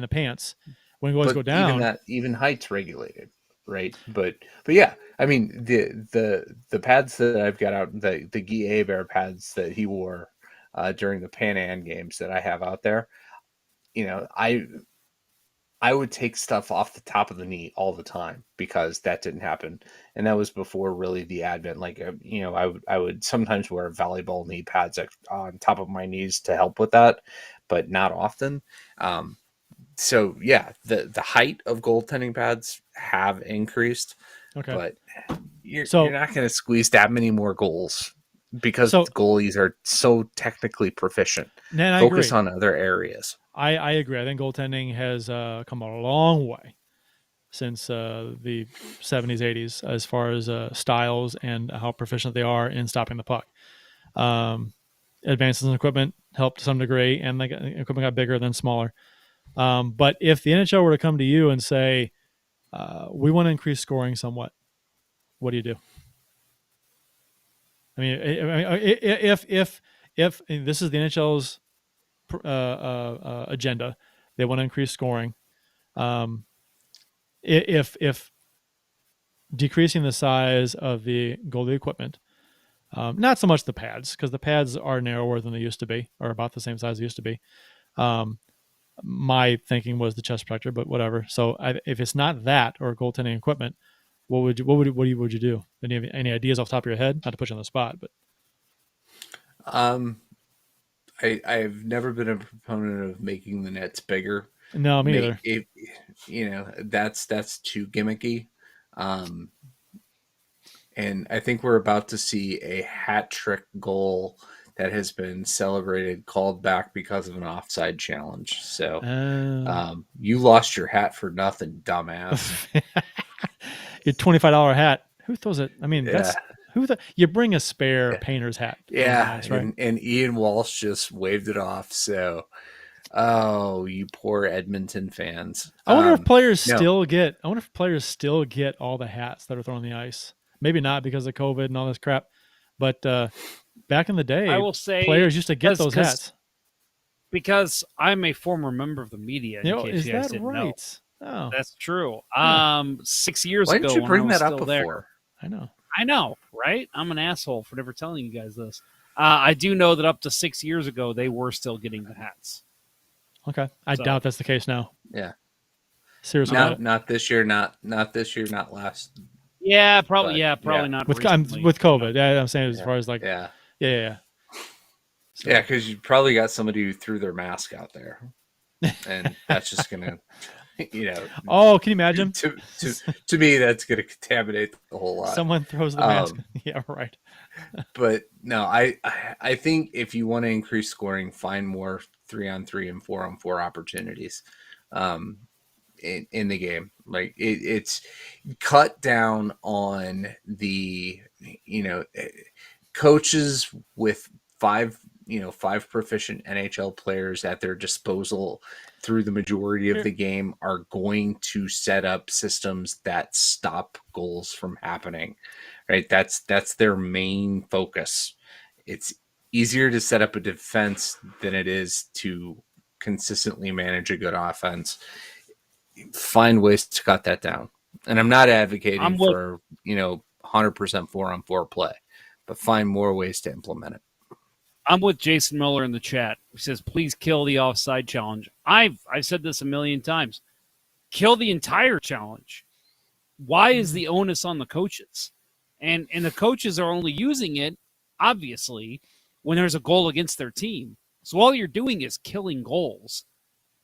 the pants. When goalies go down, even height's regulated, right? But yeah, I mean the pads that I've got out, the Guy Bear pads that he wore during the Pan Am games that I have out there, you know, I would take stuff off the top of the knee all the time because that didn't happen, and that was before really the advent. Like you know, I would sometimes wear volleyball knee pads on top of my knees to help with that, but not often. So yeah, the height of goaltending pads have increased, but you're not going to squeeze that many more goals because goalies are so technically proficient. Focus on other areas. I agree. I think goaltending has come a long way since the 70s, 80s, as far as styles and how proficient they are in stopping the puck. Advances in equipment helped to some degree, and the equipment got bigger than smaller. But if the NHL were to come to you and say, we want to increase scoring somewhat, what do you do? I mean, if this is the NHL's agenda, they want to increase scoring. If decreasing the size of the goalie equipment, not so much the pads, because the pads are narrower than they used to be, or about the same size they used to be. My thinking was the chest protector, but whatever. So if it's not that or goaltending equipment, what would you do? Any ideas off the top of your head? Not to put you on the spot, but I've never been a proponent of making the nets bigger. No, me neither. You know, that's too gimmicky. And I think we're about to see a hat trick goal that has been celebrated called back because of an offside challenge. So you lost your hat for nothing, dumbass. Your $25 hat. Who throws it? I mean, that's you bring a spare painter's hat. Yeah, nice, right? and Ian Walsh just waved it off. So, you poor Edmonton fans. I wonder if players still get. I wonder if players still get all the hats that are thrown on the ice. Maybe not because of COVID and all this crap, but back in the day, I will say players used to get those hats. Because I'm a former member of the media. In case is you guys that didn't right? know. Oh, that's true. 6 years Why ago, didn't you bring when I was that up still before? there, I know, right? I'm an asshole for never telling you guys this. I do know that up to 6 years ago, they were still getting the hats. Okay, I doubt that's the case now. Yeah, seriously, not this year, not this year, not last. Yeah, probably. Probably not with COVID. Yeah, I'm saying as far as like yeah. So. Yeah, because you probably got somebody who threw their mask out there, and that's just gonna, you know. Oh, can you imagine? To me, that's gonna contaminate the whole lot. Someone throws the mask. Yeah, right. But no, I think if you want to increase scoring, find more 3-on-3 and 4-on-4 opportunities, in the game. Like it's cut down on the, coaches with five proficient NHL players at their disposal through the majority of the game are going to set up systems that stop goals from happening, right? That's their main focus. It's easier to set up a defense than it is to consistently manage a good offense. Find ways to cut that down. And I'm not advocating for, 100% 4-on-4 play, but find more ways to implement it. I'm with Jason Miller in the chat. He says, please kill the offside challenge. I've said this a million times. Kill the entire challenge. Why is the onus on the coaches? And the coaches are only using it, obviously, when there's a goal against their team. So all you're doing is killing goals.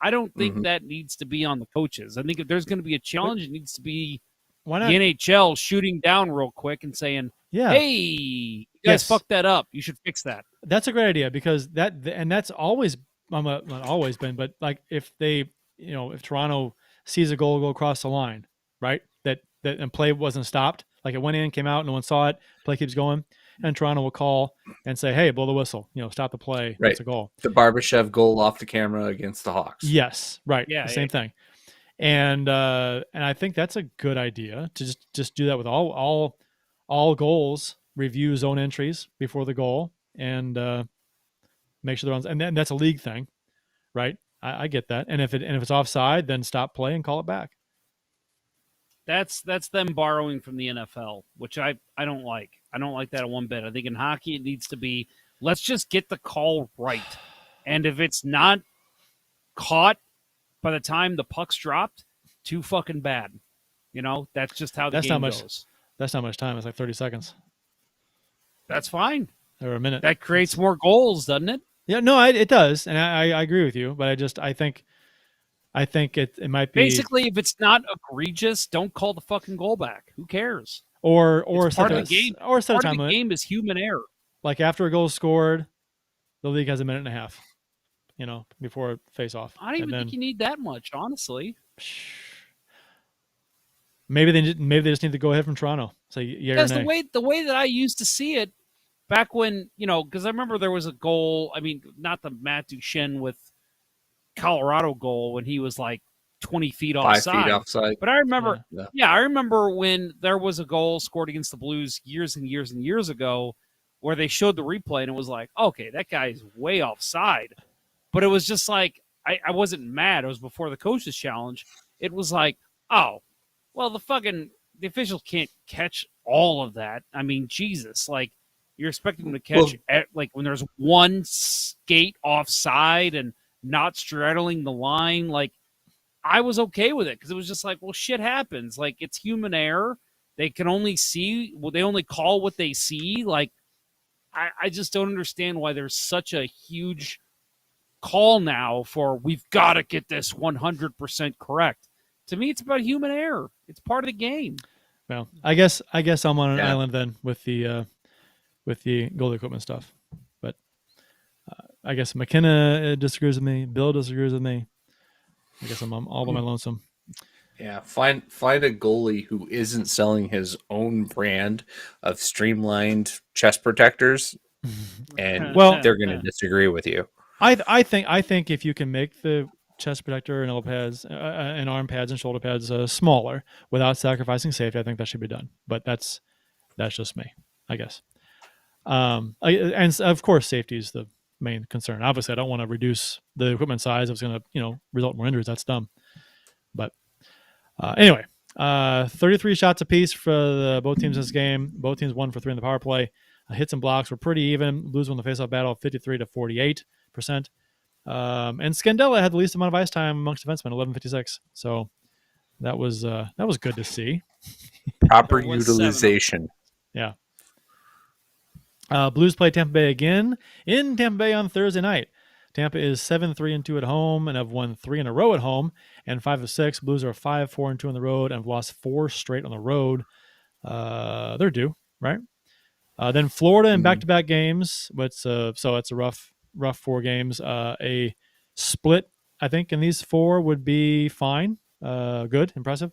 I don't think that needs to be on the coaches. I think if there's going to be a challenge, it needs to be the NHL shooting down real quick and saying, hey, you guys fucked that up. You should fix that. That's a great idea because that's always not always been, but like if they, if Toronto sees a goal go across the line, right? That and play wasn't stopped, like it went in, came out, no one saw it, play keeps going, and Toronto will call and say, "Hey, blow the whistle, stop the play, Right. That's a goal." The Barbashev goal off the camera against the Hawks. Yes, right. Yeah, the same thing. And I think that's a good idea to just do that with all goals. Review zone entries before the goal and make sure they're on. And then that's a league thing, right? I get that. And if it's offside, then stop play and call it back. That's them borrowing from the NFL, which I don't like. I don't like that one bit. I think in hockey it needs to be, let's just get the call right. And if it's not caught by the time the puck's dropped, too fucking bad. That's just how the game goes. That's not much time. It's like 30 seconds. That's fine. Or a minute. That creates more goals, doesn't it? Yeah, no, it does. And I agree with you, but I think it might be basically, if it's not egregious, don't call the fucking goal back. Who cares? Or part of the game. Or set a part time of the limit. Game is human error. Like after a goal is scored, the league has a minute and a half, before face off. I don't even think you need that much, honestly. Maybe they just need to go ahead from Toronto. Say yeah or nay. the way that I used to see it back when, because I remember there was a goal. I mean, not the Matt Duchene with Colorado goal when he was like 20 feet offside. 5 feet offside. But I remember, I remember when there was a goal scored against the Blues years and years and years ago where they showed the replay and it was like, okay, that guy's way offside. But it was just like, I wasn't mad. It was before the coach's challenge. It was like, oh, well, the officials can't catch all of that. I mean, Jesus, like you're expecting them to catch like when there's one skate offside and not straddling the line. Like I was okay with it because it was just like, well, shit happens. Like it's human error. They can only see, they only call what they see. Like I just don't understand why there's such a huge call now for we've got to get this 100% correct. To me, it's about human error. It's part of the game. Well, I guess I'm on an island then with the goalie equipment stuff. But I guess McKenna disagrees with me. Bill disagrees with me. I guess I'm all by my lonesome. Yeah, find a goalie who isn't selling his own brand of streamlined chest protectors, and they're going to disagree with you. I think if you can make the chest protector and elbow pads and arm pads and shoulder pads smaller without sacrificing safety, I think that should be done. But that's just me, I guess. And of course, safety is the main concern. Obviously, I don't want to reduce the equipment size. It's going to result in more injuries. That's dumb. But anyway, 33 shots apiece for both teams this game. Both teams 1 for 3 in the power play. Hits and blocks were pretty even. Blues won the faceoff battle 53 to 48%. And Scandella had the least amount of ice time amongst defensemen, 11:56. So that was good to see. Proper utilization. Yeah. Blues play Tampa Bay again in Tampa Bay on Thursday night. Tampa is 7-3-2 at home and have won 3 in a row at home and 5 of 6. Blues are 5-4-2 on the road and have lost 4 straight on the road. They're due, right? Then Florida in back-to-back games. But so it's a rough 4 games. A split, I think, in these 4 would be fine. Good, impressive.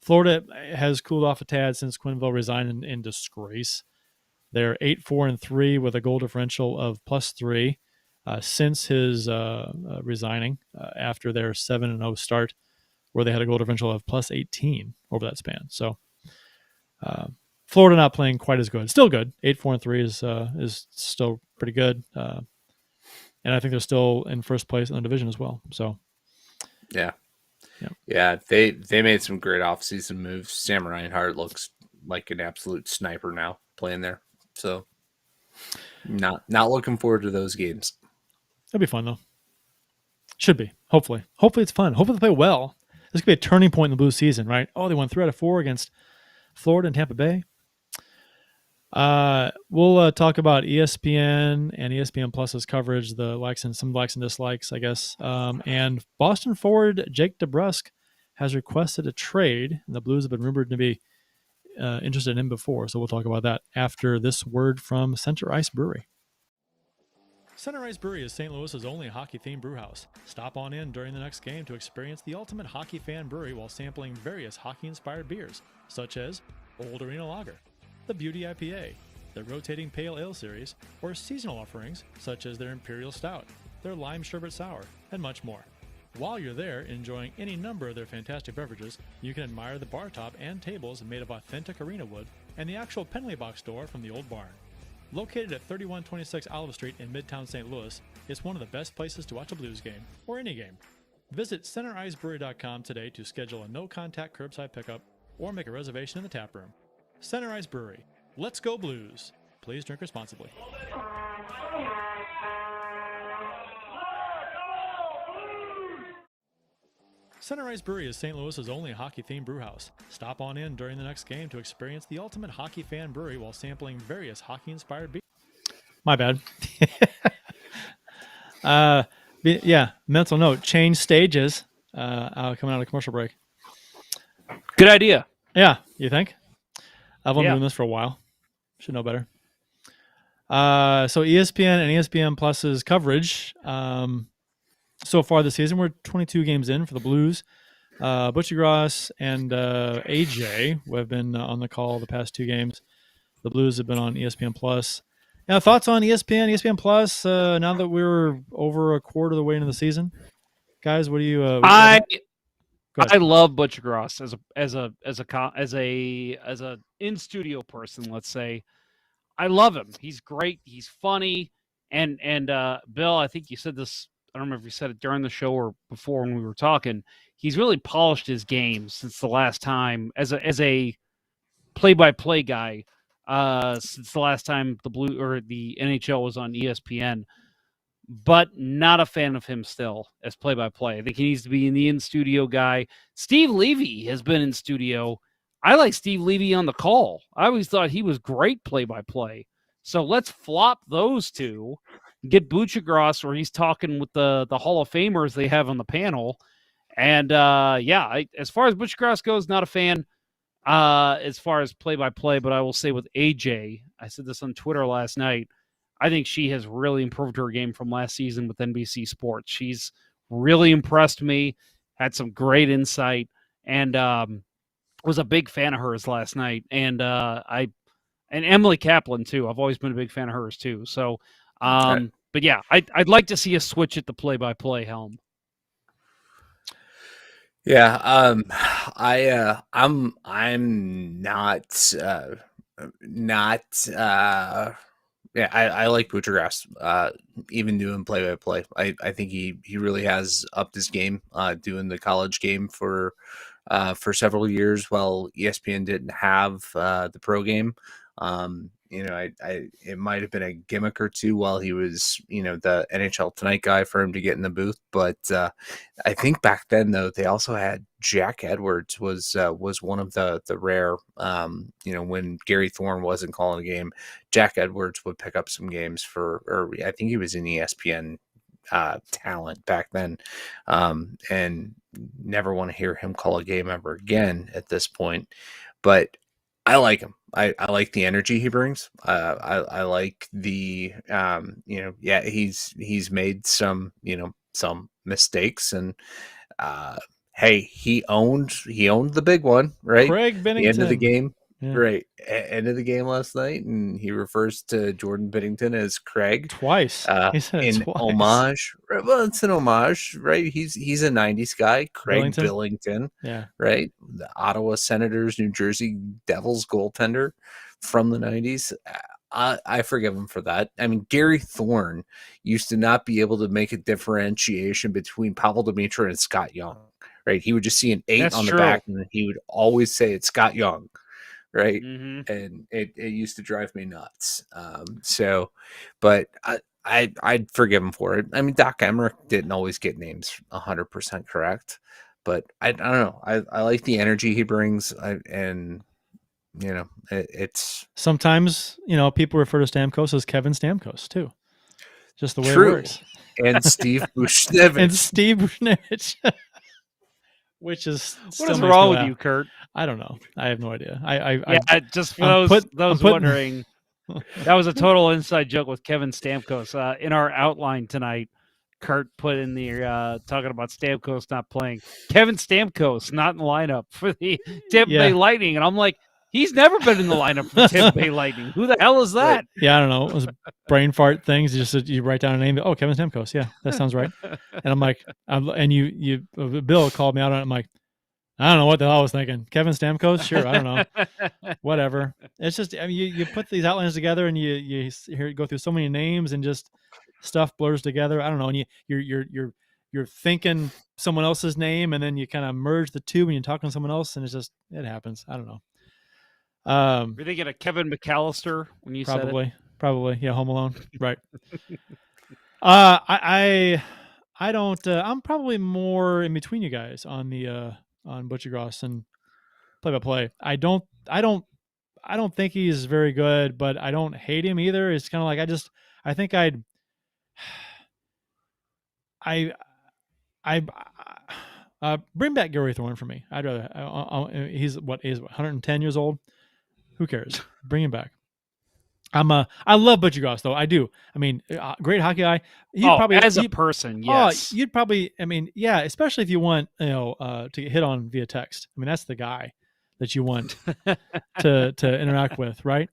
Florida has cooled off a tad since Quenneville resigned in disgrace. They're 8-4-3 with a goal differential of +3 since his resigning after their 7-0 start, where they had a goal differential of +18 over that span. So Florida not playing quite as good. Still good. 8-4-3 is still pretty good. And I think they're still in first place in the division as well. So yeah, they made some great offseason moves. Sam Reinhart looks like an absolute sniper now playing there. So not looking forward to those games. It'll be fun though. Should be. Hopefully it's fun. Hopefully they play well. This could be a turning point in the Blues season, right? Oh, they won 3 out of 4 against Florida and Tampa Bay. We'll talk about ESPN and ESPN Plus's coverage, the likes and some likes and dislikes, I guess. And Boston forward Jake DeBrusk has requested a trade, and the Blues have been rumored to be interested in him before. So we'll talk about that after this word from Center Ice Brewery. Sunrise Brewery is St. Louis's only hockey-themed brewhouse. Stop on in during the next game to experience the ultimate hockey fan brewery while sampling various hockey-inspired beers, such as Old Arena Lager, the Beauty IPA, the Rotating Pale Ale Series, or seasonal offerings such as their Imperial Stout, their Lime Sherbet Sour, and much more. While you're there enjoying any number of their fantastic beverages, you can admire the bar top and tables made of authentic arena wood and the actual penalty box door from the old barn. Located at 3126 Olive Street in Midtown St. Louis, it's one of the best places to watch a Blues game, or any game. Visit CenterIceBrewery.com today to schedule a no-contact curbside pickup or make a reservation in the tap room. Center Ice Brewery. Let's go Blues. Please drink responsibly. Center Ice Brewery is St. Louis's only hockey-themed brewhouse. Stop on in during the next game to experience the ultimate hockey fan brewery while sampling various hockey-inspired beers. My bad. Yeah, mental note. Change stages coming out of commercial break. Good idea. Yeah, you think? I've been Yeah. doing this for a while. Should know better. So ESPN and ESPN Plus's coverage so far this season, we're 22 games in for the Blues. Buccigross and AJ, who have been on the call the past 2 games. The Blues have been on ESPN Plus. Now, thoughts on ESPN Plus now that we're over a quarter of the way into the season? Guys, what do you... I Go ahead. love Buccigross as a in studio person. Let's say, I love him. He's great. He's funny. And Bill, I think you said this. I don't remember if you said it during the show or before when we were talking. He's really polished his game since the last time as a play-by-play guy. Since the last time the NHL was on ESPN. But not a fan of him still as play-by-play. I think he needs to be in studio guy. Steve Levy has been in studio. I like Steve Levy on the call. I always thought he was great play-by-play. So let's flop those two, get Buccigross where he's talking with the Hall of Famers they have on the panel. And as far as Buccigross goes, not a fan as far as play-by-play, but I will say with AJ, I said this on Twitter last night, I think she has really improved her game from last season with NBC Sports. She's really impressed me, had some great insight, and was a big fan of hers last night. And Emily Kaplan too. I've always been a big fan of hers too. So, but yeah, I'd like to see a switch at the play-by-play helm. Yeah, I'm not. Yeah, I like Buccigross, even doing play-by-play. I think he really has upped his game, doing the college game for several years while ESPN didn't have the pro game. It might have been a gimmick or two while he was, the NHL Tonight guy for him to get in the booth. But I think back then, though, they also had Jack Edwards was one of the rare, when Gary Thorne wasn't calling a game, Jack Edwards would pick up some games or I think he was in ESPN talent back then, and never want to hear him call a game ever again at this point. But I like him. I like the energy he brings. I like the he's made some mistakes, and hey, he owned the big one, right? Craig Binnington. The end of the game. Yeah. Right. End of the game last night, and he refers to Jordan Binnington as Craig. Twice. He said it twice. Homage. Well, it's an homage, right? He's a 90s guy, Craig Billington. Yeah. Right? The Ottawa Senators, New Jersey Devils goaltender from the 90s. I forgive him for that. I mean, Gary Thorne used to not be able to make a differentiation between Pavel Demitra and Scott Young, right? He would just see an 8 That's on true. the back, and he would always say it's Scott Young. Right. Mm-hmm. And it used to drive me nuts. But I'd forgive him for it. I mean, Doc Emmerich didn't always get names 100% correct, but I don't know. I like the energy he brings. It's sometimes, people refer to Stamkos as Kevin Stamkos too. Just the way true. It works. And Steve Bushnevich. Which is what is wrong with you, Kurt? I don't know. I have no idea. Just for those wondering, That was a total inside joke with Kevin Stamkos. In our outline tonight, Kurt put in the talking about Stamkos not playing. Kevin Stamkos not in the lineup for the Tampa Bay Lightning, and I'm like, he's never been in the lineup for the Tampa Bay Lightning. Who the hell is that? Yeah, I don't know. It was brain fart things. You write down a name. Oh, Kevin Stamkos. Yeah, that sounds right. And I'm like, Bill called me out on it. I'm like, I don't know what the hell I was thinking. Kevin Stamkos? Sure, I don't know. Whatever. It's just, I mean, you put these outlines together and you go through so many names and just stuff blurs together. I don't know. And you're thinking someone else's name and then you kind of merge the two when you're talking to someone else and it happens. I don't know. You're thinking of Kevin McAllister when you said it? Probably. Yeah, Home Alone. Right. I don't. I'm probably more in between you guys on the on Buccigross and play-by-play. I don't think he's very good, but I don't hate him either. It's kind of like I think bring back Gary Thorne for me. I'd rather. He's 110 years old. Who cares? Bring him back. I love Buccigross though. I do. I mean, great hockey guy. As a person, yes. You'd probably. I mean, yeah. Especially if you want, to get hit on via text. I mean, that's the guy that you want to interact with, right?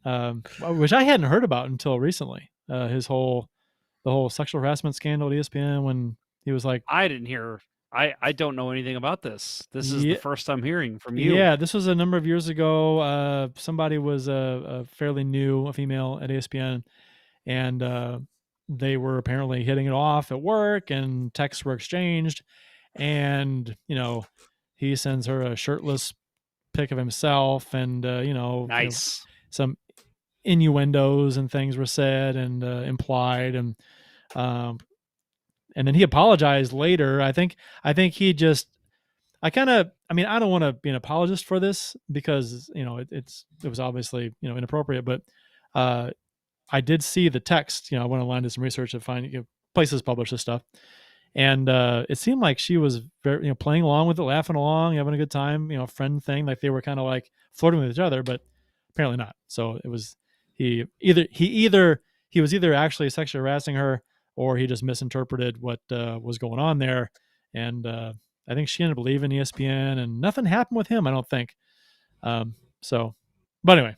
Which I hadn't heard about until recently. The whole sexual harassment scandal at ESPN when he was like, I didn't hear. I don't know anything about this. This is the first I'm hearing from you. Yeah, this was a number of years ago. Somebody was a fairly new, a female at ESPN, and they were apparently hitting it off at work, and texts were exchanged, and he sends her a shirtless pic of himself, and nice. Some innuendos and things were said and implied, and then he apologized later. I think he just, I don't want to be an apologist for this because, it was obviously, inappropriate, but I did see the text, I went online to some research to find places publish this stuff. And it seemed like she was very, playing along with it, laughing along, having a good time, friend thing. Like they were kind of like flirting with each other, but apparently not. So it was, he was either actually sexually harassing her or he just misinterpreted what was going on there. And I think she ended up leaving ESPN and nothing happened with him, I don't think. But anyway,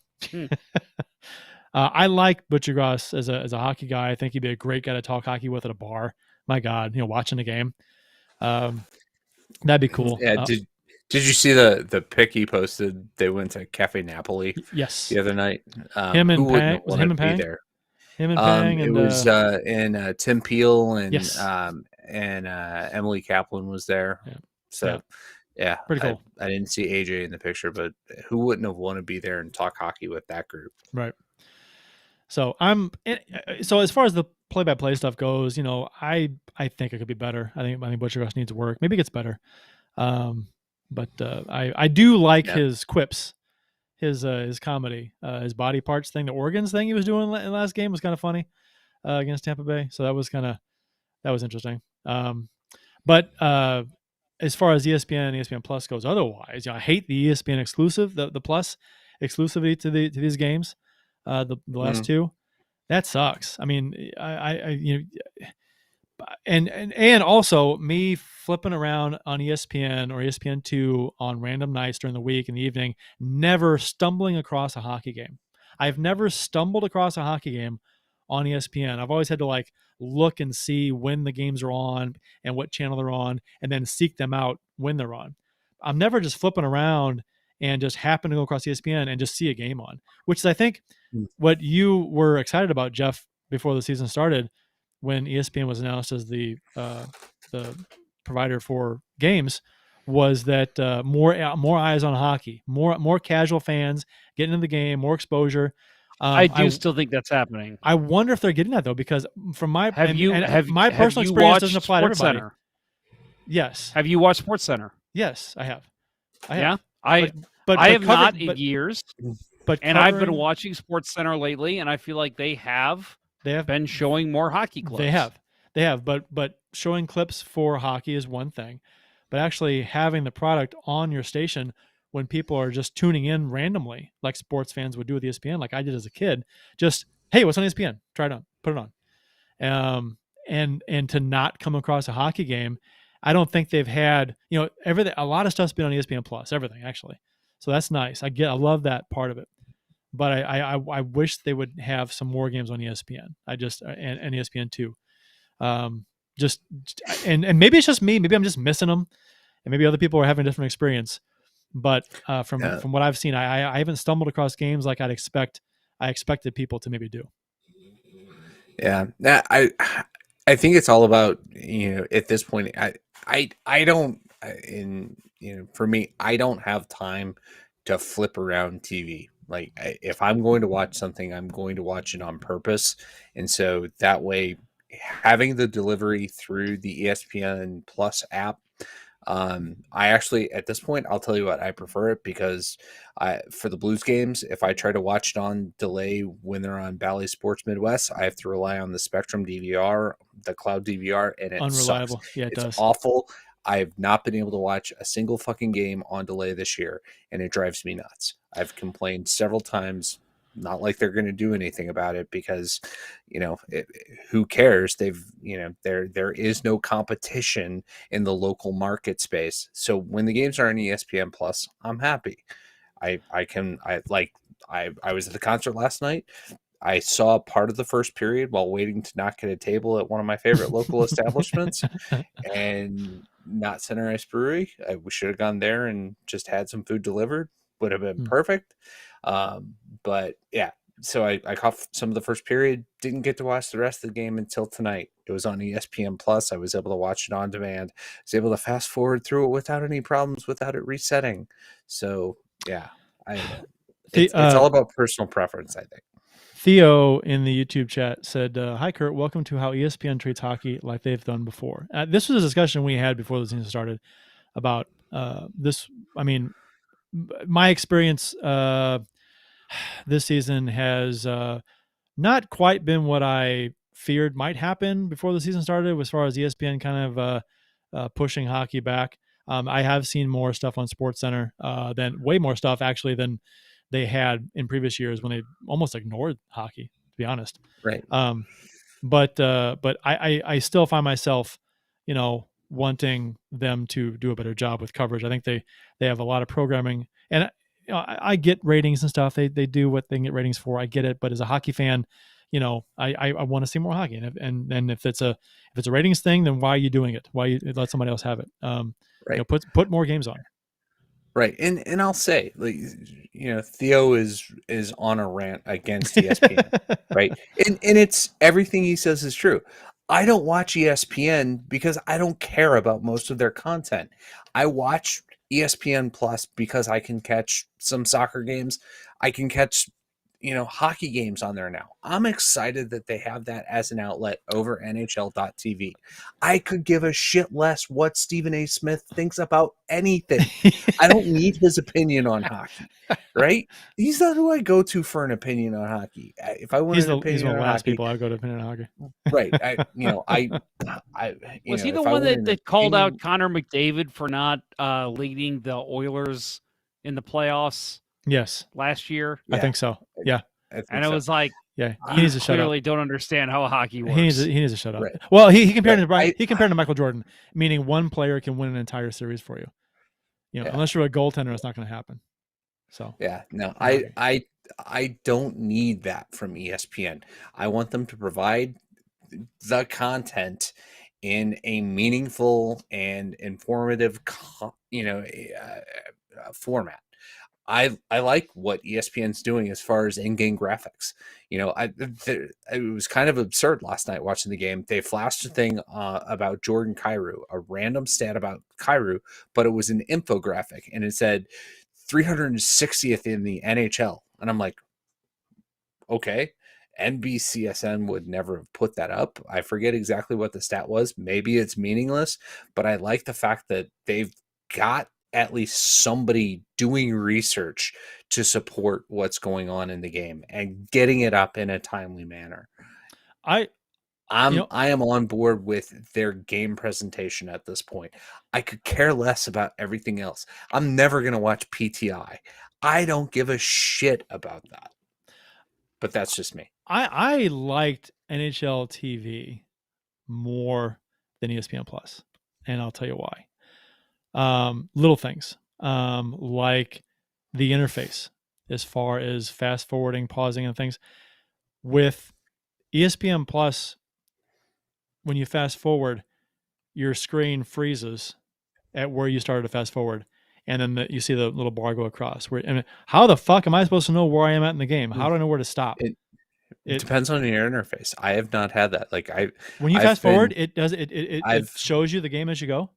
I like Buccigross as a hockey guy. I think he'd be a great guy to talk hockey with at a bar. My God, watching a game. That'd be cool. Yeah. Did you see the pic he posted? They went to Cafe Napoli. Yes. The other night. Him and Pang. Was him and Pang? There. Him and Pang. It was and Tim Peel and yes. and Emily Kaplan was there. Yeah. So yeah, pretty cool. I didn't see AJ in the picture, but who wouldn't have wanted to be there and talk hockey with that group? Right. So so as far as the play-by-play stuff goes, I think it could be better. I think Buccigross needs work. Maybe it gets better. But I do like his quips, his comedy, his body parts thing, the organs thing he was doing in the last game was kind of funny against Tampa Bay. So that was interesting. But as far as ESPN Plus goes, otherwise, I hate the ESPN exclusive, the Plus exclusivity to these games. The last two, that sucks. I mean, and also me flipping around on ESPN or ESPN2 on random nights during the week in the evening, never stumbling across a hockey game. I've never stumbled across a hockey game on ESPN. I've always had to look and see when the games are on and what channel they're on, and then seek them out when they're on. I'm never just flipping around and just happen to go across ESPN and just see a game on, which is, I think, what you were excited about, Jeff, before the season started, when ESPN was announced as the provider for games, was that more eyes on hockey, more casual fans getting into the game, more exposure. I still think that's happening. I wonder if they're getting that though, because from my my personal experience doesn't apply to everybody. Center? Yes. Have you watched SportsCenter? Yes, I have. Yeah, I have not in years. I've been watching SportsCenter lately, and I feel like they have been showing more hockey clips. They have, but showing clips for hockey is one thing, but actually having the product on your station when people are just tuning in randomly, like sports fans would do with ESPN, like I did as a kid. Just, hey, what's on ESPN? Try it on, put it on. And to not come across a hockey game, I don't think they've had, everything. A lot of stuff's been on ESPN Plus, everything actually. So that's nice. I love that part of it. But I wish they would have some more games on ESPN. And ESPN two. Just and maybe it's just me. Maybe I'm just missing them, and maybe other people are having a different experience. But from what I've seen, I haven't stumbled across games like I expected people to maybe do. Yeah, I think it's all about, at this point, I don't, for me, I don't have time to flip around TV. Like, if I'm going to watch something, I'm going to watch it on purpose, and so that way, having the delivery through the ESPN Plus app. I actually, at this point, I'll tell you what, I prefer it because for the Blues games, if I try to watch it on delay when they're on Bally Sports Midwest, I have to rely on the Spectrum DVR, the cloud DVR, and it Unreliable. sucks. Yeah, it's does. awful. I've not been able to watch a single fucking game on delay this year, and it drives me nuts. I've complained several times. Not like they're going to do anything about it because, who cares? There is no competition in the local market space. So when the games are on ESPN Plus, I'm happy. I was at the concert last night. I saw part of the first period while waiting to not get a table at one of my favorite local establishments, and not Center Ice Brewery. We should have gone there and just had some food delivered. Would have been perfect. But yeah, so I caught some of the first period, didn't get to watch the rest of the game until tonight. It was on ESPN Plus. I was able to watch it on demand. I was able to fast forward through it without any problems, without it resetting. So yeah, it's all about personal preference, I think. Theo in the YouTube chat said, hi, Kurt, welcome to how ESPN treats hockey like they've done before. This was a discussion we had before the season started about this. I mean, my experience this season has not quite been what I feared might happen before the season started, as far as ESPN kind of pushing hockey back. I have seen more stuff on SportsCenter, way more stuff actually than they had in previous years when they almost ignored hockey, to be honest. Right. But I still find myself, wanting them to do a better job with coverage. I think they have a lot of programming, and I get ratings and stuff. They do what they can get ratings for. I get it. But as a hockey fan, I want to see more hockey. And if it's a ratings thing, then why are you doing it? Why you let somebody else have it? Right. Put more games on. Right. And I'll say, Theo is on a rant against ESPN, right? And it's everything he says is true. I don't watch ESPN because I don't care about most of their content. I watch ESPN Plus because I can catch some soccer games. I can catch, hockey games on there now. I'm excited that they have that as an outlet over NHL.tv. I could give a shit less what Stephen A. Smith thinks about anything. I don't need his opinion on hockey, right? He's not who I go to for an opinion on hockey. If I want an opinion he's one of the on last hockey, people I go to opinion on hockey. Right. Was he the one that called out Connor McDavid for not leading the Oilers in the playoffs? Yes. Last year? Yeah. I think so. Yeah. And it was like, yeah, he needs to shut up. Clearly don't understand how hockey works. He needs to shut up. Right. Well, he compared to Michael Jordan, meaning one player can win an entire series for you. Unless you're a goaltender, it's not going to happen. So yeah, no, I don't need that from ESPN. I want them to provide the content in a meaningful and informative, format. I like what ESPN's doing as far as in-game graphics. It was kind of absurd last night watching the game. They flashed a thing about Jordan Kyrou, a random stat about Kyrou, but it was an infographic, and it said 360th in the NHL. And I'm like, okay, NBCSN would never have put that up. I forget exactly what the stat was. Maybe it's meaningless, but I like the fact that they've got at least somebody doing research to support what's going on in the game and getting it up in a timely manner. I am on board with their game presentation at this point. I could care less about everything else. I'm never going to watch PTI. I don't give a shit about that. But that's just me. I liked NHL TV more than ESPN Plus, and I'll tell you why. Little things like the interface, as far as fast forwarding, pausing, and things. With ESPN Plus, when you fast forward, your screen freezes at where you started to fast forward, and then you see the little bar go across. How the fuck am I supposed to know where I am at in the game? How do I know where to stop? It depends on your interface. I have not had that. Like when you fast forward, it shows you the game as you go.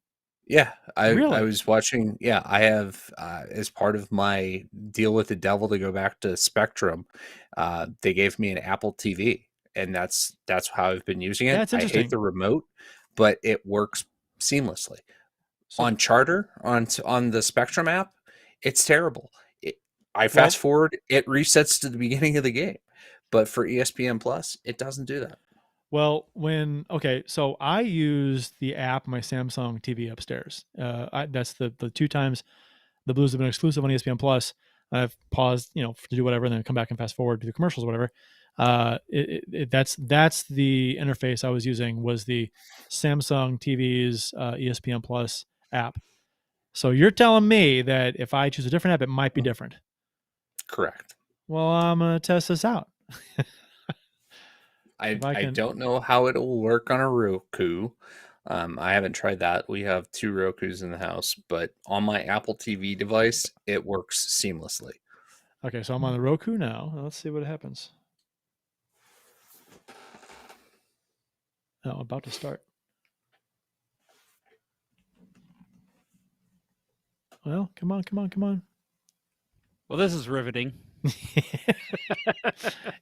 Yeah, Really? I was watching. Yeah, I have as part of my deal with the devil to go back to Spectrum. They gave me an Apple TV, and that's how I've been using it. That's I interesting. hate the remote, but it works seamlessly. So, on Charter on the Spectrum app, it's terrible. I fast forward, it resets to the beginning of the game, but for ESPN Plus, it doesn't do that. Well, so I use the app on my Samsung TV upstairs. That's the 2 times the Blues have been exclusive on ESPN Plus. I've paused, to do whatever, and then come back and fast forward to the commercials, or whatever. That's the interface I was using, was the Samsung TV's ESPN Plus app. So you're telling me that if I choose a different app, it might be different. Correct. Well, I'm gonna test this out. I don't know how it'll work on a Roku. I haven't tried that. We have 2 Rokus in the house, but on my Apple TV device, it works seamlessly. Okay, so I'm on the Roku now. Let's see what happens. Oh, about to start. Well, come on. Well, this is riveting.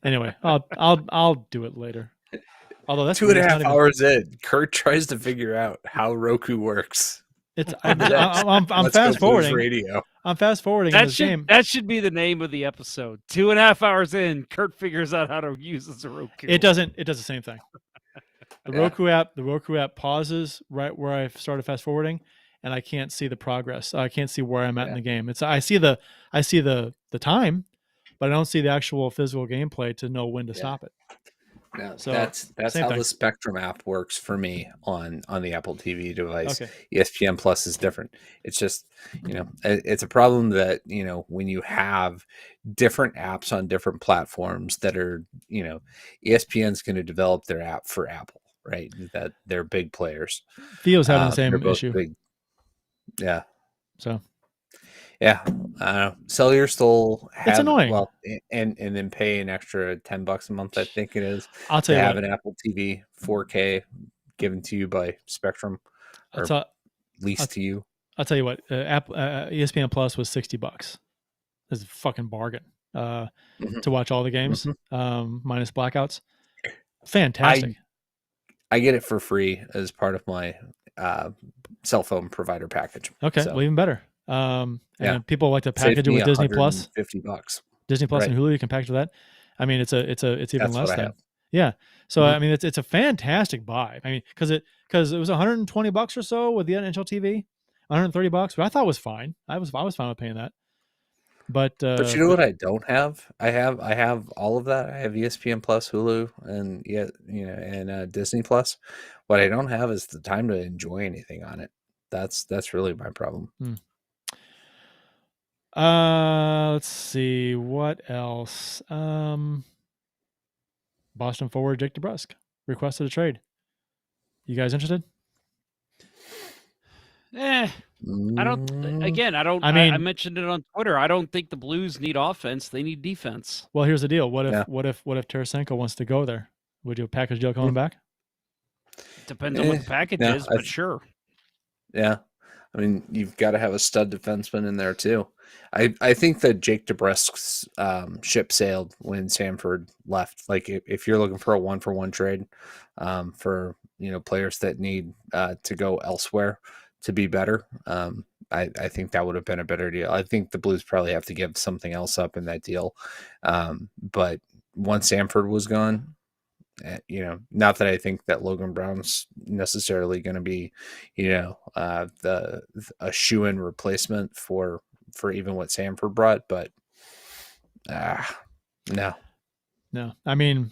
Anyway, I'll do it later. Although that's 2.5 hours in, Kurt tries to figure out how Roku works. I'm fast forwarding. Radio. I'm fast forwarding in this game. That should be the name of the episode. 2.5 hours in, Kurt figures out how to use the Roku. It does the same thing. The Roku app pauses right where I started fast forwarding, and I can't see the progress. I can't see where I'm at in the game. I see the time, but I don't see the actual physical gameplay to know when to stop it. No, so that's how thing. the Spectrum app works for me on the Apple TV device. Okay. ESPN Plus is different. It's just, it's a problem that, when you have different apps on different platforms that are, ESPN's going to develop their app for Apple, right? That they're big players. Theo's having the same issue. Big. Yeah. So. Yeah, Cellular still it's annoying. Well, and then pay an extra $10 a month, I think it is. I'll tell you have an Apple TV 4K given to you by Spectrum, or leased to you. I'll tell you what, ESPN Plus was $60. It's a fucking bargain to watch all the games, minus blackouts. Fantastic. I get it for free as part of my cell phone provider package. Okay, well, even better. And people like to package it with Disney Plus. $50. Disney Plus and Hulu, you can package with that. I mean, it's even less than. Yeah. So I mean, it's a fantastic buy. I mean, because it was $120 or so with the NHL TV, $130, but I thought was fine. I was fine with paying that. But you know what I don't have? I have all of that. I have ESPN Plus, Hulu, and and Disney Plus. What I don't have is the time to enjoy anything on it. That's really my problem. Let's see what else. Boston forward Jake DeBrusk requested a trade. You guys interested? I don't. Again, I don't. I mean, I mentioned it on Twitter. I don't think the Blues need offense; they need defense. Well, here's the deal. What if Tarasenko wants to go there? Would you package deal coming back? Depends on what the package is, but sure. Yeah, I mean, you've got to have a stud defenseman in there too. I think that Jake DeBrusk's ship sailed when Sanford left. Like, if you're looking for a 1-for-1 trade for players that need to go elsewhere to be better, I think that would have been a better deal. I think the Blues probably have to give something else up in that deal. But once Sanford was gone, not that I think that Logan Brown's necessarily going to be, a shoe-in replacement for even what Samford brought, but no. I mean,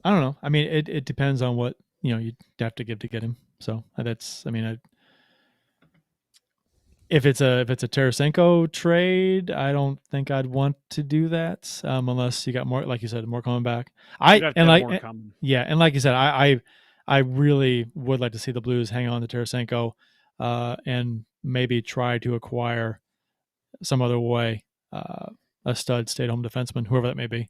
I don't know. I mean, it depends on what you'd have to give to get him. So that's, I mean, if it's a Tarasenko trade, I don't think I'd want to do that unless you got more, like you said, more coming back. Yeah, and like you said, I really would like to see the Blues hang on to Tarasenko, and maybe try to acquire some other way a stud stay-at-home defenseman, whoever that may be.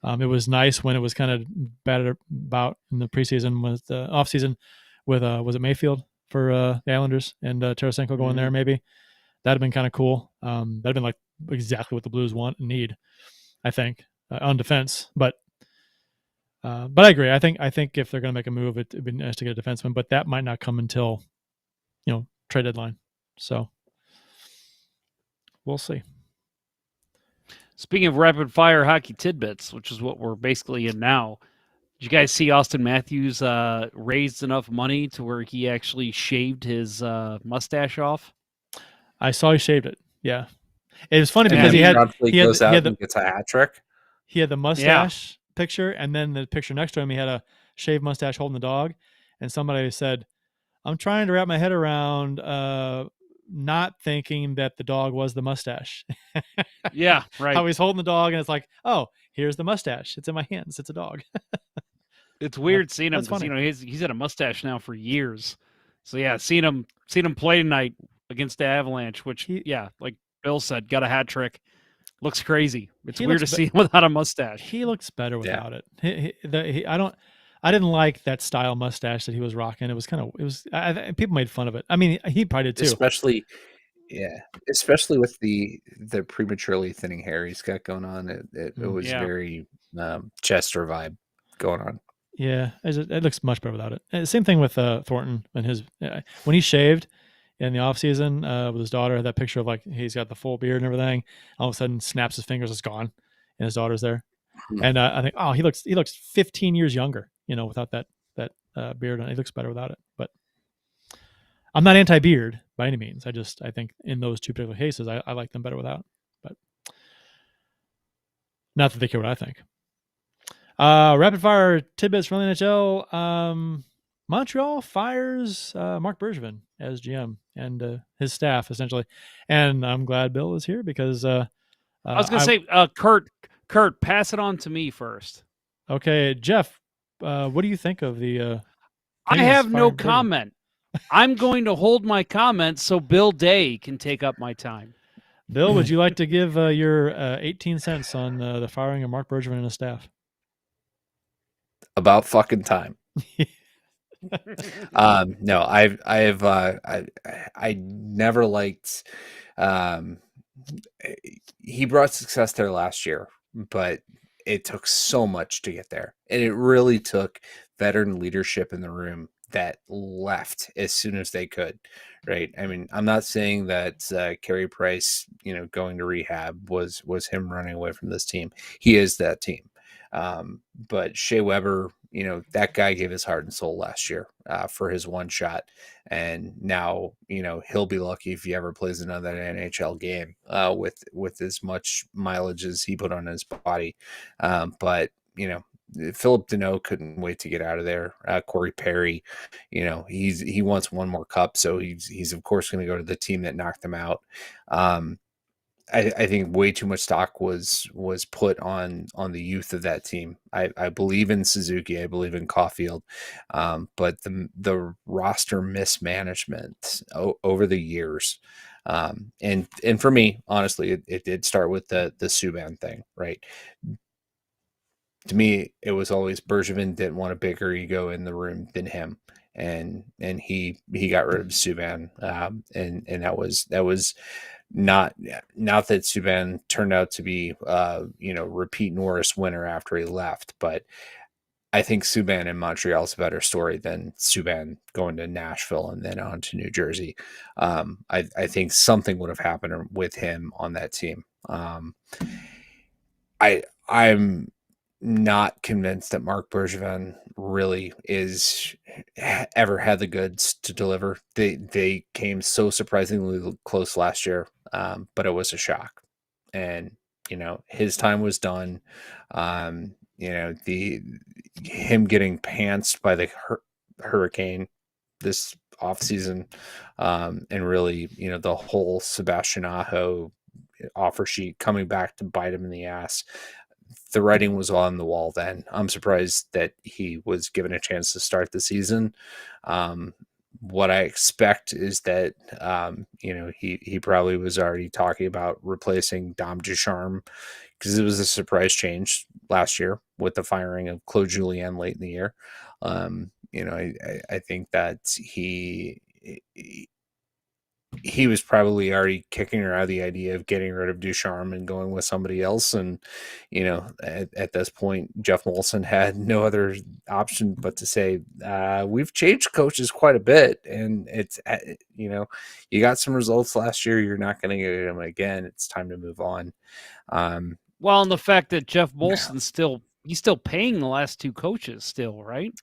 It was nice when it was kind of batted about in the preseason, with the offseason with was it Mayfield for the Islanders and Tarasenko going there. Maybe that'd have been kind of cool. That'd have been like exactly what the Blues want and need, I think, on defense. But I agree. I think if they're going to make a move, it'd be nice to get a defenseman, but that might not come until trade deadline. So we'll see. Speaking of rapid fire hockey tidbits, which is what we're basically in now, did you guys see Austin Matthews raised enough money to where he actually shaved his mustache off? I saw he shaved it. Yeah, it was funny because he goes out and gets a hat trick. He had the mustache picture, and then the picture next to him, he had a shaved mustache holding the dog. And somebody said, "I'm trying to wrap my head around not thinking that the dog was the mustache." Yeah, right. How he's holding the dog, and it's like, oh, here's the mustache. It's in my hands. It's a dog. It's weird seeing him because he's had a mustache now for years. So yeah, seeing him play tonight against the Avalanche, which like Bill said, got a hat trick. Looks crazy. It's weird to see him without a mustache. He looks better without it. I didn't like that style mustache that he was rocking. It was people made fun of it. I mean, he probably did too. Especially with the prematurely thinning hair he's got going on. It was very Chester vibe going on. Yeah, it looks much better without it. Same thing with Thornton and his when he shaved in the off season with his daughter. That picture of like he's got the full beard and everything. All of a sudden, snaps his fingers, it's gone, and his daughter's there. And I think, oh, he looks 15 years younger, without that beard, and he looks better without it. But I'm not anti-beard by any means. I think in those two particular cases, I like them better without. But not that they care what I think. Rapid fire tidbits from the NHL. Montreal fires Mark Bergevin as GM and his staff essentially, and I'm glad Bill is here because I was going to say, Kurt, pass it on to me first. Okay, Jeff, what do you think of the? I have no comment. I'm going to hold my comment so Bill Day can take up my time. Bill, would you like to give your 18 cents on the firing of Mark Bergevin and his staff? About fucking time. No, I never liked. He brought success there last year, but it took so much to get there, and it really took veteran leadership in the room that left as soon as they could. Right? I mean, I'm not saying that Carey Price, going to rehab was him running away from this team. He is that team. But Shea Weber, that guy gave his heart and soul last year for his one shot. And now, he'll be lucky if he ever plays another NHL game with as much mileage as he put on his body. But, Philip Deneau couldn't wait to get out of there. Corey Perry, he wants one more cup. So he's of course going to go to the team that knocked him out. I think way too much stock was put on the youth of that team. I believe in Suzuki. I believe in Caulfield. But the roster mismanagement over the years. And for me, honestly, it did start with the Subban thing, right? To me, it was always Bergevin didn't want a bigger ego in the room than him. And he got rid of Subban. And that was not that Subban turned out to be repeat Norris winner after he left, but I think Subban in Montreal is a better story than Subban going to Nashville and then on to New Jersey. I think something would have happened with him on that team. I'm not convinced that Mark Bergevin really is ever had the goods to deliver. They came so surprisingly close last year, but it was a shock. And his time was done. The him getting pantsed by the hurricane this offseason, and really the whole Sebastian Aho offer sheet coming back to bite him in the ass. The writing was on the wall then. I'm surprised that he was given a chance to start the season. What I expect is that he probably was already talking about replacing Dom Ducharme, because it was a surprise change last year with the firing of Claude Julien late in the year. I think that he was probably already kicking around the idea of getting rid of Ducharme and going with somebody else. And, at this point, Jeff Molson had no other option but to say, we've changed coaches quite a bit. And it's, you got some results last year. You're not going to get them again. It's time to move on. Well, and the fact that Jeff Molson he's still paying the last two coaches still, right?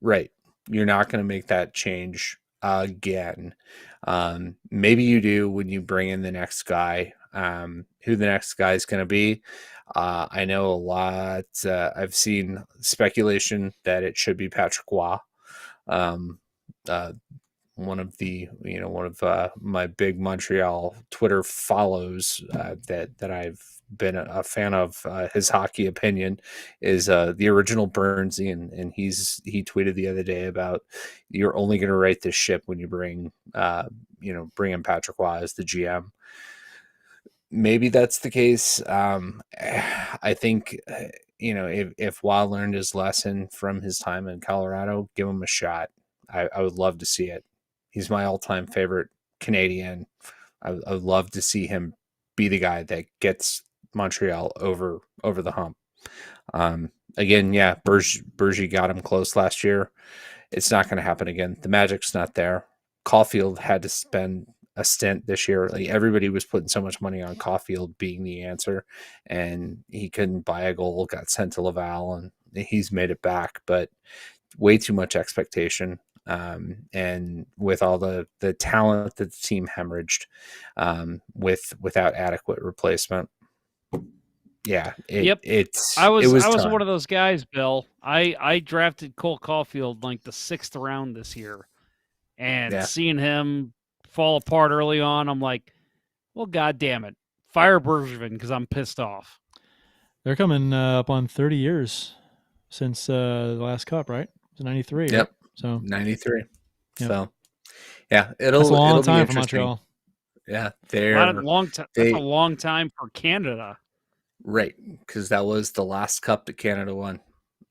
Right. You're not going to make that change again. Maybe you do when you bring in the next guy. Who the next guy is going to be, I know a lot. I've seen speculation that it should be Patrick Roy. One of my big Montreal Twitter follows that I've been a fan of his hockey opinion is the original Burnsy, and he tweeted the other day about, you're only going to right this ship when you bring in Patrick Roy as the GM. Maybe that's the case. I think if Roy learned his lesson from his time in Colorado, give him a shot. I would love to see it. He's my all-time favorite Canadian. I would love to see him be the guy that gets Montreal over the hump. Again, yeah, Bergie got him close last year. It's not going to happen again. The magic's not there. Caulfield had to spend a stint this year. Like, everybody was putting so much money on Caulfield being the answer, and he couldn't buy a goal, got sent to Laval, and he's made it back, but way too much expectation. And with all the talent that the team hemorrhaged, without adequate replacement. Yeah. I was time. one of those guys, Bill. I drafted Cole Caulfield like the 6th round this year, and seeing him fall apart early on, I'm like, well, God damn it. Fire Bergevin, because I'm pissed off. They're coming up on 30 years since the last cup, right? It's 93. Yep. Right? So 93. Yep. So yeah, that's a long time for Montreal. Yeah, that's a long time for Canada. Right, because that was the last cup that Canada won.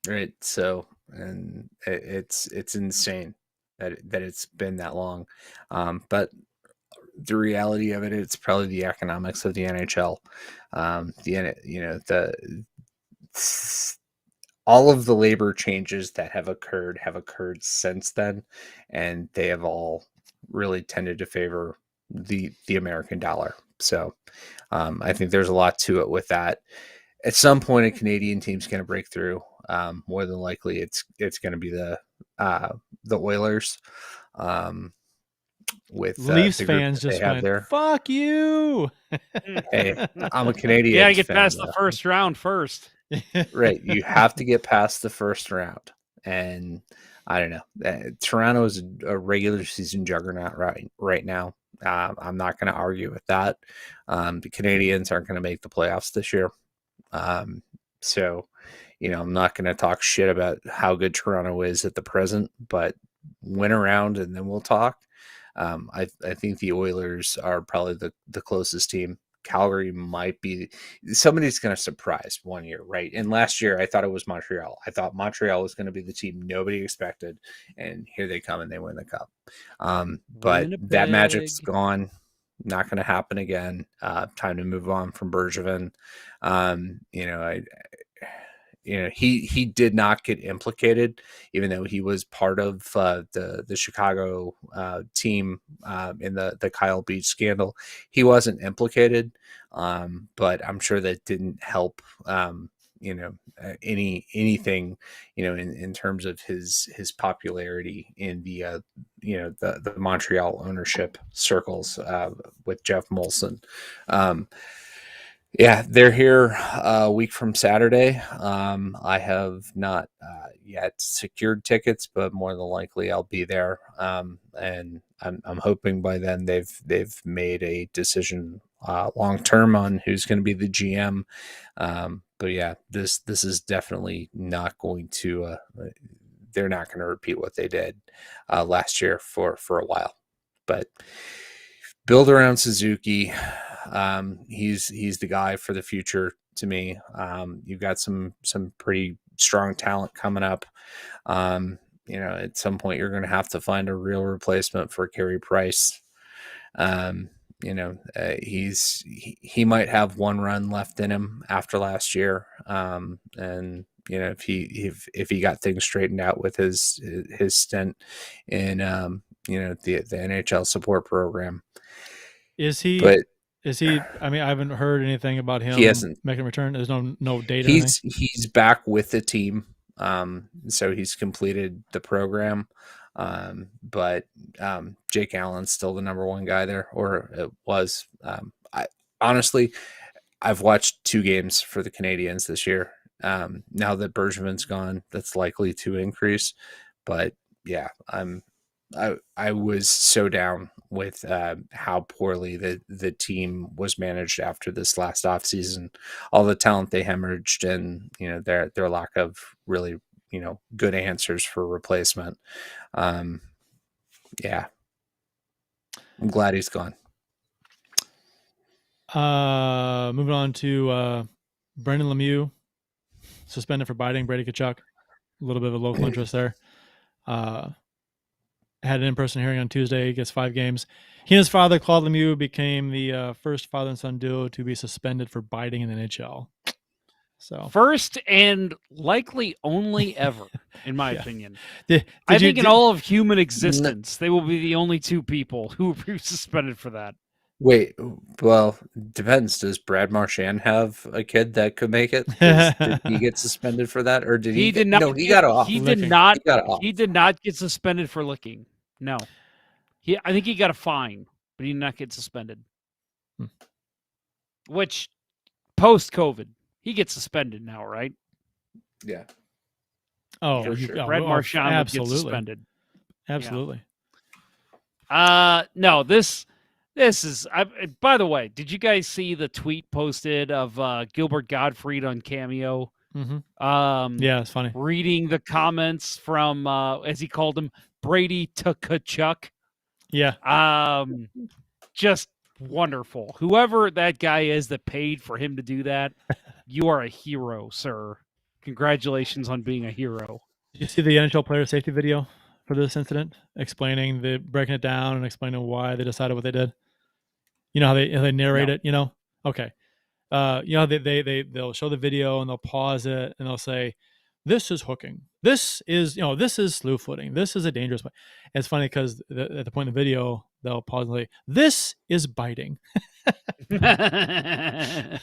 Right, so, and it's insane that it's been that long. But the reality of it, it's probably the economics of the NHL. All of the labor changes that have occurred since then, and they have all really tended to favor the American dollar. So I think there's a lot to it with that. At some point, a Canadian team's going to break through. More than likely, it's going to be the Oilers. With Leafs fans just went, there. Fuck you. Hey, I'm a Canadian. You got to get past the first round first. Right. You have to get past the first round. And I don't know. Toronto is a regular season juggernaut right now. I'm not going to argue with that. The Canadians aren't going to make the playoffs this year. So, I'm not going to talk shit about how good Toronto is at the present, but win a round and then we'll talk. I think the Oilers are probably the closest team. Calgary might be somebody's going to surprise one year, right? And last year I thought it was Montreal. I thought Montreal was going to be the team nobody expected, and here they come and they win the cup. But that magic's gone. Not going to happen again. Time to move on from Bergevin. He did not get implicated, even though he was part of the Chicago team in the Kyle Beach scandal. He wasn't implicated, but I'm sure that didn't help anything, in terms of his popularity in the the Montreal ownership circles with Jeff Molson. Yeah, they're here a week from Saturday. I have not yet secured tickets, but more than likely I'll be there. And I'm hoping by then they've made a decision long term on who's going to be the GM. But yeah, this is definitely not going to. They're not going to repeat what they did last year for a while. But build around Suzuki. He's the guy for the future to me. You've got some pretty strong talent coming up. At some point you're going to have to find a real replacement for Carey Price. He might have one run left in him after last year. And if he got things straightened out with his stint in the NHL support program. Is he? But I mean, I haven't heard anything about him. He hasn't making a return. There's no date. He's back with the team, so he's completed the program. But Jake Allen's still the number one guy there, or it was. I've watched 2 games for the Canadians this year. Now that Bergevin's gone, that's likely to increase. But yeah, I was so down with how poorly the team was managed after this last offseason. All the talent they hemorrhaged, and their lack of really good answers for replacement. Yeah, I'm glad he's gone. Moving on to Brendan Lemieux, suspended for biting Brady Tkachuk. A little bit of a local interest there. Had an in-person hearing on Tuesday. He gets 5 games. He and his father, Claude Lemieux, became the first father and son duo to be suspended for biting in the NHL. So first and likely only ever, in my opinion. I think in all of human existence, they will be the only 2 people who will be suspended for that. Wait, well, depends. Does Brad Marchand have a kid that could make it? Did he get suspended for that, or did he? Did not. No, he got off. He did not. He did not get suspended for licking. No, I think he got a fine, but he did not get suspended. Which, post-COVID, he gets suspended now, right? Yeah. Oh, for sure. Brad Marchand would get absolutely. suspended. Absolutely. Yeah. No, this is. By the way, did you guys see the tweet posted of Gilbert Gottfried on Cameo? Mm-hmm. Yeah, it's funny. Reading the comments from, as he called him, Brady Tkachuk. Yeah. Just wonderful. Whoever that guy is that paid for him to do that, you are a hero, sir. Congratulations on being a hero. Did you see the NHL player safety video for this incident, explaining breaking it down and explaining why they decided what they did? You know how they narrate it. Okay. They'll show the video and they'll pause it and they'll say, "This is hooking. This is this is slew footing. This is a dangerous way." And it's funny because at the point in the video they'll pause and say, "This is biting." And I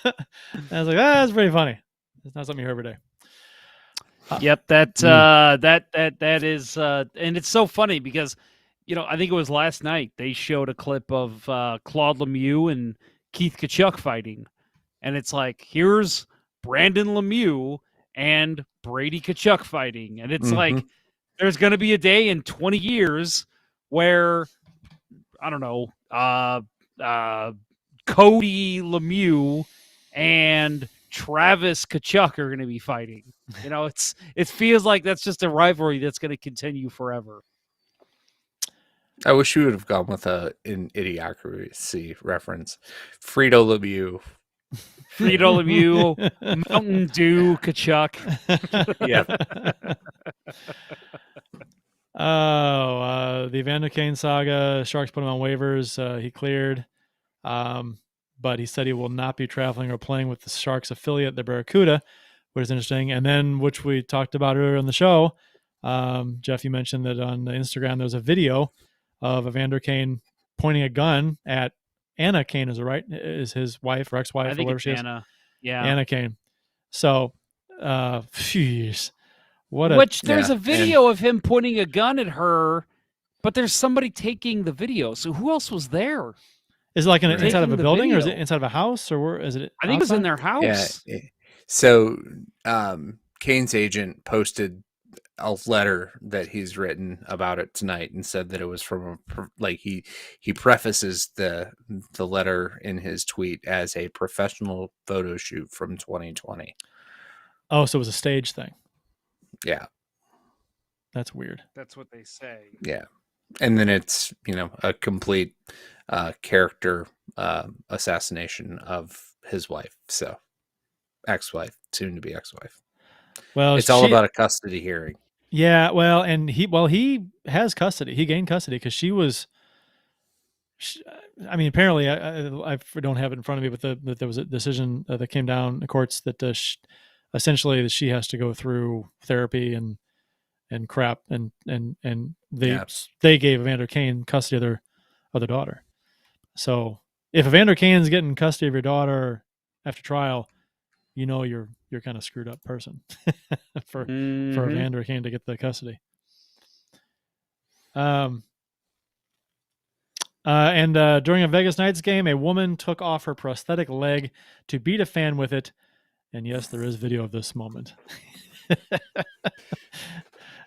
was like, that's pretty funny. It's not something you hear every day. Yep, that is, and it's so funny because, I think it was last night they showed a clip of Claude Lemieux and Keith Tkachuk fighting, and it's like, here's Brandon Lemieux and Brady Tkachuk fighting, and it's like, there's going to be a day in 20 years where, I don't know, Cody Lemieux and Travis Tkachuk are going to be fighting. It feels like that's just a rivalry that's going to continue forever. I wish you would have gone with an Idiocracy reference. Frito Lemieux. Frito Lemieux, Mountain Dew Tkachuk. Yep. The Evander Kane saga, Sharks put him on waivers. He cleared. But he said he will not be traveling or playing with the Sharks affiliate, the Barracuda, which is interesting. And then, which we talked about earlier on the show, Jeff, you mentioned that on Instagram there was a video of Evander Kane pointing a gun at Anna Kane, is his wife or ex-wife, I think or whatever it's she is. Anna. Yeah, Anna Kane. So Jeez. Which there's Yeah, a video of him pointing a gun at her, but there's somebody taking the video. So who else was there? Is it like Right. inside of a Taking the building, or is it video. inside of a house, or where is it? I think it was in outside? their Yeah. house. So Kane's agent posted a letter that he's written about it tonight and said that it was from he prefaces the letter in his tweet as a professional photo shoot from 2020. Oh, so it was a stage thing. Yeah. That's weird. That's what they say. Yeah. And then it's, a complete character assassination of his wife. So ex-wife, soon to be ex-wife. Well, it's all about a custody hearing. Yeah. Well, and he has custody. He gained custody because I mean, apparently I don't have it in front of me, but there was a decision that came down the courts that essentially that she has to go through therapy and crap, and they gave Evander Kane custody of their other daughter. So if Evander Kane's getting custody of your daughter after trial, you're kind of screwed up person for Evander Kane to get the custody. And during a Vegas Knights game, a woman took off her prosthetic leg to beat a fan with it. And yes, there is video of this moment.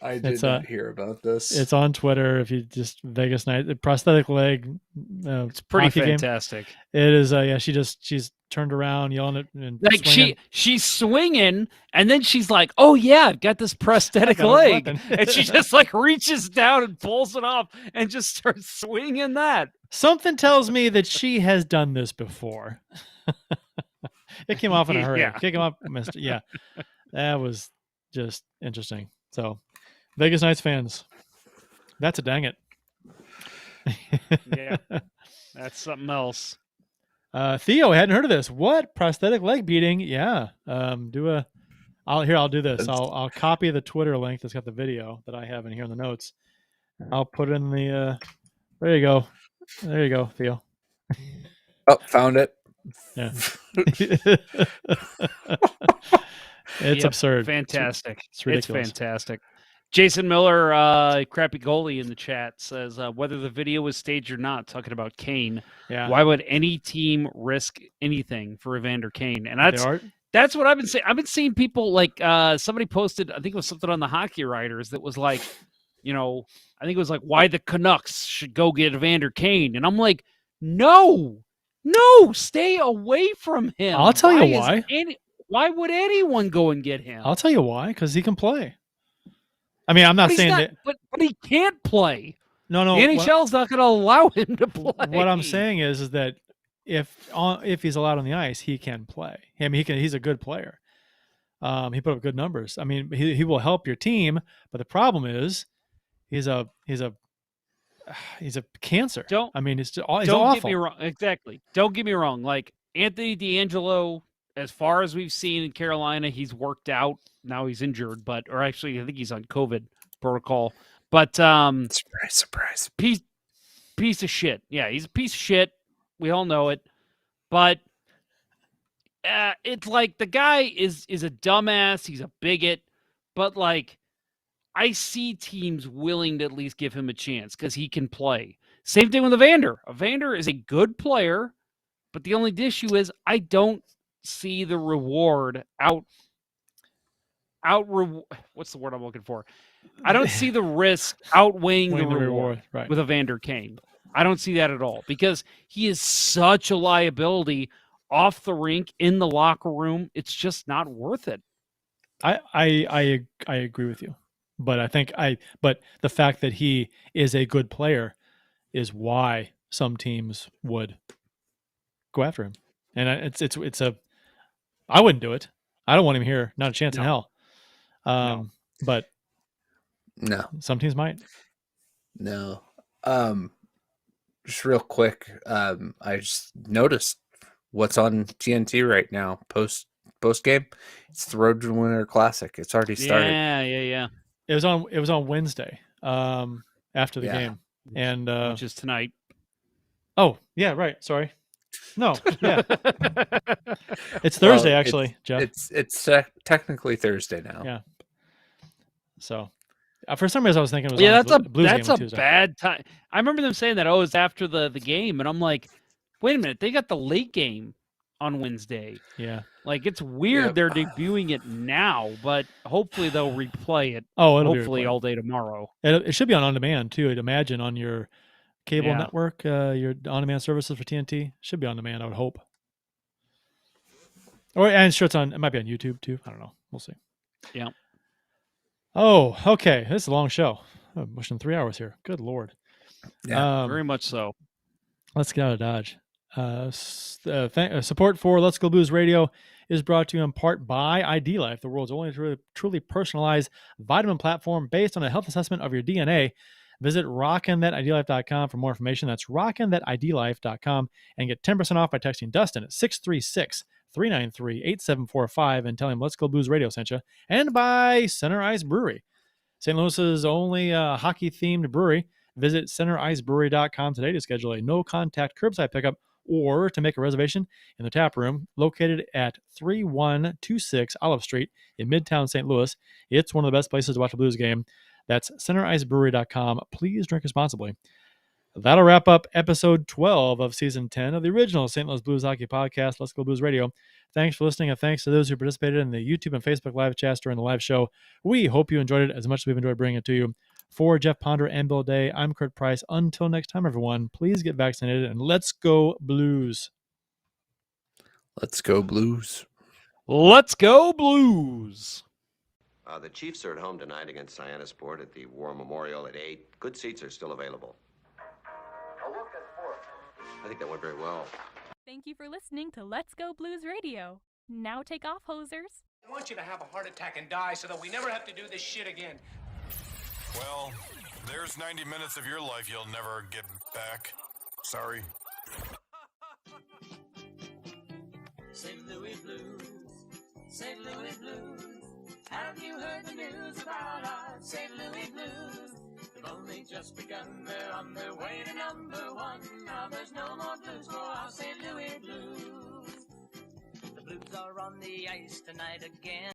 I did not hear about this. It's on Twitter. If you just Vegas Knights prosthetic leg, it's pretty fantastic. Game. It is. Yeah, she's turned around yelling at and like swinging. she's swinging, and then she's like, "Oh yeah, I've got this prosthetic leg," and she just like reaches down and pulls it off and just starts swinging that. Something tells me that she has done this before. It came off in a hurry. Yeah. Kick him up, Mister. Yeah, that was just interesting. So, Vegas Knights fans, that's a dang it. Yeah, that's something else. Theo, hadn't heard of this. What? Prosthetic leg beating? Yeah. I'll do this. I'll copy the Twitter link that's got the video that I have in here in the notes. I'll put it in the there you go. There you go, Theo. Oh, found it. Yeah. It's absurd. Fantastic. It's ridiculous. It's fantastic. Jason Miller, crappy goalie in the chat, says whether the video was staged or not, talking about Kane. Yeah. Why would any team risk anything for Evander Kane? And that's what I've been saying. I've been seeing people like somebody posted, I think it was something on the Hockey Writers that was like, I think it was like why the Canucks should go get Evander Kane. And I'm like, no, stay away from him. I'll tell you why. Why would anyone go and get him? I'll tell you why, because he can play. I mean, I'm not saying that, but he can't play. No. The NHL's not going to allow him to play. What I'm saying is that if he's allowed on the ice, he can play. I mean, he's a good player. He put up good numbers. I mean, he will help your team, but the problem is he's a cancer. He's awful. Don't get me wrong. Exactly. Don't get me wrong. Like Anthony DeAngelo, as far as we've seen in Carolina, he's worked out. Now he's injured, or actually, I think he's on COVID protocol. But surprise. Piece of shit. Yeah, he's a piece of shit. We all know it. But it's like the guy is a dumbass. He's a bigot. But like, I see teams willing to at least give him a chance because he can play. Same thing with Evander. Evander is a good player, but the only issue is I don't see the reward what's the word I'm looking for? I don't see the risk outweighing the reward right. with Evander Kane. I don't see that at all because he is such a liability off the rink, in the locker room. It's just not worth it. I agree with you, but but the fact that he is a good player is why some teams would go after him, and I wouldn't do it. I don't want him here. Not a chance in hell. But no, some teams might. No. Just real quick, I just noticed what's on TNT right now post game. It's the Road to Winter Classic. It's already started. Yeah. It was on Wednesday after the game, and which is tonight. Oh yeah, right. Sorry. No, yeah. It's Thursday, actually, Jeff. It's technically Thursday now. Yeah. So, for some reason, I was thinking it was Yeah, on the Blues game on that's a Tuesday. bad time. I remember them saying that, oh, it's after the game, and I'm like, wait a minute, they got the late game on Wednesday. Yeah. Like, it's weird Yep. they're debuting it now, but hopefully they'll replay it. Oh, it'll hopefully be replayed. all day tomorrow. It should be on demand too. I'd imagine on your cable Yeah. network, your on-demand services for TNT should be on demand. I would hope. Or and sure, it might be on YouTube too. I don't know. We'll see. Yeah. Oh, okay. This is a long show. I'm pushing 3 hours here. Good Lord. Yeah, Very much so. Let's get out of Dodge. Support for Let's Go Blues Radio is brought to you in part by ID Life, the world's only truly personalized vitamin platform based on a health assessment of your DNA. Visit rockinthatidlife.com for more information. That's rockinthatidlife.com and get 10% off by texting Dustin at 636-393-8745 and tell him Let's Go Blues Radio sent you. And by Center Ice Brewery, St. Louis's only hockey-themed brewery. Visit centericebrewery.com today to schedule a no-contact curbside pickup or to make a reservation in the tap room located at 3126 Olive Street in Midtown St. Louis. It's one of the best places to watch a Blues game. That's centericebrewery.com. Please drink responsibly. That'll wrap up episode 12 of season 10 of the original St. Louis Blues Hockey Podcast, Let's Go Blues Radio. Thanks for listening, and thanks to those who participated in the YouTube and Facebook live chats during the live show. We hope you enjoyed it as much as we've enjoyed bringing it to you. For Jeff Ponder and Bill Day, I'm Kurt Price. Until next time, everyone, please get vaccinated and let's go Blues. Let's go Blues. Let's go Blues. The Chiefs are at home tonight against Cyanosport at the War Memorial at 8. Good seats are still available. I think that went very well. Thank you for listening to Let's Go Blues Radio. Now take off, hosers. I want you to have a heart attack and die so that we never have to do this shit again. Well, there's 90 minutes of your life you'll never get back. Sorry. St. Louis Blues, St. Louis Blues. Have you heard the news about our St. Louis Blues? They've only just begun, they're on their way to #1. Now there's no more blues for our St. Louis Blues. The Blues are on the ice tonight again.